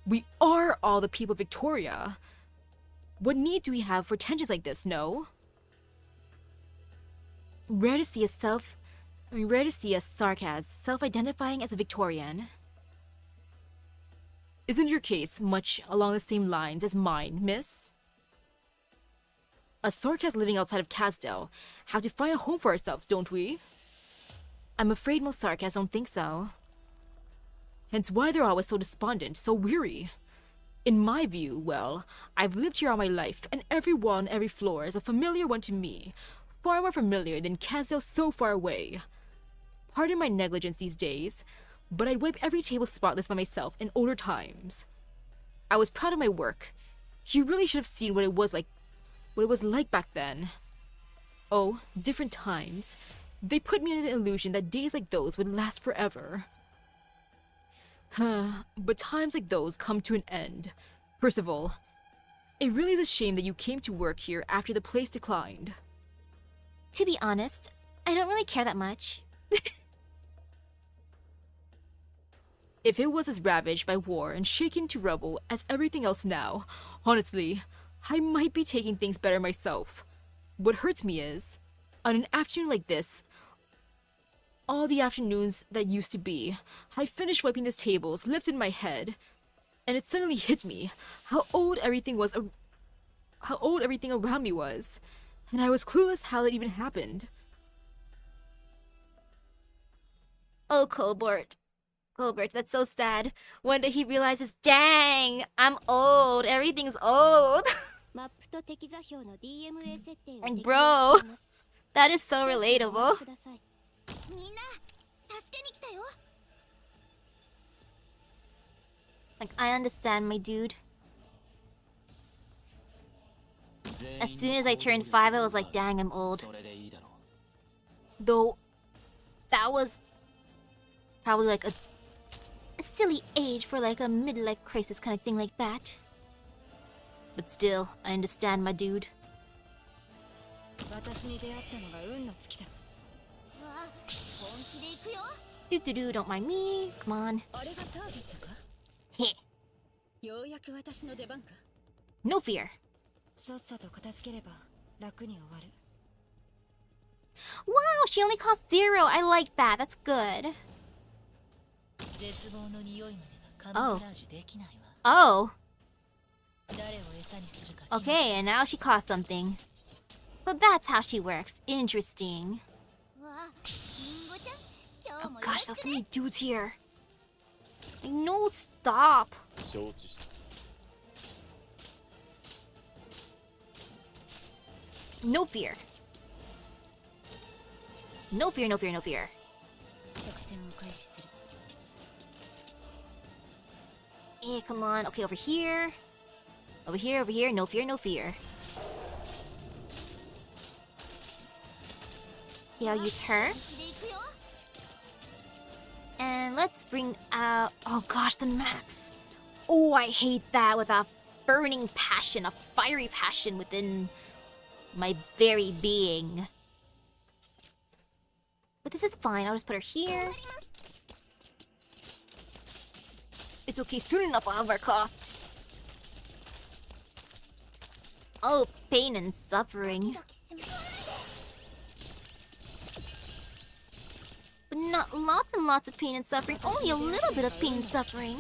We are all the people of Victoria. What need do we have for tensions like this, no? Rare to see a Sarkaz self-identifying as a Victorian. Isn't your case much along the same lines as mine, miss? Us Sarkaz living outside of Casdell have to find a home for ourselves, don't we? I'm afraid most Sarkaz don't think so. Hence why they're always so despondent, so weary. In my view, well, I've lived here all my life, and every wall and every floor is a familiar one to me, far more familiar than Casdell so far away. Pardon my negligence these days, but I'd wipe every table spotless by myself in older times. I was proud of my work. You really should have seen what it was like back then. Oh, different times. They put me under the illusion that days like those would last forever. But times like those come to an end. Percival, it really is a shame that you came to work here after the place declined. To be honest, I don't really care that much. If it was as ravaged by war and shaken to rubble as everything else now, honestly, I might be taking things better myself. What hurts me is, on an afternoon like this, all the afternoons that used to be, I finished wiping the tables, lifted my head, and it suddenly hit me how old everything around me was, and I was clueless how that even happened. Oh, Colbert. Colbert, that's so sad. One day he realizes, dang, I'm old. Everything's old. Like, bro, that is so relatable. Like, I understand, my dude. As soon as I turned 5, I was like, dang, I'm old. Though, That was probably like a silly age for like a midlife crisis kind of thing like that. But still, I understand, my dude. Do, don't mind me. Come on. Heh. No fear. Wow, she only cost 0. I like that. That's good. Oh. Oh. Okay, and now she cost something. So that's how she works. Interesting. Oh gosh, there's so many dudes here. Like, no, stop. No fear. No fear, no fear, no fear. Eh, come on. Okay, over here. Over here, over here. No fear, no fear. Okay, I'll use her. And let's bring out... Oh gosh, the max. Oh, I hate that with a burning passion, a fiery passion within my very being. But this is fine. I'll just put her here. It's okay. Soon enough, I'll have our cost. Oh, pain and suffering. But not lots and lots of pain and suffering. Only a little bit of pain and suffering.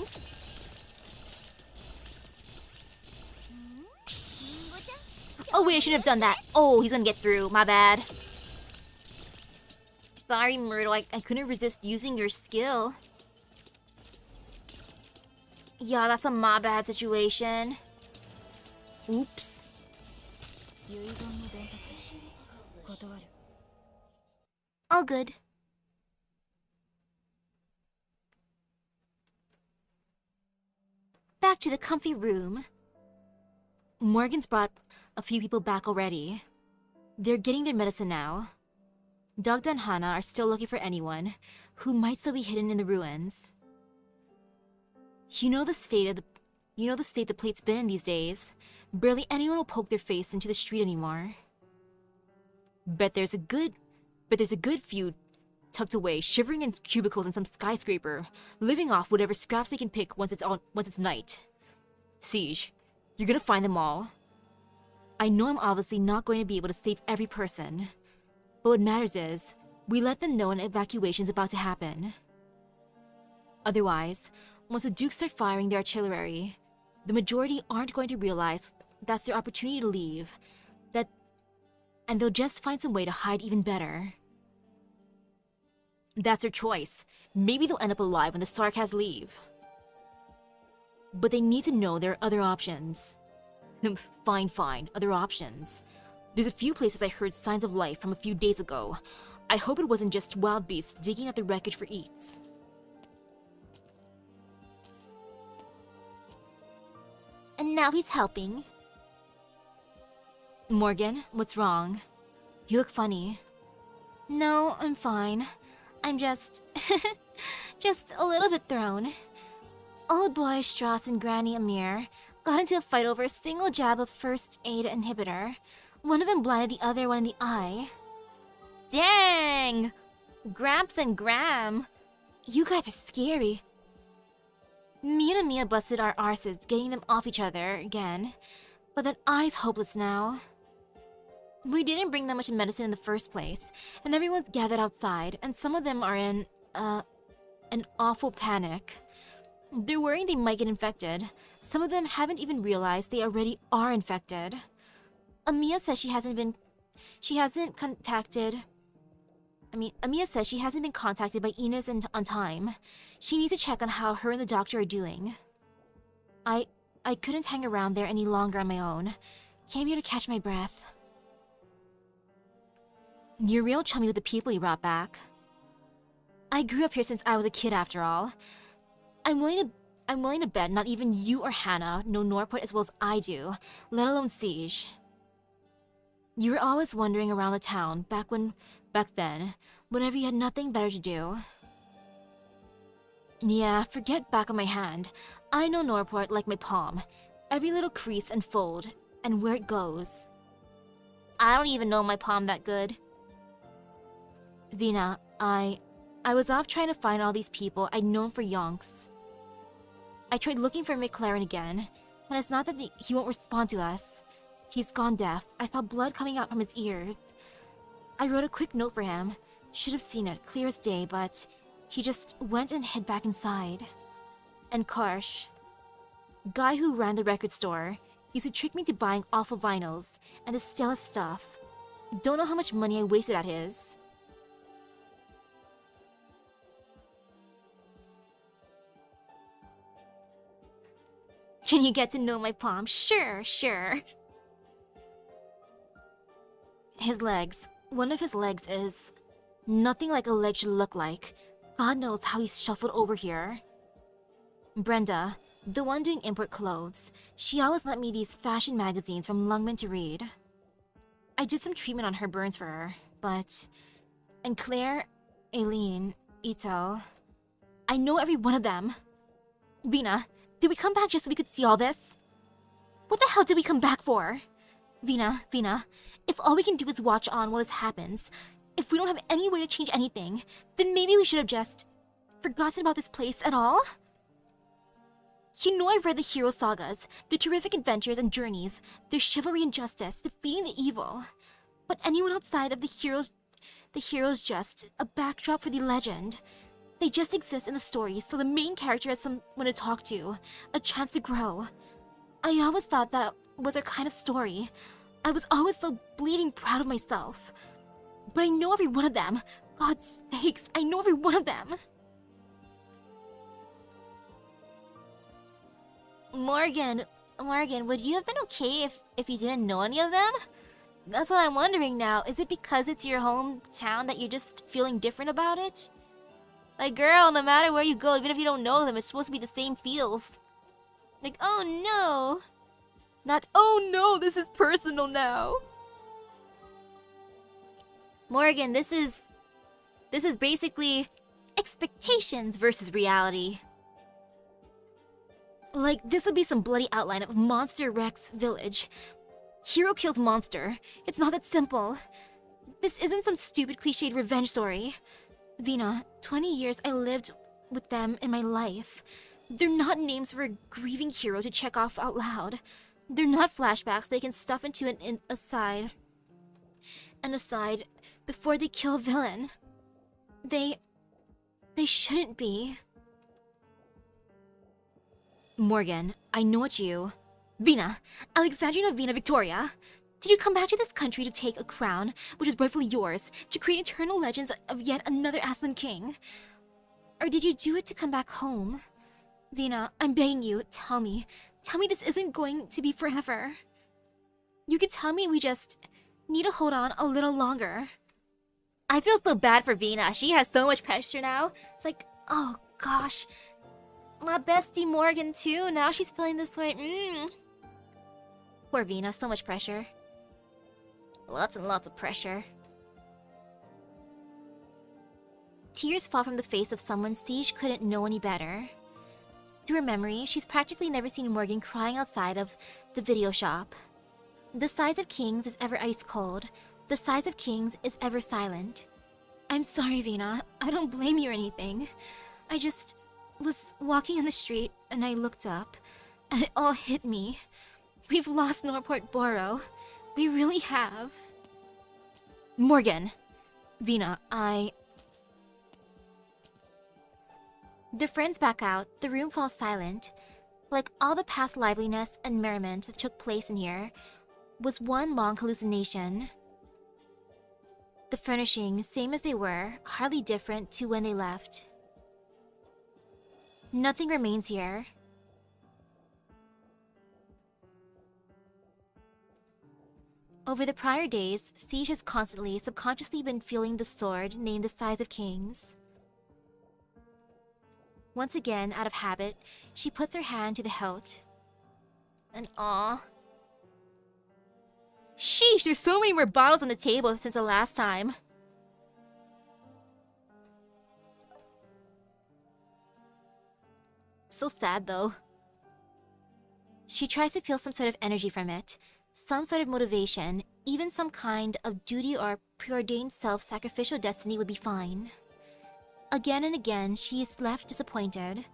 Oh wait, I shouldn't have done that. Oh, he's gonna get through. My bad. Sorry, Myrtle. I couldn't resist using your skill. Yeah, that's a my bad situation. Oops. All good. Back to the comfy room. Morgan's brought a few people back already. They're getting their medicine now. Dogda and Hana are still looking for anyone who might still be hidden in the ruins. You know the state the plate's been in these days. Barely anyone will poke their face into the street anymore. Bet there's a good few tucked away, shivering in cubicles in some skyscraper, living off whatever scraps they can pick once it's night. Siege, you're gonna find them all. I know I'm obviously not going to be able to save every person, but what matters is, we let them know an evacuation's about to happen. Otherwise, once the Dukes start firing their artillery, the majority aren't going to realize that's their opportunity to leave, and they'll just find some way to hide even better. That's their choice. Maybe they'll end up alive when the Sarkaz leave. But they need to know there are other options. Fine, other options. There's a few places I heard signs of life from a few days ago. I hope it wasn't just wild beasts digging at the wreckage for eats. And now he's helping. Morgan, what's wrong? You look funny. No, I'm fine. I'm just... just a little bit thrown. Old boy Strauss and Granny Amir got into a fight over a single jab of first aid inhibitor. One of them blinded the other one in the eye. Dang! Gramps and Gram. You guys are scary. Me and Amia busted our arses, getting them off each other again. But that eye's hopeless now. We didn't bring that much medicine in the first place, and everyone's gathered outside, and some of them are in, an awful panic. They're worrying they might get infected. Some of them haven't even realized they already are infected. Amiya says she hasn't been contacted by Ines on time. She needs to check on how her and the doctor are doing. I couldn't hang around there any longer on my own. Came here to catch my breath. You're real chummy with the people you brought back. I grew up here since I was a kid after all. I'm willing to bet not even you or Hannah know Norport as well as I do, let alone Siege. You were always wandering around the town back then, whenever you had nothing better to do. Yeah, forget back on my hand. I know Norport like my palm. Every little crease and fold, and where it goes. I don't even know my palm that good. Vina, I was off trying to find all these people I'd known for yonks. I tried looking for McLaren again, and it's not that he won't respond to us. He's gone deaf. I saw blood coming out from his ears. I wrote a quick note for him. Should have seen it, clear as day, but he just went and hid back inside. And Karsh, guy who ran the record store, used to trick me into buying awful vinyls and the stillest stuff. Don't know how much money I wasted at his. Can you get to know my palm? Sure. His legs. One of his legs is nothing like a leg should look like. God knows how he's shuffled over here. Brenda, the one doing import clothes, she always lent me these fashion magazines from Lungman to read. I did some treatment on her burns for her, but... And Claire, Aileen, Ito... I know every one of them. Vina, did we come back just so we could see all this? What the hell did we come back for? Vina, if all we can do is watch on while this happens, if we don't have any way to change anything, then maybe we should have just forgotten about this place at all? You know I've read the hero sagas, the terrific adventures and journeys, their chivalry and justice, defeating the evil. But anyone outside of the heroes just a backdrop for the legend. They just exist in the story, so the main character has someone to talk to, a chance to grow. I always thought that was our kind of story. I was always so bleeding proud of myself. But I know every one of them. God's sakes, I know every one of them. Morgan, would you have been okay if you didn't know any of them? That's what I'm wondering now. Is it because it's your hometown that you're just feeling different about it? Like, girl, no matter where you go, even if you don't know them, it's supposed to be the same feels. Like, oh no. Not, oh no, this is personal now. Morgan, this is basically expectations versus reality. Like, this would be some bloody outline of Monster Rex Village. Hero kills monster. It's not that simple. This isn't some stupid cliched revenge story. Vina, 20 years I lived with them in my life. They're not names for a grieving hero to check off out loud. They're not flashbacks they can stuff into an aside before they kill a villain. They shouldn't be. Morgan, I know it's you. Vina, Alexandrina Vina Victoria. Did you come back to this country to take a crown, which is rightfully yours, to create eternal legends of yet another Aslan king? Or did you do it to come back home? Vina, I'm begging you, tell me. Tell me this isn't going to be forever. You can tell me we just need to hold on a little longer. I feel so bad for Vina. She has so much pressure now. It's like, oh gosh. My bestie Morgan too, now she's feeling this way. Poor Vina, so much pressure. Lots and lots of pressure. Tears fall from the face of someone Siege couldn't know any better. Through her memory, she's practically never seen Morgan crying outside of the video shop. The size of kings is ever ice cold. The size of kings is ever silent. I'm sorry, Vina. I don't blame you or anything. I just was walking on the street and I looked up and it all hit me. We've lost Norport Borough. We really have. Morgan! Vina, The friends back out, the room falls silent. Like all the past liveliness and merriment that took place in here was one long hallucination. The furnishings, same as they were, hardly different to when they left. Nothing remains here. Over the prior days, Siege has constantly, subconsciously been feeling the sword named the Size of Kings. Once again, out of habit, she puts her hand to the hilt. And aw. Sheesh, there's so many more bottles on the table since the last time. So sad though. She tries to feel some sort of energy from it, some sort of motivation, even some kind of duty or preordained self-sacrificial destiny would be fine. Again and again, she is left disappointed.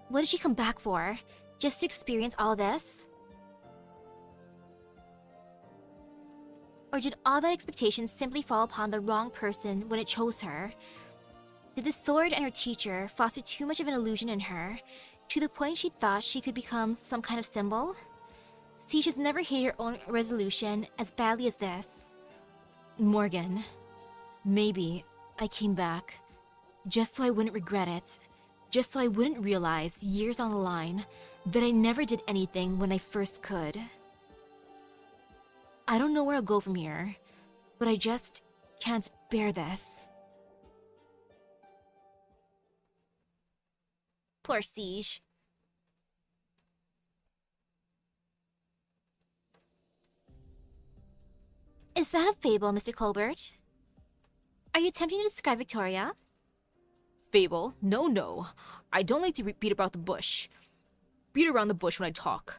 What did she come back for? Just to experience all this? Or did all that expectation simply fall upon the wrong person when it chose her? Did the sword and her teacher foster too much of an illusion in her, to the point she thought she could become some kind of symbol? Siege has never hated her own resolution as badly as this. Morgan, maybe I came back just so I wouldn't regret it, just so I wouldn't realize, years on the line, that I never did anything when I first could. I don't know where I'll go from here, but I just can't bear this. Poor Siege. Is that a fable, Mr. Colbert? Are you attempting to describe Victoria? Fable? No. I don't like to beat about the bush. Beat around the bush when I talk.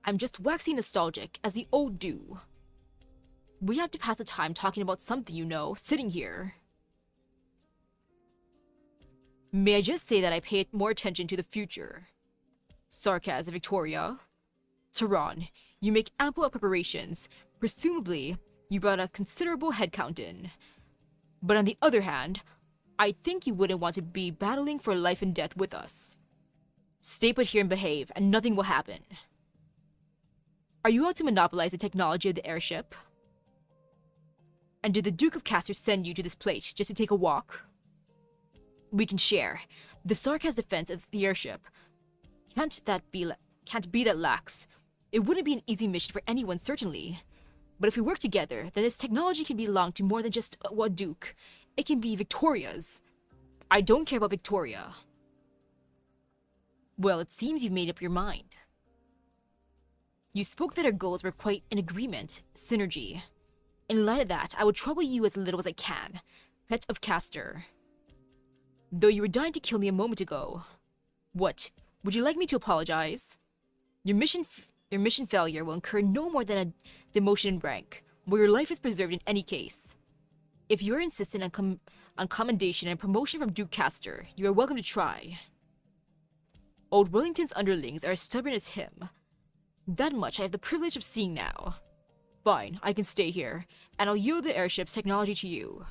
I'm just waxing nostalgic, as the old do. We have to pass the time talking about something, you know, sitting here. May I just say that I pay more attention to the future? Sarcasm, Victoria. Tehran, you make ample preparations. Presumably, you brought a considerable headcount in. But on the other hand, I think you wouldn't want to be battling for life and death with us. Stay put here and behave, and nothing will happen. Are you out to monopolize the technology of the airship? And did the Duke of Castor send you to this place just to take a walk? We can share. The Sark has defense of the airship. Can't be that lax. It wouldn't be an easy mission for anyone, certainly. But if we work together, then this technology can belong to more than just one Duke. It can be Victoria's. I don't care about Victoria. Well, it seems you've made up your mind. You spoke that our goals were quite in agreement, synergy. In light of that, I will trouble you as little as I can, pet of Castor. Though you were dying to kill me a moment ago. What? Would you like me to apologize? Your mission failure will incur no more than a demotion in rank, where your life is preserved in any case. If you are insistent on commendation and promotion from Duke Castor, you are welcome to try. Old Wellington's underlings are as stubborn as him. That much I have the privilege of seeing now. Fine, I can stay here, and I'll yield the airship's technology to you.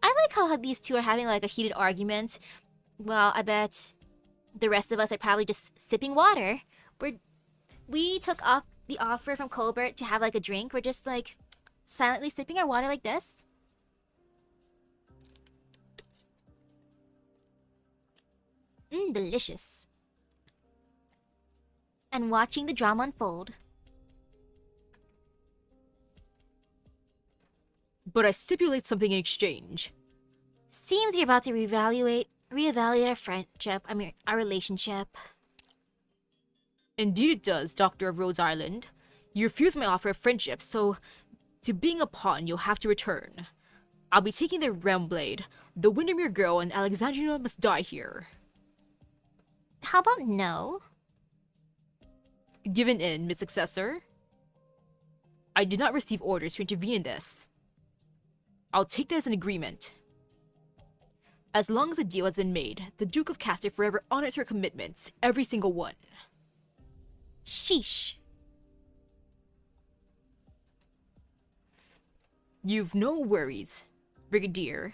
I like how these two are having like a heated argument. Well, I bet the rest of us are probably just sipping water. We took off the offer from Colbert to have like a drink. We're just like silently sipping our water like this. Delicious. And watching the drama unfold. But I stipulate something in exchange. Seems you're about to reevaluate our friendship, our relationship. Indeed it does, Doctor of Rhodes Island. You refused my offer of friendship, so to being a pawn, you'll have to return. I'll be taking the Realm Blade. The Windermere girl and Alexandrina must die here. How about no? Given in, Miss Successor. I did not receive orders to intervene in this. I'll take that as an agreement. As long as a deal has been made, the Duke of Castor forever honors her commitments, every single one. Sheesh. You've no worries, Brigadier.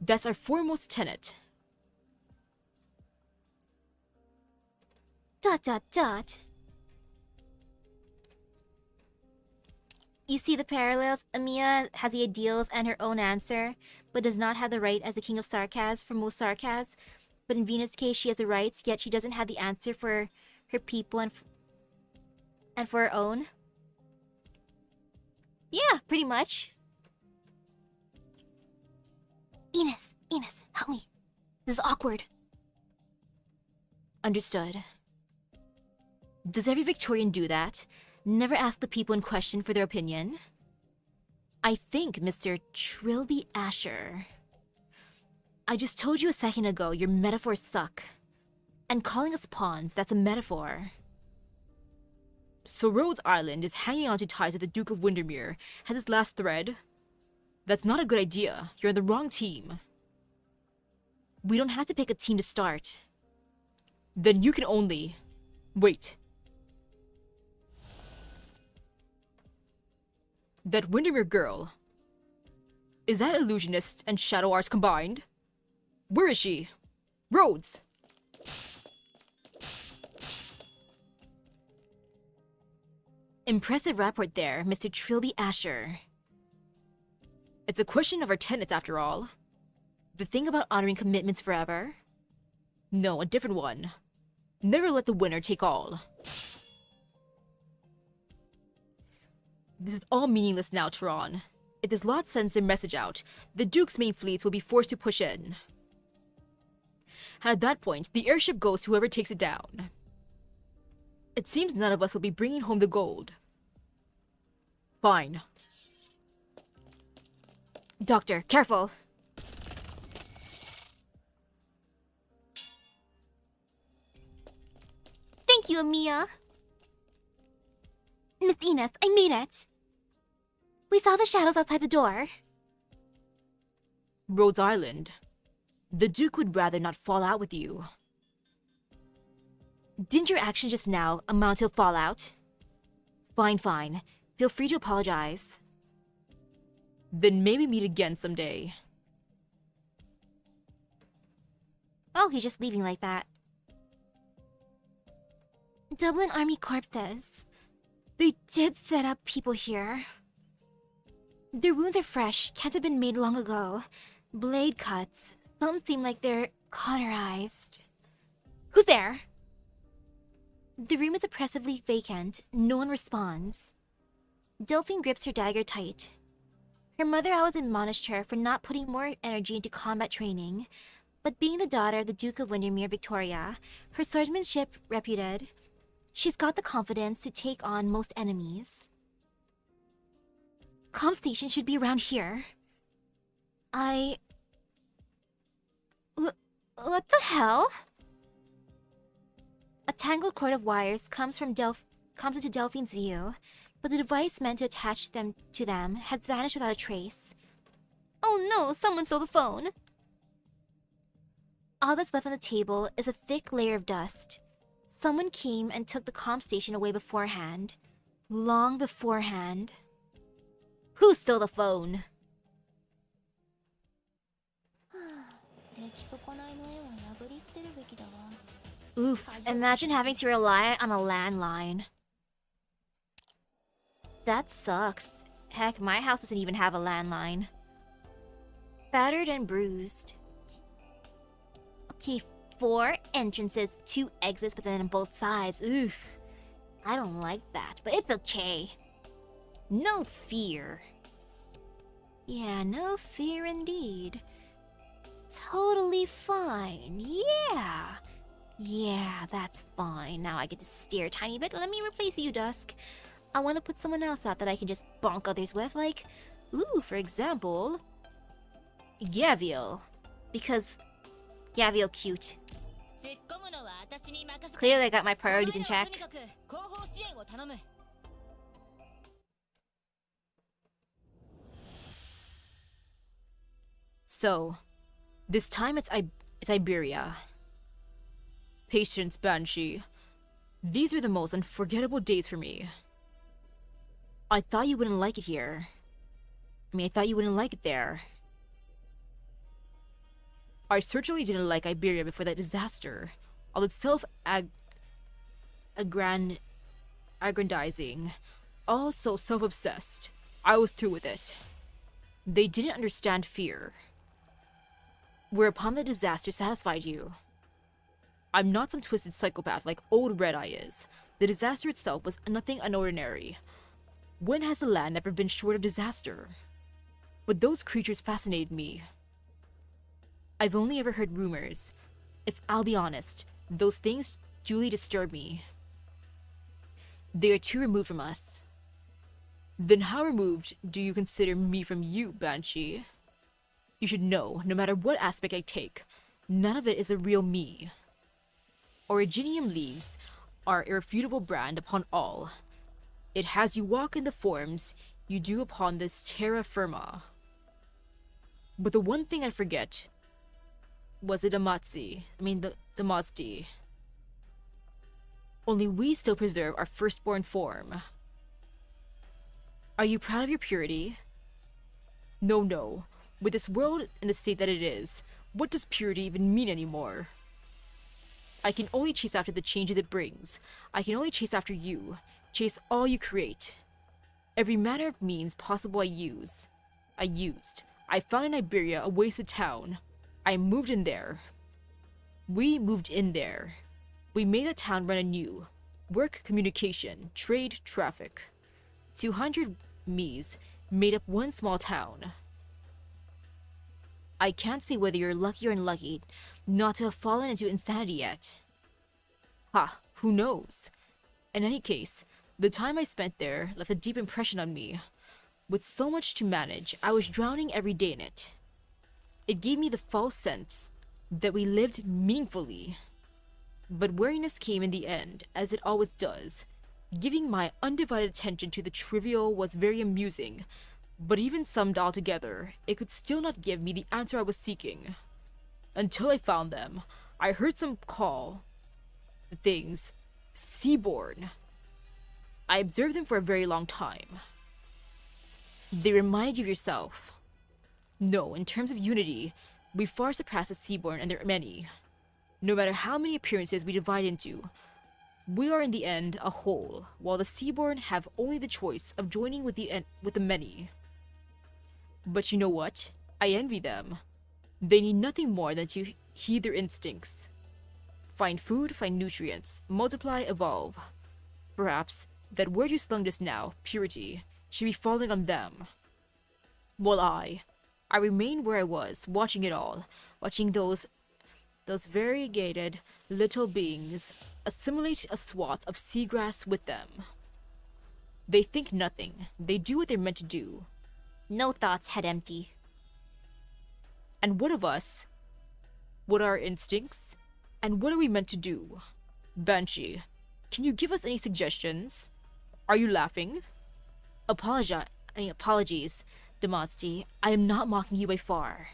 That's our foremost tenet. ... You see the parallels? Amiya has the ideals and her own answer, but does not have the right as the king of sarcasm for most sarcasms. But in Venus' case, she has the rights, yet she doesn't have the answer for her people and for her own. Yeah, pretty much. Ines, help me. This is awkward. Understood. Does every Victorian do that? Never ask the people in question for their opinion? I think, Mr. Trilby Asher. I just told you a second ago your metaphors suck. And calling us pawns, that's a metaphor. So Rhodes Island is hanging on to ties with the Duke of Windermere as its last thread? That's not a good idea. You're on the wrong team. We don't have to pick a team to start. Then you can only... Wait. That Windermere girl... Is that illusionist and shadow arts combined? Where is she? Rhodes! Impressive rapport there, Mr. Trilby Asher. It's a question of our tenets, after all. The thing about honoring commitments forever? No, a different one. Never let the winner take all. This is all meaningless now, Tron. If this lot sends their message out, the Duke's main fleets will be forced to push in. And at that point, the airship goes to whoever takes it down. It seems none of us will be bringing home the gold. Fine. Doctor, careful. Thank you, Amiya. Miss Ines, I made it. We saw the shadows outside the door. Rhodes Island. The Duke would rather not fall out with you. Didn't your action just now amount to a fallout? Fine. Feel free to apologize. Then maybe meet again someday. Oh, he's just leaving like that. Dublin Army corpses. They did set up people here. Their wounds are fresh, can't have been made long ago. Blade cuts. Some seem like they're cauterized. Who's there? The room is oppressively vacant. No one responds. Delphine grips her dagger tight. Her mother always admonished her for not putting more energy into combat training, but being the daughter of the Duke of Windermere Victoria, her swordsmanship reputed, she's got the confidence to take on most enemies. Comm station should be around here. What the hell? A tangled cord of wires comes into Delphine's view, but the device meant to attach them to them has vanished without a trace. Oh no, someone stole the phone! All that's left on the table is a thick layer of dust. Someone came and took the comm station away beforehand. Long beforehand. Who stole the phone? Oof, imagine having to rely on a landline. That sucks. Heck, my house doesn't even have a landline. Battered and bruised. Okay, 4 entrances, 2 exits, but then on both sides. Oof. I don't like that, but it's okay. No fear. Yeah, no fear indeed. Totally fine. Yeah, that's fine. Now I get to steer a tiny bit. Let me replace you, Dusk. I want to put someone else out that I can just bonk others with, like, ooh, for example, Gaviel. Because Gaviel cute. Clearly I got my priorities in check. So, This time it's Iberia. Patience, Banshee. These were the most unforgettable days for me. I thought you wouldn't like it here. I thought you wouldn't like it there. I certainly didn't like Iberia before that disaster. All its aggrandizing. All so self-obsessed. I was through with it. They didn't understand fear. Whereupon the disaster satisfied you. I'm not some twisted psychopath like old Red Eye is. The disaster itself was nothing unordinary. When has the land ever been short of disaster? But those creatures fascinated me. I've only ever heard rumors. If I'll be honest, those things duly disturb me. They are too removed from us. Then how removed do you consider me from you, Banshee? You should know, no matter what aspect I take, none of it is a real me. Originium leaves are irrefutable brand upon all. It has you walk in the forms you do upon this terra firma. But the one thing I forget was the Damasti. Only we still preserve our firstborn form. Are you proud of your purity? No. With this world in the state that it is, what does purity even mean anymore? I can only chase after the changes it brings. I can only chase after you. Chase all you create. Every manner of means possible I used. I found in Iberia a wasted town. I moved in there. We moved in there. We made the town run anew. Work, communication, trade, traffic. 200 me's made up one small town. I can't say whether you're lucky or unlucky not to have fallen into insanity yet. Who knows? In any case, the time I spent there left a deep impression on me. With so much to manage, I was drowning every day in it. It gave me the false sense that we lived meaningfully. But weariness came in the end, as it always does. Giving my undivided attention to the trivial was very amusing, but even summed all together, it could still not give me the answer I was seeking. Until I found them, I heard some call the things Seaborn. I observed them for a very long time. They reminded you of yourself. No, in terms of unity, we far surpass the Seaborn and their many. No matter how many appearances we divide into, we are in the end a whole, while the Seaborn have only the choice of joining with the many. But you know what? I envy them. They need nothing more than to heed their instincts. Find food, find nutrients, multiply, evolve. Perhaps that word you slung just now, purity, should be falling on them. While I remained where I was, watching it all, watching those variegated little beings assimilate a swath of seagrass with them. They think nothing. They do what they're meant to do. No thoughts, head empty. And what of us? What are our instincts? And what are we meant to do? Banshee, can you give us any suggestions? Are you laughing? Apologies, Damasti. I am not mocking you by far.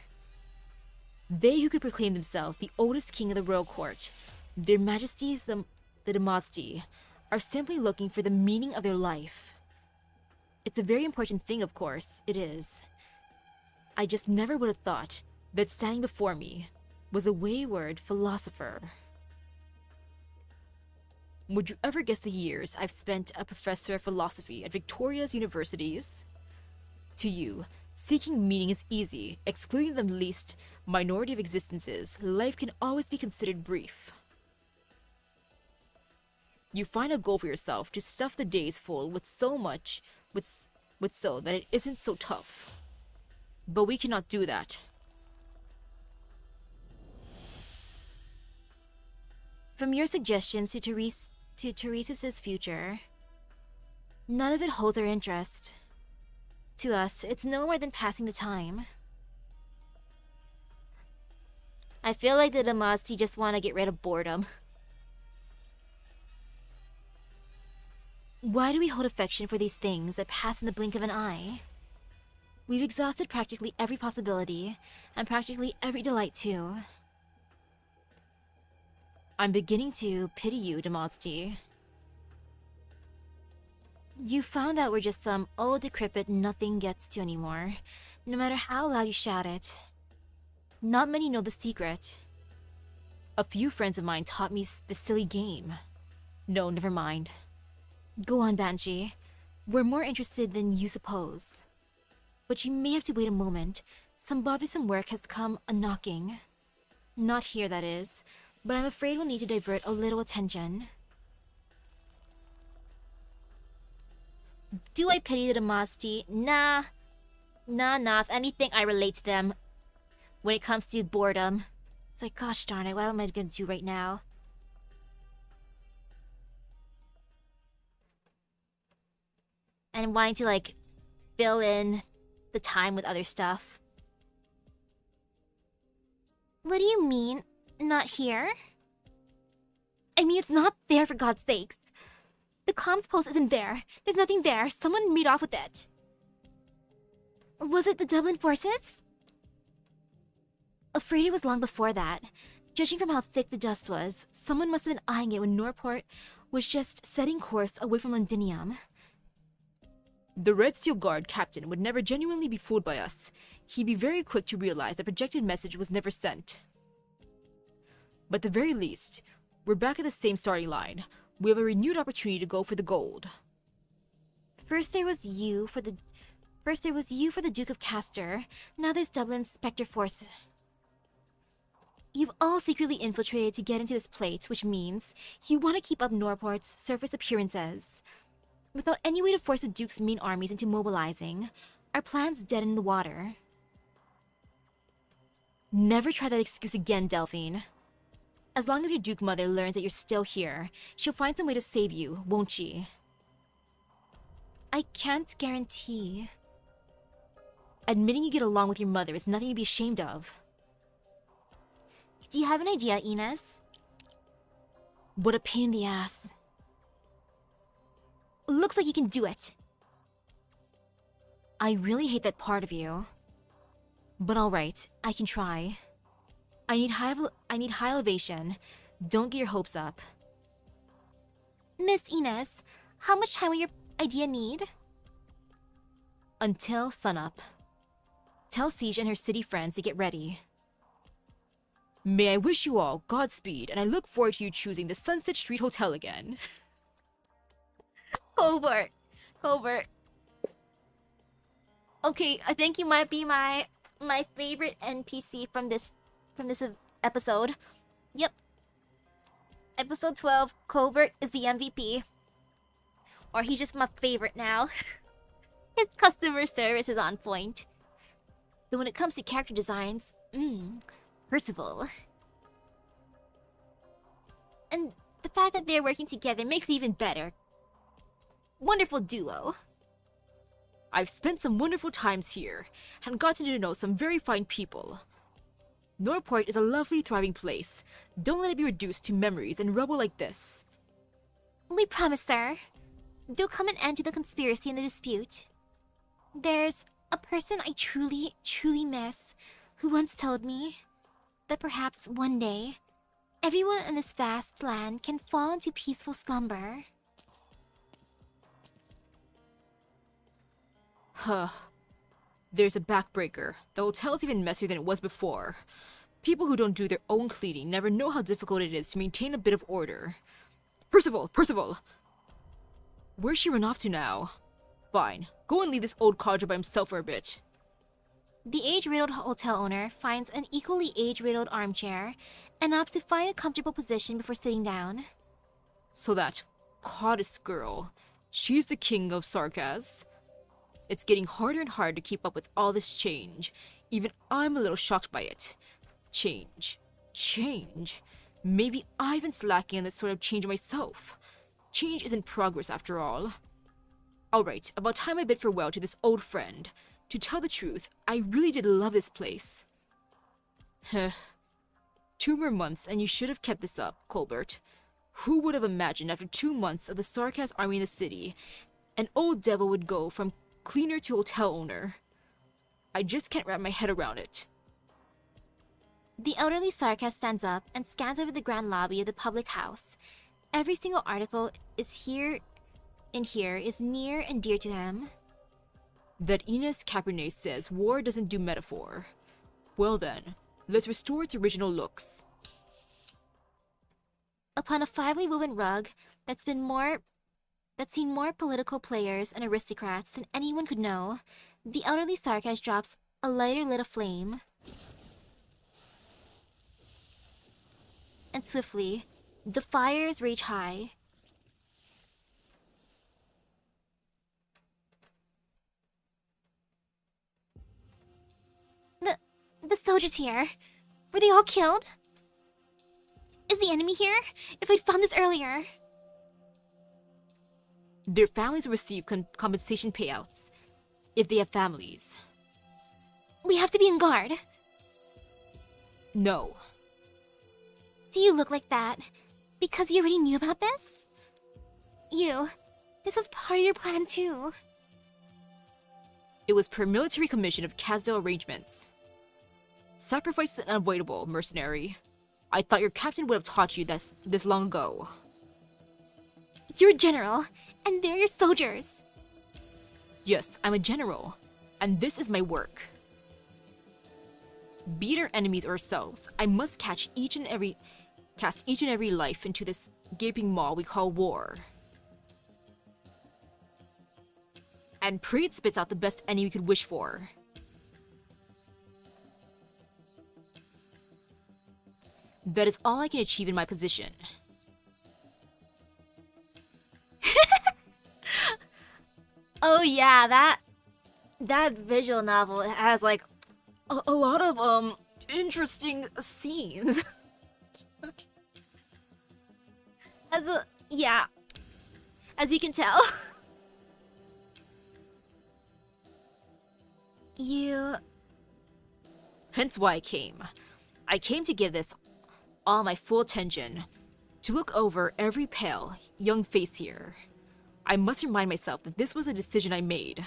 They who could proclaim themselves the oldest king of the royal court, their majesties the Damasti, are simply looking for the meaning of their life. It's a very important thing, of course, it is. I just never would have thought that standing before me was a wayward philosopher. Would you ever guess the years I've spent a professor of philosophy at Victoria's universities? To you, seeking meaning is easy. Excluding the least minority of existences, life can always be considered brief. You find a goal for yourself to stuff the days full with so that it isn't so tough. But we cannot do that. From your suggestions to Teresa's future, none of it holds our interest. To us, it's no more than passing the time. I feel like the Damasti just want to get rid of boredom. Why do we hold affection for these things that pass in the blink of an eye? We've exhausted practically every possibility, and practically every delight too. I'm beginning to pity you, Demosty. You found out we're just some old decrepit nothing gets to anymore, no matter how loud you shout it. Not many know the secret. A few friends of mine taught me this silly game. No, never mind. Go on, Banshee. We're more interested than you suppose. But you may have to wait a moment. Some bothersome work has come a-knocking. Not here, that is, but I'm afraid we'll need to divert a little attention. Do I pity the Demosty? Nah. If anything, I relate to them. When it comes to boredom. It's like, gosh darn it, what am I gonna do right now? And wanting to, like, fill in the time with other stuff. What do you mean, not here? I mean, it's not there, for God's sakes. The comms post isn't there. There's nothing there. Someone made off with it. Was it the Dublin forces? Afraid it was long before that. Judging from how thick the dust was, someone must have been eyeing it when Norport was just setting course away from Londinium. The Red Steel Guard captain would never genuinely be fooled by us. He'd be very quick to realize the projected message was never sent. But at the very least, we're back at the same starting line. We have a renewed opportunity to go for the gold. First there was you for the Duke of Castor. Now there's Dublin's Spectre Force. You've all secretly infiltrated to get into this plate, which means you want to keep up Norport's surface appearances. Without any way to force the Duke's main armies into mobilizing, our plan's dead in the water. Never try that excuse again, Delphine. As long as your Duke mother learns that you're still here, she'll find some way to save you, won't she? I can't guarantee. Admitting you get along with your mother is nothing to be ashamed of. Do you have an idea, Inez? What a pain in the ass. Looks like you can do it. I really hate that part of you. But alright, I can try. I need high elevation. Don't get your hopes up. Miss Inez, how much time will your idea need? Until sunup. Tell Siege and her city friends to get ready. May I wish you all Godspeed, and I look forward to you choosing the Sunset Street Hotel again. Colbert. Okay, I think you might be my favorite NPC from this episode. Yep. Episode 12, Colbert is the MVP. Or he's just my favorite now. His customer service is on point. Though when it comes to character designs, Percival. And the fact that they're working together makes it even better. Wonderful duo. I've spent some wonderful times here, and gotten to know some very fine people. Norport is a lovely, thriving place. Don't let it be reduced to memories and rubble like this. We promise, sir. There'll come an end to the conspiracy and the dispute. There's a person I truly, truly miss who once told me that perhaps one day, everyone in this vast land can fall into peaceful slumber. Huh. There's a backbreaker. The hotel's even messier than it was before. People who don't do their own cleaning never know how difficult it is to maintain a bit of order. Percival! Where's she run off to now? Fine. Go and leave this old codger by himself for a bit. The age-riddled hotel owner finds an equally age-riddled armchair and opts to find a comfortable position before sitting down. So that courteous girl, she's the king of sarcasm. It's getting harder and harder to keep up with all this change. Even I'm a little shocked by it. Change. Maybe I've been slacking on this sort of change myself. Change isn't progress after all. Alright, about time I bid farewell to this old friend. To tell the truth, I really did love this place. Heh. 2 more months and you should have kept this up, Colbert. Who would have imagined after 2 months of the Sarkaz army in the city, an old devil would go from cleaner to hotel owner? I just can't wrap my head around it. The elderly sarcasm stands up and scans over the grand lobby of the public house. Every single article is here is near and dear to him. That Ines Cabernet says war doesn't do metaphor. Well then, let's restore its original looks. Upon a finely woven rug that's seen more political players and aristocrats than anyone could know, the elderly sarcasm drops a lighter lit of flame. And swiftly, the fires rage high. The soldiers here. Were they all killed? Is the enemy here? If I'd found this earlier. Their families receive compensation payouts, if they have families. We have to be on guard. No. Do you look like that because you already knew about this? This was part of your plan too. It was per military commission of Casdale arrangements. Sacrifice is unavoidable, mercenary. I thought your captain would have taught you this long ago. You're a general, and they're your soldiers. Yes, I'm a general, and this is my work. Be it our enemies or ourselves, I must cast each and every life into this gaping maw we call war. And pray it spits out the best enemy we could wish for. That is all I can achieve in my position. Oh yeah, that visual novel has like A lot of, interesting scenes. as you can tell. Hence why I came. I came to give this all my full attention, to look over every pale, young face here. I must remind myself that this was a decision I made.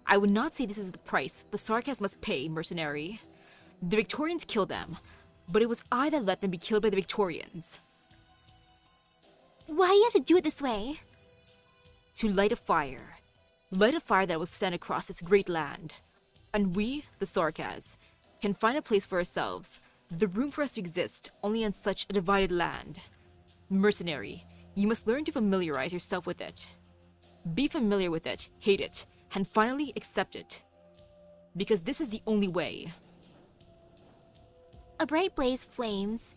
I would not say this is the price the Sarkas must pay, mercenary. The Victorians killed them, but it was I that let them be killed by the Victorians. Why do you have to do it this way? To light a fire. Light a fire that will send across this great land. And we, the Sarkas, can find a place for ourselves, the room for us to exist only on such a divided land. Mercenary, you must learn to familiarize yourself with it. Be familiar with it, hate it, and finally accept it. Because this is the only way. A bright blaze flames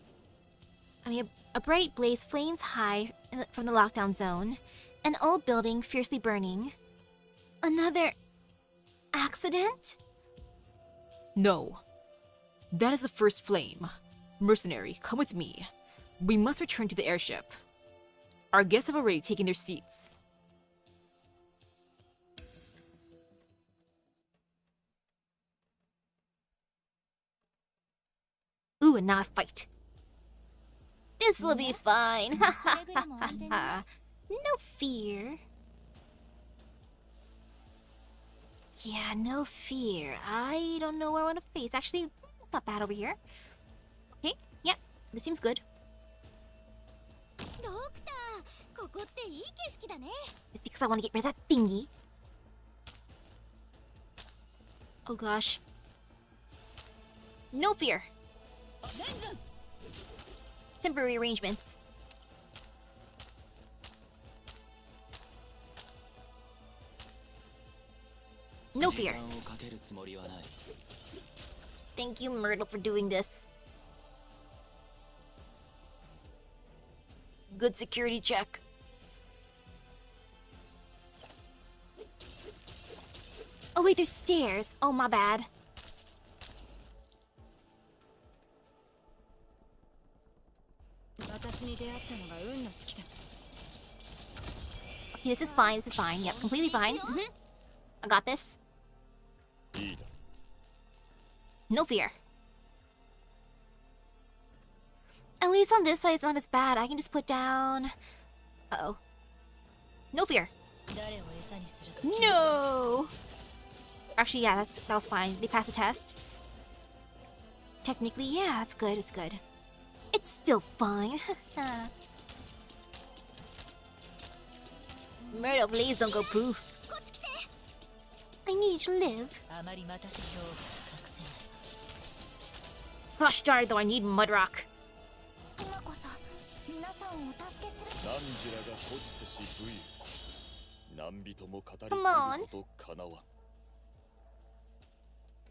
high from the lockdown zone. An old building fiercely burning. Another accident? No. That is the first flame. Mercenary, come with me. We must return to the airship. Our guests have already taken their seats. Ooh, and now a fight. This'll be fine. No fear. Yeah, no fear. I don't know where I want to face. Actually, it's not bad over here. Okay, yeah, this seems good. Just because I want to get rid of that thingy. Oh gosh. No fear. Temporary arrangements. No fear. Thank you, Myrtle, for doing this. Good security check. Oh wait, there's stairs. Oh, my bad. Okay, this is fine. This is fine. Yep, completely fine. I got this. No fear. At least on this side, it's not as bad. I can just put down... Uh-oh. No fear. No! Actually, yeah, that was fine. They passed the test. Technically, yeah, it's good, it's good. It's still fine. Myrtle, please don't go poof. I need to live. あまり待たせておく隠せない Gosh darn it, though, I need mud rock. 今こそ皆さんをお助けする Come on.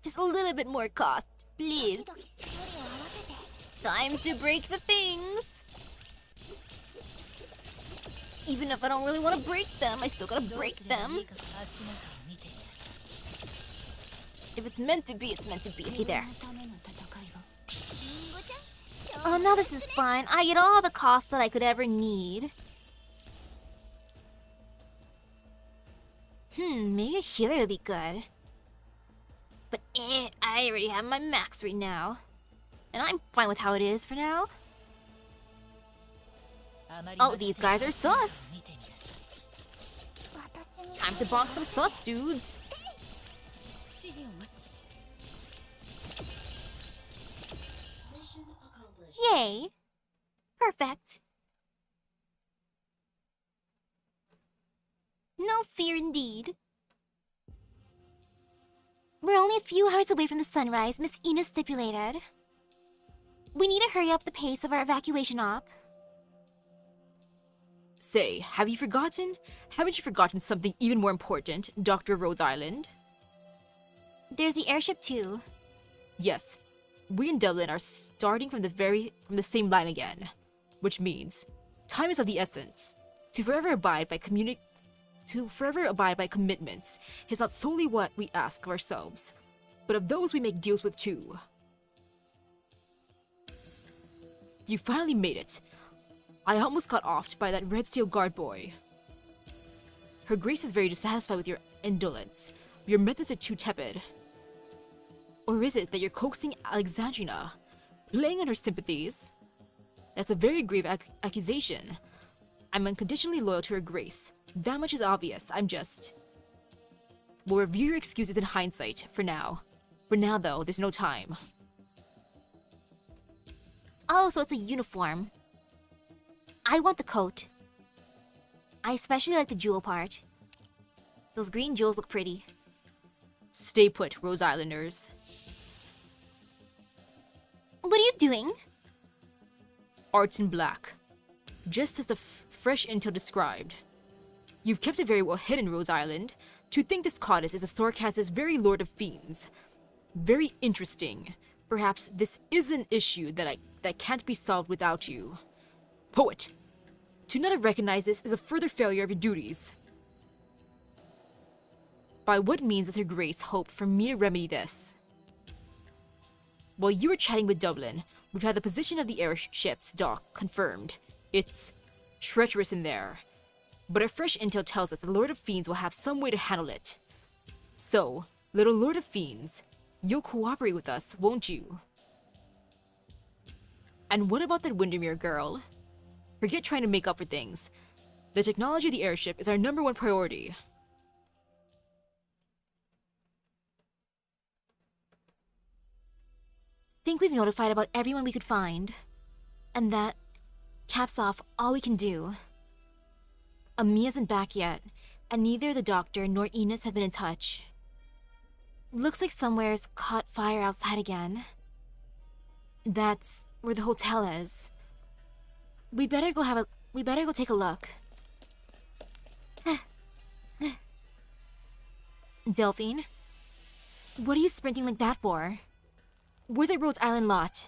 Just a little bit more cost, please. ドキドキ距離を合わせて Time to break the things. Even if I don't really want to break them, I still gotta どう break すればい them. いか足元を見ていなさい If it's meant to be, it's meant to be. Okay, there. 自分のための戦いをリンゴちゃん Oh, now this is fine. I get all the costs that I could ever need. Maybe a healer would be good. But I already have my max right now. And I'm fine with how it is for now. あまり Oh, 待たせ these て guys are sus. 見てみなさい私に Time to bonk some sus dudes. 指示を待つ Yay. Perfect. No fear indeed. We're only a few hours away from the sunrise, Miss Ina stipulated. We need to hurry up the pace of our evacuation op. Say, have you forgotten? Haven't you forgotten something even more important, Dr. Rhodes Island? There's the airship too. Yes, we in Dublin are starting from the same line again, which means time is of the essence. To forever abide by commitments is not solely what we ask of ourselves, but of those we make deals with too. You finally made it. I almost got offed by that red steel guard boy. Her Grace is very dissatisfied with your indolence. Your methods are too tepid. Or is it that you're coaxing Alexandrina, playing on her sympathies? That's a very grave accusation. I'm unconditionally loyal to Her Grace. That much is obvious. We'll review your excuses in hindsight, for now. For now, though, there's no time. Oh, so it's a uniform. I want the coat. I especially like the jewel part. Those green jewels look pretty. Stay put, Rose Islanders. What are you doing? Arts in black. Just as the fresh intel described. You've kept it very well hidden, Rose Island. To think this goddess is a Sarkaz's very lord of fiends. Very interesting. Perhaps this is an issue that can't be solved without you. Poet. To not have recognized this is a further failure of your duties. By what means does Her Grace hope for me to remedy this? While you were chatting with Dublin, we've had the position of the airship's dock confirmed. It's treacherous in there. But our fresh intel tells us the Lord of Fiends will have some way to handle it. So, little Lord of Fiends, you'll cooperate with us, won't you? And what about that Windermere girl? Forget trying to make up for things. The technology of the airship is our #1 priority. Think we've notified about everyone we could find. And that caps off all we can do. Ami isn't back yet, and neither the doctor nor Enos have been in touch. Looks like somewhere's caught fire outside again. That's where the hotel is. We better go take a look. Delphine? What are you sprinting like that for? Where's that Rhodes Island lot?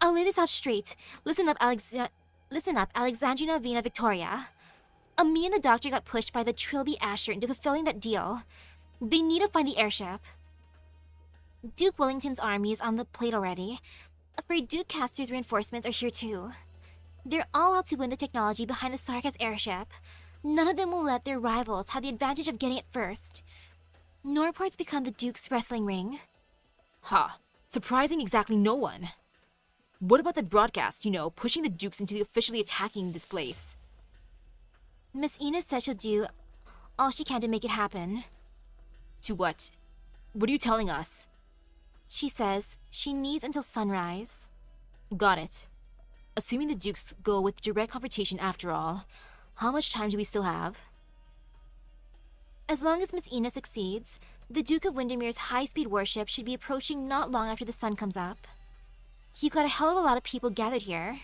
I'll lay this out straight. Listen up, Alexandrina Vina Victoria. Me and the doctor got pushed by the Trilby Asher into fulfilling that deal. They need to find the airship. Duke Wellington's army is on the plate already. Afraid Duke Caster's reinforcements are here too. They're all out to win the technology behind the Sarkaz airship. None of them will let their rivals have the advantage of getting it first. Norport's become the Duke's wrestling ring. Ha! Surprising exactly no one. What about that broadcast, pushing the Dukes into officially attacking this place? Miss Ina says she'll do all she can to make it happen. To what? What are you telling us? She says she needs until sunrise. Got it. Assuming the Dukes go with direct confrontation after all, how much time do we still have? As long as Miss Ina succeeds, the Duke of Windermere's high-speed warship should be approaching not long after the sun comes up. You've got a hell of a lot of people gathered here.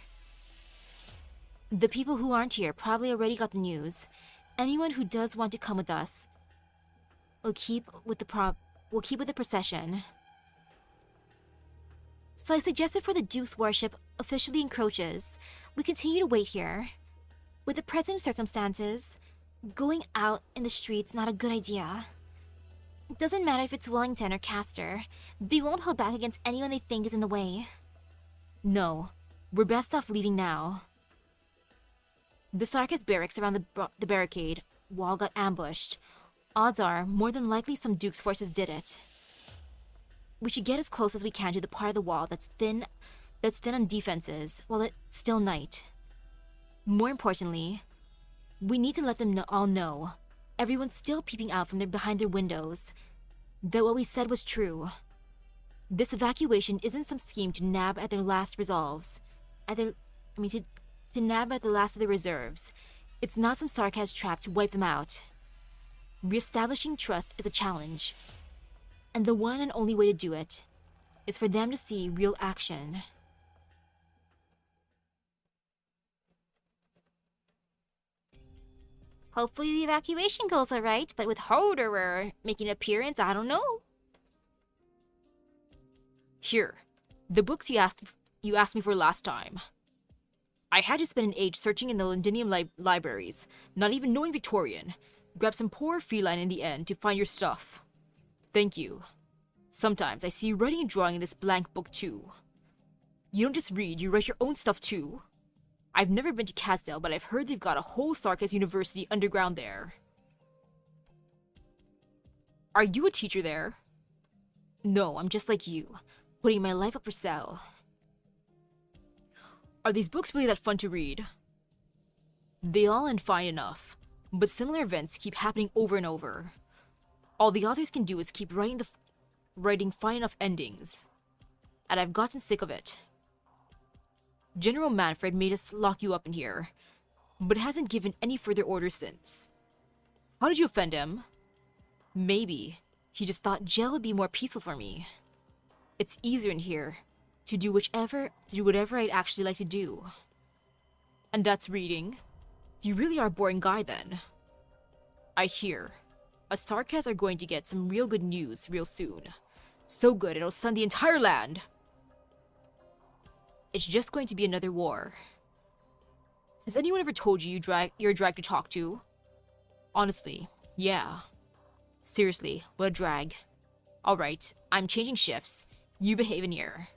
The people who aren't here probably already got the news. Anyone who does want to come with us, we'll keep with the procession. So I suggest before the Duke's warship officially encroaches, we continue to wait here. With the present circumstances, going out in the street's not a good idea. It doesn't matter if it's Wellington or Castor, they won't hold back against anyone they think is in the way. No, we're best off leaving now. The Sarkis barracks around the barricade wall got ambushed. Odds are, more than likely some Duke's forces did it. We should get as close as we can to the part of the wall that's thin on defenses, while it's still night. More importantly, we need to let them all know, everyone's still peeping out from behind their windows, that what we said was true. This evacuation isn't some scheme to nab at their last resolves. To nab at the last of the reserves. It's not some Sarkaz trap to wipe them out. Reestablishing trust is a challenge. And the one and only way to do it is for them to see real action. Hopefully the evacuation goes alright, but with Hoderer making an appearance, I don't know. Here, the books you asked me for last time. I had to spend an age searching in the Londinium libraries, not even knowing Victorian. Grab some poor feline in the end to find your stuff. Thank you. Sometimes I see you writing and drawing in this blank book too. You don't just read, you write your own stuff too. I've never been to Casdale, but I've heard they've got a whole Sarkis University underground there. Are you a teacher there? No, I'm just like you, putting my life up for sale. Are these books really that fun to read? They all end fine enough, but similar events keep happening over and over. All the authors can do is keep writing fine enough endings, and I've gotten sick of it. General Manfred made us lock you up in here, but hasn't given any further orders since. How did you offend him? Maybe he just thought jail would be more peaceful for me. It's easier in here to do whatever I'd actually like to do. And that's reading. You really are a boring guy then. I hear us Sarkaz are going to get some real good news real soon. So good it'll stun the entire land. It's just going to be another war. Has anyone ever told you you're a drag to talk to? Honestly, yeah. Seriously, what a drag. Alright, I'm changing shifts. You behave in here.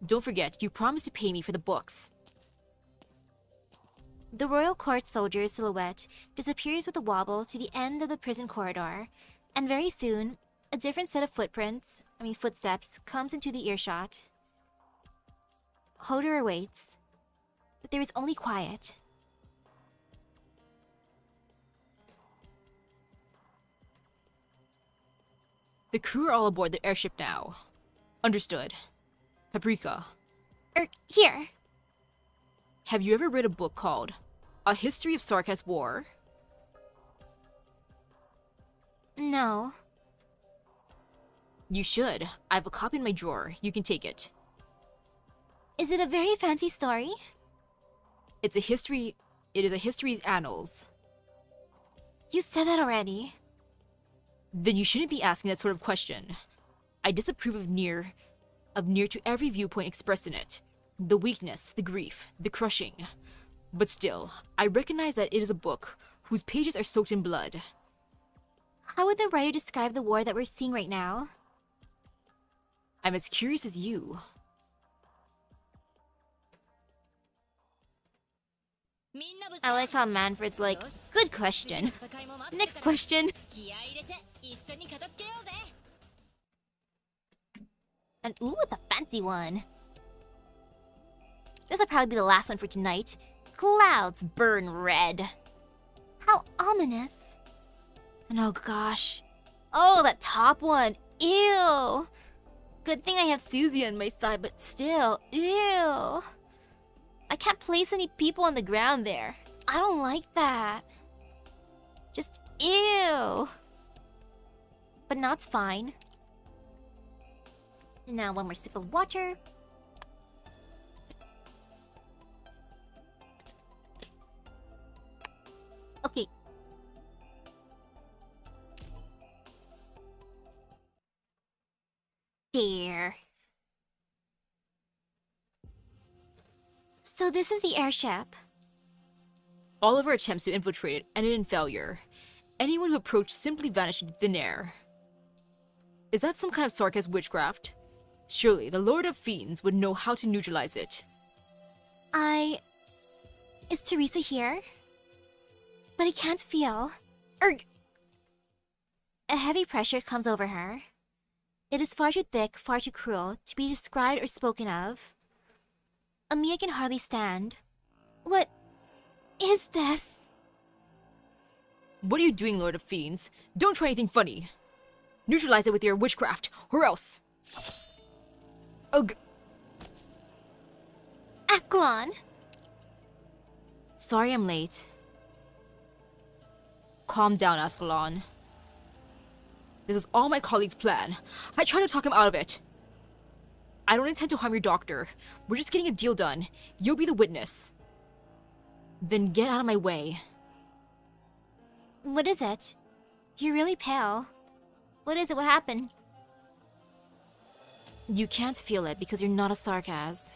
Don't forget, you promised to pay me for the books. The royal court soldier's silhouette disappears with a wobble to the end of the prison corridor, and very soon, a different set of footsteps comes into the earshot. Hoderer waits, but there is only quiet. The crew are all aboard the airship now. Understood. Paprika. Here. Have you ever read a book called A History of Sarkaz War? No. You should. I have a copy in my drawer. You can take it. Is it a very fancy story? It is a history's annals. You said that already. Then you shouldn't be asking that sort of question. I disapprove of near to every viewpoint expressed in it. The weakness, the grief, the crushing. But still, I recognize that it is a book whose pages are soaked in blood. How would the writer describe the war that we're seeing right now? I'm as curious as you. I like how Manfred's like, good question. Next question. And ooh, it's a fancy one. This will probably be the last one for tonight. Clouds burn red. How ominous. And oh gosh. Oh, that top one. Ew. Good thing I have Susie on my side, but still, ew. I can't place any people on the ground there. I don't like that. Just ew. But now it's fine. And now one more sip of water. Okay. There. So this is the airship. All of our attempts to infiltrate it ended in failure. Anyone who approached simply vanished into thin air. Is that some kind of sarcasm witchcraft? Surely the Lord of Fiends would know how to neutralize it. Is Teresa here? But I can't feel. A heavy pressure comes over her. It is far too thick, far too cruel to be described or spoken of. Amiya can hardly stand. What is this? What are you doing, Lord of Fiends? Don't try anything funny. Neutralize it with your witchcraft, or else. Ugh. Ascalon! Sorry I'm late. Calm down, Ascalon. This is all my colleague's plan. I tried to talk him out of it. I don't intend to harm your doctor. We're just getting a deal done. You'll be the witness. Then get out of my way. What is it? You're really pale. What is it? What happened? You can't feel it because you're not a sarcas.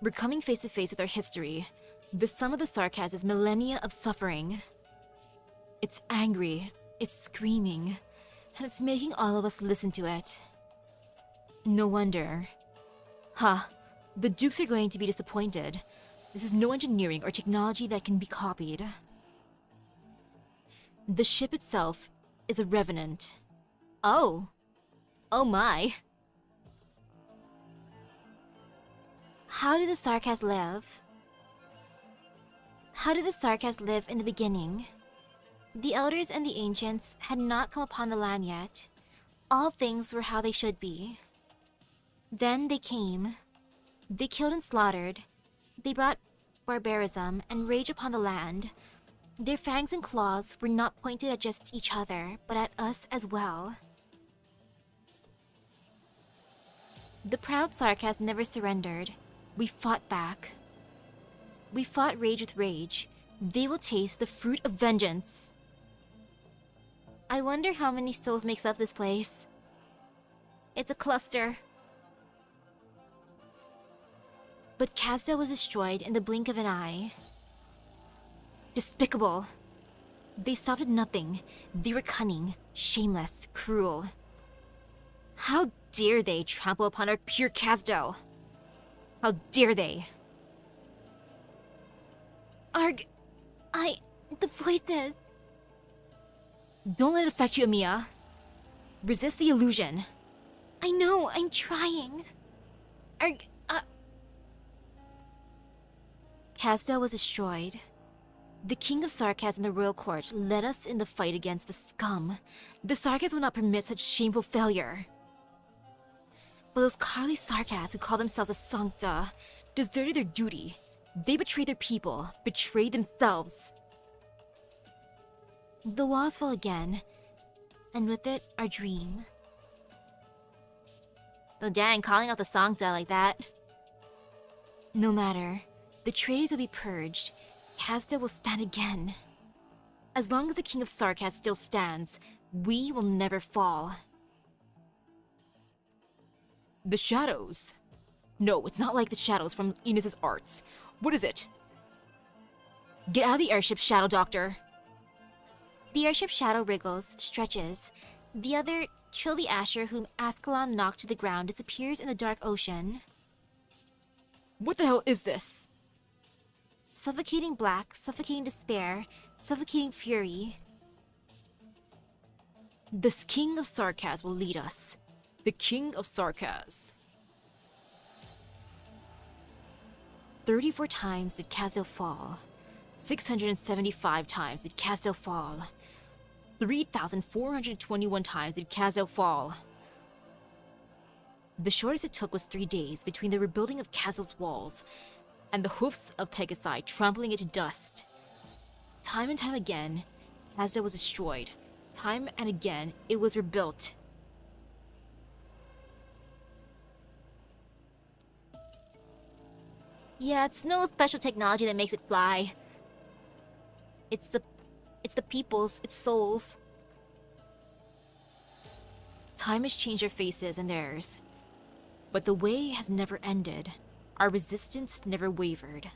We're coming face to face with our history. The sum of the sarcas is millennia of suffering. It's angry, it's screaming, and it's making all of us listen to it. No wonder. The Dukes are going to be disappointed. This is no engineering or technology that can be copied. The ship itself is a revenant. Oh. Oh my. How did the sarcas live? How did the sarcas live in the beginning? The elders and the ancients had not come upon the land yet. All things were how they should be. Then they came. They killed and slaughtered. They brought barbarism and rage upon the land. Their fangs and claws were not pointed at just each other, but at us as well. The proud sarcas never surrendered. We fought back. We fought rage with rage. They will taste the fruit of vengeance. I wonder how many souls makes up this place. It's a cluster. But Kasdale was destroyed in the blink of an eye. Despicable. They stopped at nothing. They were cunning, shameless, cruel. How dare they trample upon our pure Kasdale? How dare they? The voices. Don't let it affect you, Amiya. Resist the illusion. I know, I'm trying. Kasdale was destroyed. The King of Sarkas and the royal court led us in the fight against the scum. The Sarkas will not permit such shameful failure. But those Carly Sarkas who call themselves a Sancta deserted their duty. They betrayed their people, betrayed themselves. The walls fell again, and with it, our dream. Oh dang, calling out the Sancta like that. No matter, the traitors will be purged. Kasdale will stand again. As long as the King of Sarkas still stands, we will never fall. The shadows? No, it's not like the shadows from Inez's arts. What is it? Get out of the airship, Shadow Doctor. The airship shadow wriggles, stretches. The other, Trilby Asher, whom Ascalon knocked to the ground, disappears in the dark ocean. What the hell is this? Suffocating black, suffocating despair, suffocating fury. This King of Sarkas will lead us. The King of Sarkas. 34 times did Kasdale fall. 675 times did Kasdale fall. 3,421 times did Kazo fall. The shortest it took was 3 days between the rebuilding of Kazo's walls and the hoofs of Pegasi trampling it to dust. Time and time again, Kazo was destroyed. Time and again, it was rebuilt. Yeah, it's no special technology that makes it fly. It's the people's, its souls. Time has changed our faces and theirs, but the way has never ended. Our resistance never wavered.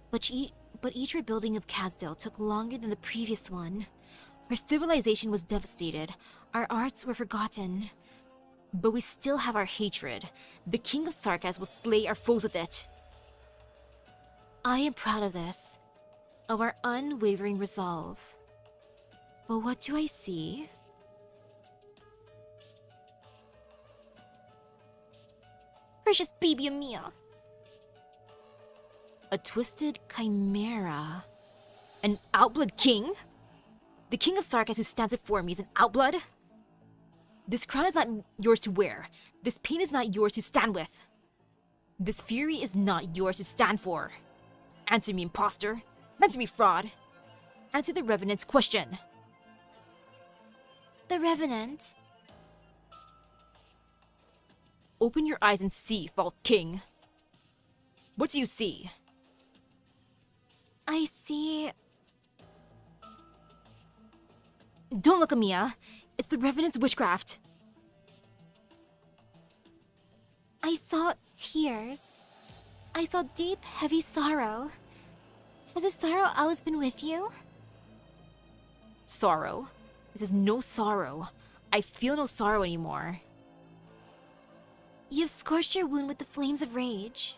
But each rebuilding of Kazdil took longer than the previous one. Our civilization was devastated. Our arts were forgotten. But we still have our hatred. The King of Sarkas will slay our foes with it. I am proud of this, of our unwavering resolve. But what do I see? Precious baby Amiya. A twisted chimera. An outblood king? The King of Sarkas who stands before me is an outblood? This crown is not yours to wear. This pain is not yours to stand with. This fury is not yours to stand for. Answer me, imposter. Answer me, fraud. Answer the Revenant's question. The Revenant. Open your eyes and see, false king. What do you see? I see... Don't look, Amiya. It's the Revenant's witchcraft. I saw tears. I saw deep, heavy sorrow. Has this sorrow always been with you? Sorrow? This is no sorrow. I feel no sorrow anymore. You've scorched your wound with the flames of rage.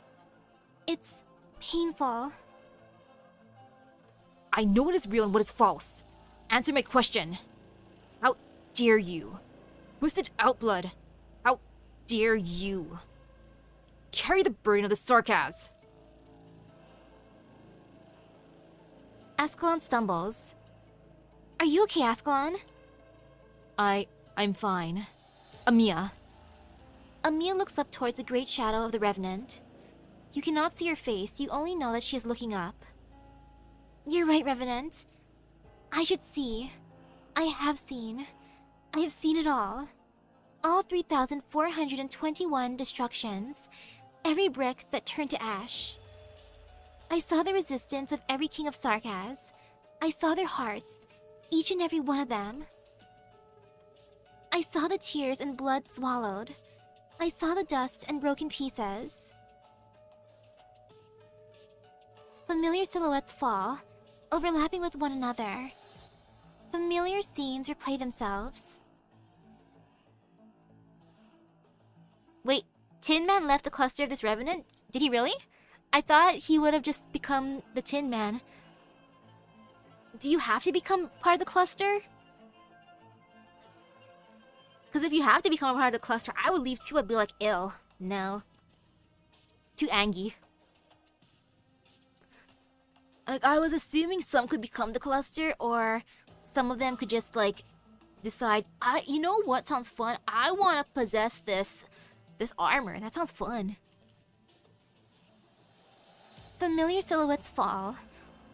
It's painful. I know what is real and what is false. Answer my question. How dare you? Twisted outblood. How dare you? Carry the burden of the Sarkas. Ascalon stumbles. Are you okay, Ascalon? I'm fine. Amiya. Amiya looks up towards the great shadow of the Revenant. You cannot see her face, you only know that she is looking up. You're right, Revenant. I should see. I have seen. I have seen it all. All 3,421 destructions. Every brick that turned to ash. I saw the resistance of every king of Sarkas. I saw their hearts, each and every one of them. I saw the tears and blood swallowed. I saw the dust and broken pieces. Familiar silhouettes fall, overlapping with one another. Familiar scenes replay themselves. Wait, Tin Man left the cluster of this Revenant? Did he really? I thought he would have just become the Tin Man. Do you have to become part of the cluster? Because if you have to become a part of the cluster, I would leave too. I'd be like, ill. No. Too angry. Like, I was assuming some could become the cluster, or some of them could just, like, decide, you know what sounds fun? I want to possess this armor. That sounds fun. Familiar silhouettes fall,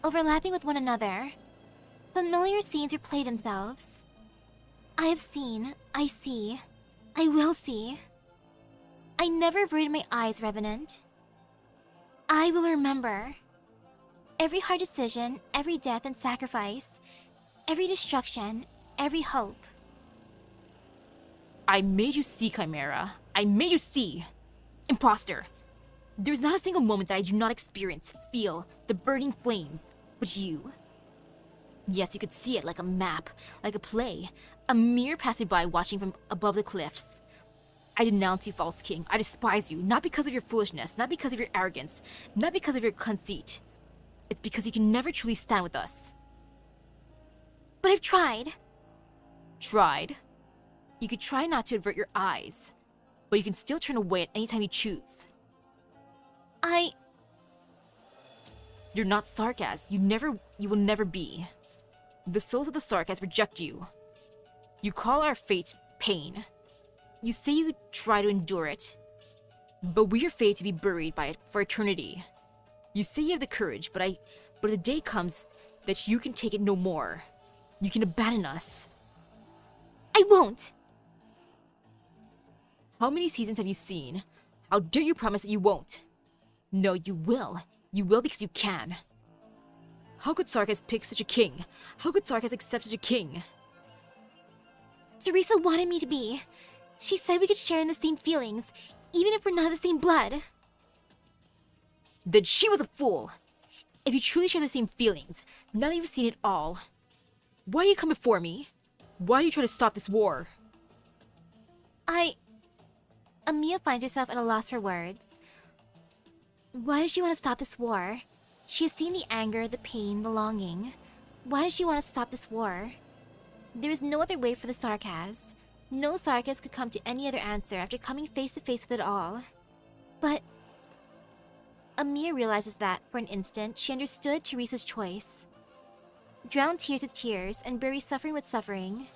overlapping with one another. Familiar scenes replay themselves. I have seen, I see, I will see. I never averted my eyes, Revenant. I will remember. Every hard decision, every death and sacrifice, every destruction, every hope. I made you see, Chimera. I made you see. Imposter. There's not a single moment that I do not experience, feel, the burning flames. But you? Yes, you could see it like a map, like a play, a mere passerby watching from above the cliffs. I denounce you, false king. I despise you, not because of your foolishness, not because of your arrogance, not because of your conceit. It's because you can never truly stand with us. But I've tried. Tried? You could try not to avert your eyes, but you can still turn away at any time you choose. You're not Sarkas. You will never be. The souls of the Sarkas reject you. You call our fate pain. You say you try to endure it, but we are fated to be buried by it for eternity. You say you have the courage, but the day comes that you can take it no more. You can abandon us. I won't! How many seasons have you seen? How dare you promise that you won't? No, you will. You will because you can. How could Sarkas pick such a king? How could Sarkas accept such a king? Teresa wanted me to be. She said we could share in the same feelings, even if we're not of the same blood. Then she was a fool. If you truly share the same feelings, now that you've seen it all, why do you come before me? Why do you try to stop this war? Amiya finds herself at a loss for words. Why does she want to stop this war? She has seen the anger, the pain, the longing. Why does she want to stop this war? There is no other way for the Sarkas. No Sarkas could come to any other answer after coming face to face with it all. But Amiya realizes that, for an instant, she understood Teresa's choice. Drown tears with tears and bury suffering with suffering.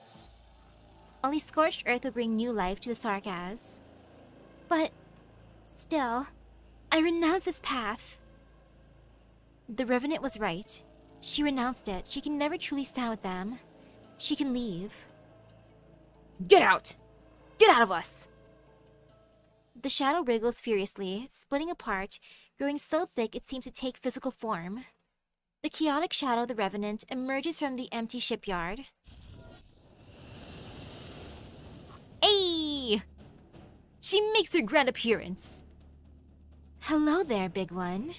Only scorched earth will bring new life to the Sarkas. But still, I renounce this path. The Revenant was right. She renounced it. She can never truly stand with them. She can leave. Get out! Get out of us! The shadow wriggles furiously, splitting apart, growing so thick it seems to take physical form. The chaotic shadow of the Revenant emerges from the empty shipyard. Hey! She makes her grand appearance. Hello there, big one.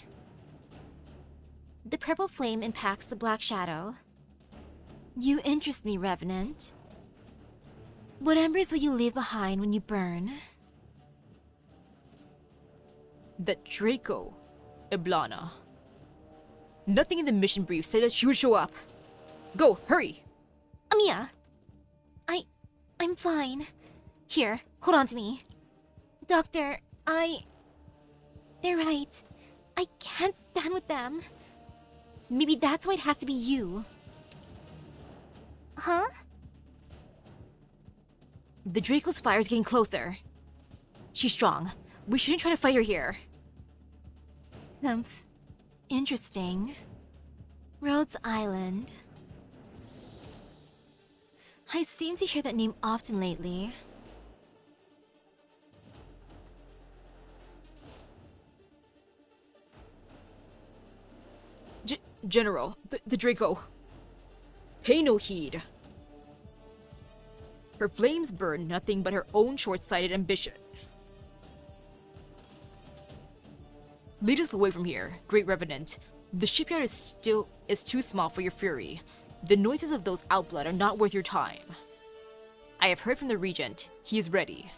The purple flame impacts the black shadow. You interest me, Revenant. What embers will you leave behind when you burn? That Draco, Eblana. Nothing in the mission brief said that she would show up. Go, hurry! Amiya! I'm fine. Here, hold on to me. Doctor, They're right. I can't stand with them. Maybe that's why it has to be you. Huh? The Draco's fire is getting closer. She's strong. We shouldn't try to fight her here. Humph. Interesting. Rhodes Island. I seem to hear that name often lately. General, the Draco. Pay no heed. Her flames burn nothing but her own short-sighted ambition. Lead us away from here, Great Revenant. The shipyard is too small for your fury. The noises of those outblood are not worth your time. I have heard from the Regent. He is ready.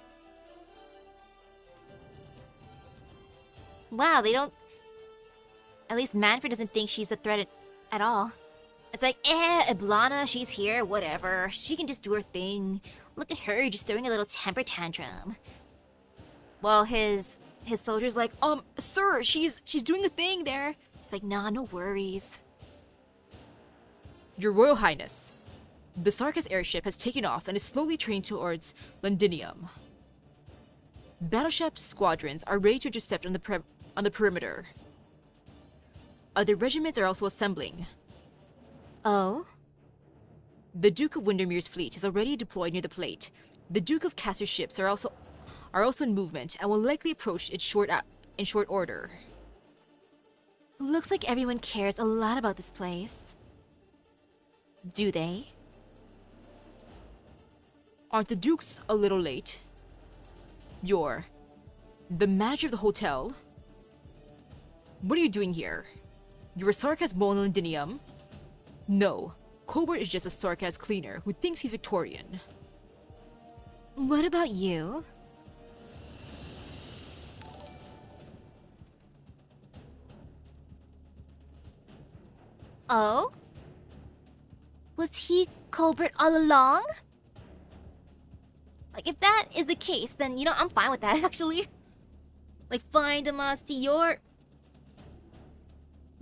Wow, they don't... At least Manfred doesn't think she's a threat at all. It's like, Eblana, she's here, whatever. She can just do her thing. Look at her, just throwing a little temper tantrum. Well, his soldier's like, sir, she's doing a thing there. It's like, nah, no worries. Your Royal Highness, the Sarkas airship has taken off and is slowly training towards Londinium. Battleship squadrons are ready to intercept on the perimeter. Other regiments are also assembling. Oh? The Duke of Windermere's fleet is already deployed near the plate. The Duke of Castor's ships are also in movement and will likely approach in short order. Looks like everyone cares a lot about this place. Do they? Aren't the Dukes a little late? You're the manager of the hotel? What are you doing here? You're a Sarkas Mon Londinium? No, Colbert is just a Sarkas cleaner who thinks he's Victorian. What about you? Oh? Was he Colbert all along? Like, if that is the case, then, I'm fine with that, actually. Like, fine, Damasti, your...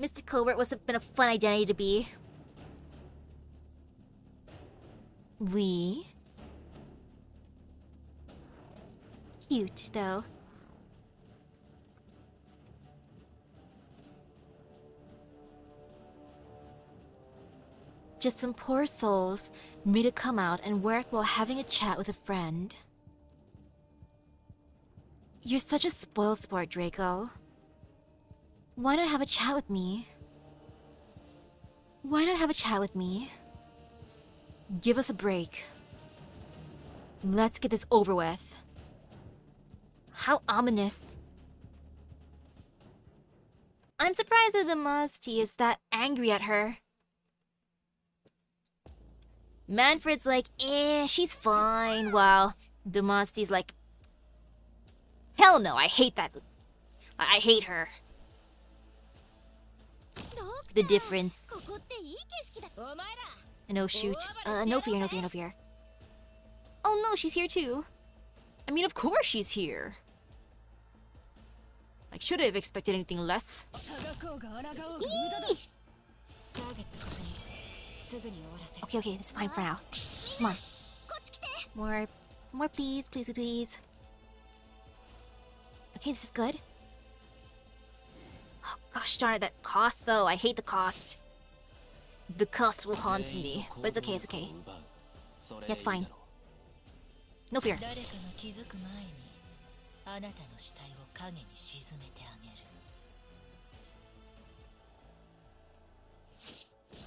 Mr. Colbert been a fun identity to be. We? Cute, though. Just some poor souls made to come out and work while having a chat with a friend. You're such a spoil sport, Draco. Why not have a chat with me? Why not have a chat with me? Give us a break. Let's get this over with. How ominous. I'm surprised that Amasti is that angry at her. Manfred's like, she's fine, while Damasti's like, hell no, I hate that. I hate her. The difference. No, shoot. No fear, no fear, no fear. Oh no, she's here too. I mean, of course she's here. I should have expected anything less. Okay, okay, this is fine for now. Come on. More, please, please, please. Okay, this is good. Oh, gosh darn it, that cost though. I hate the cost. The cost will haunt me, but it's okay, it's okay. Yeah, it's fine. No fear.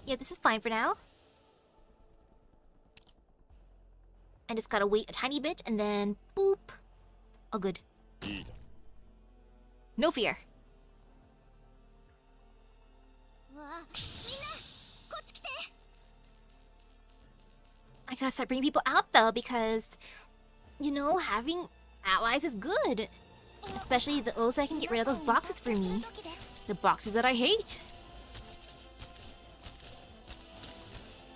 Yeah, this is fine for now. I just gotta wait a tiny bit and then boop. All good. No fear. I gotta start bringing people out though because, you know, having allies is good. Especially those that can get rid of those boxes for me. The boxes that I hate.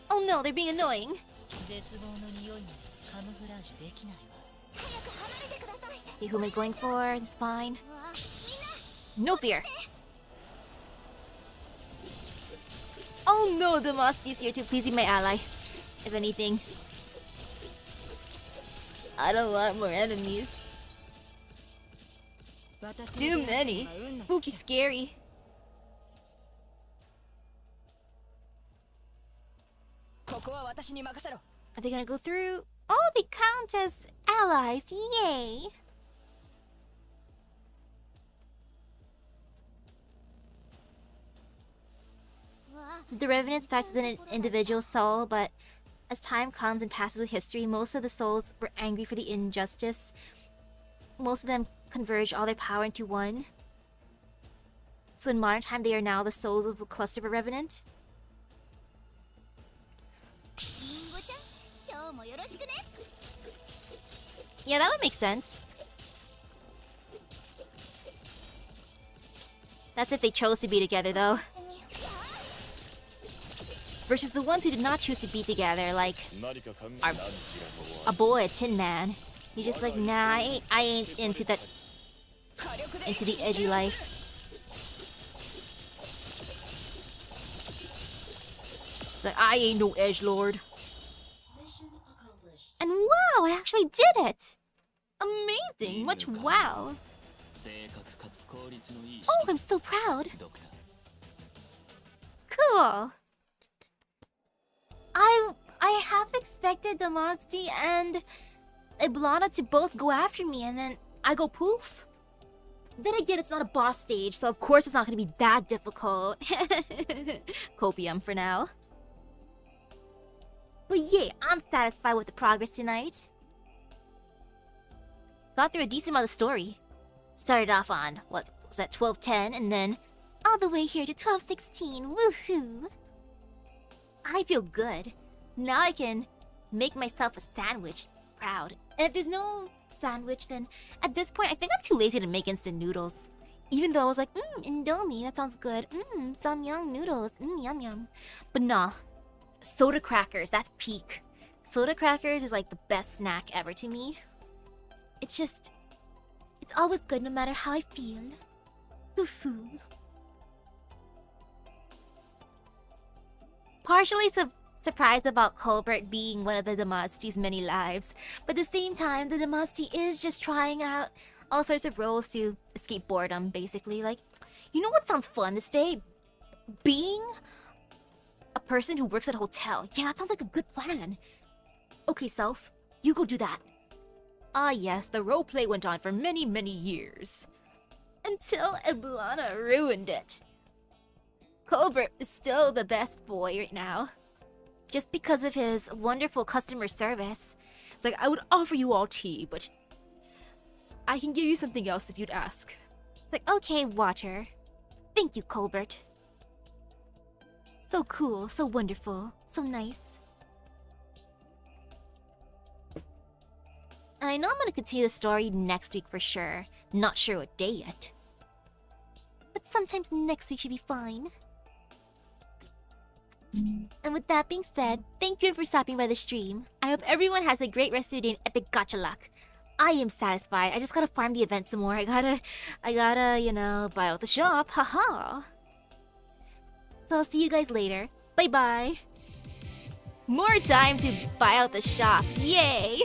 Oh no, they're being annoying. Okay, who am I going for? It's fine. No fear. Oh no, Damasti's here to please be my ally. If anything. I don't want more enemies. Too many. Spooky scary. Are they gonna go through? Oh, they count as allies. Yay! The Revenant starts as an individual soul, but as time comes and passes with history, most of the souls were angry for the injustice. Most of them converge all their power into one. So in modern time, they are now the souls of a cluster of a Revenant. Yeah, that would make sense. That's if they chose to be together, though. Versus the ones who did not choose to be together, like our boy, Tin Man. He's just like, nah, I ain't into that, into the edgy life. Like, I ain't no edgelord. And wow, I actually did it! Amazing! Much wow! Oh, I'm so proud! Cool! I half expected Damasti and Iblana to both go after me and then I go poof. Then again, it's not a boss stage, so of course it's not going to be that difficult. Copium for now. But yeah, I'm satisfied with the progress tonight. Got through a decent amount of the story. Started off on, what was that, 12:10, and then all the way here to 12:16. Woohoo! I feel good. Now I can make myself a sandwich. Proud. And if there's no sandwich, then at this point, I think I'm too lazy to make instant noodles. Even though I was like, Indomie, that sounds good. Samyang noodles, yum yum. But nah, soda crackers, that's peak. Soda crackers is like the best snack ever to me. It's just, it's always good no matter how I feel. Partially surprised about Colbert being one of the Damasti's many lives, but at the same time, the Damasti is just trying out all sorts of roles to escape boredom, basically. Like, you know what sounds fun this day? Being a person who works at a hotel. Yeah, that sounds like a good plan. Okay, Self, you go do that. Ah yes, the roleplay went on for many, many years. Until Eblana ruined it. Colbert is still the best boy right now. Just because of his wonderful customer service. It's like, I would offer you all tea, but I can give you something else if you'd ask. It's like, okay, water. Thank you, Colbert. So cool, so wonderful, so nice. And I know I'm gonna continue the story next week for sure. Not sure what day yet. But sometimes next week should be fine. And with that being said, thank you for stopping by the stream. I hope everyone has a great rest of the day and epic gacha luck. I am satisfied. I just gotta farm the event some more. I gotta, you know, buy out the shop. Haha. So I'll see you guys later. Bye bye. More time to buy out the shop. Yay!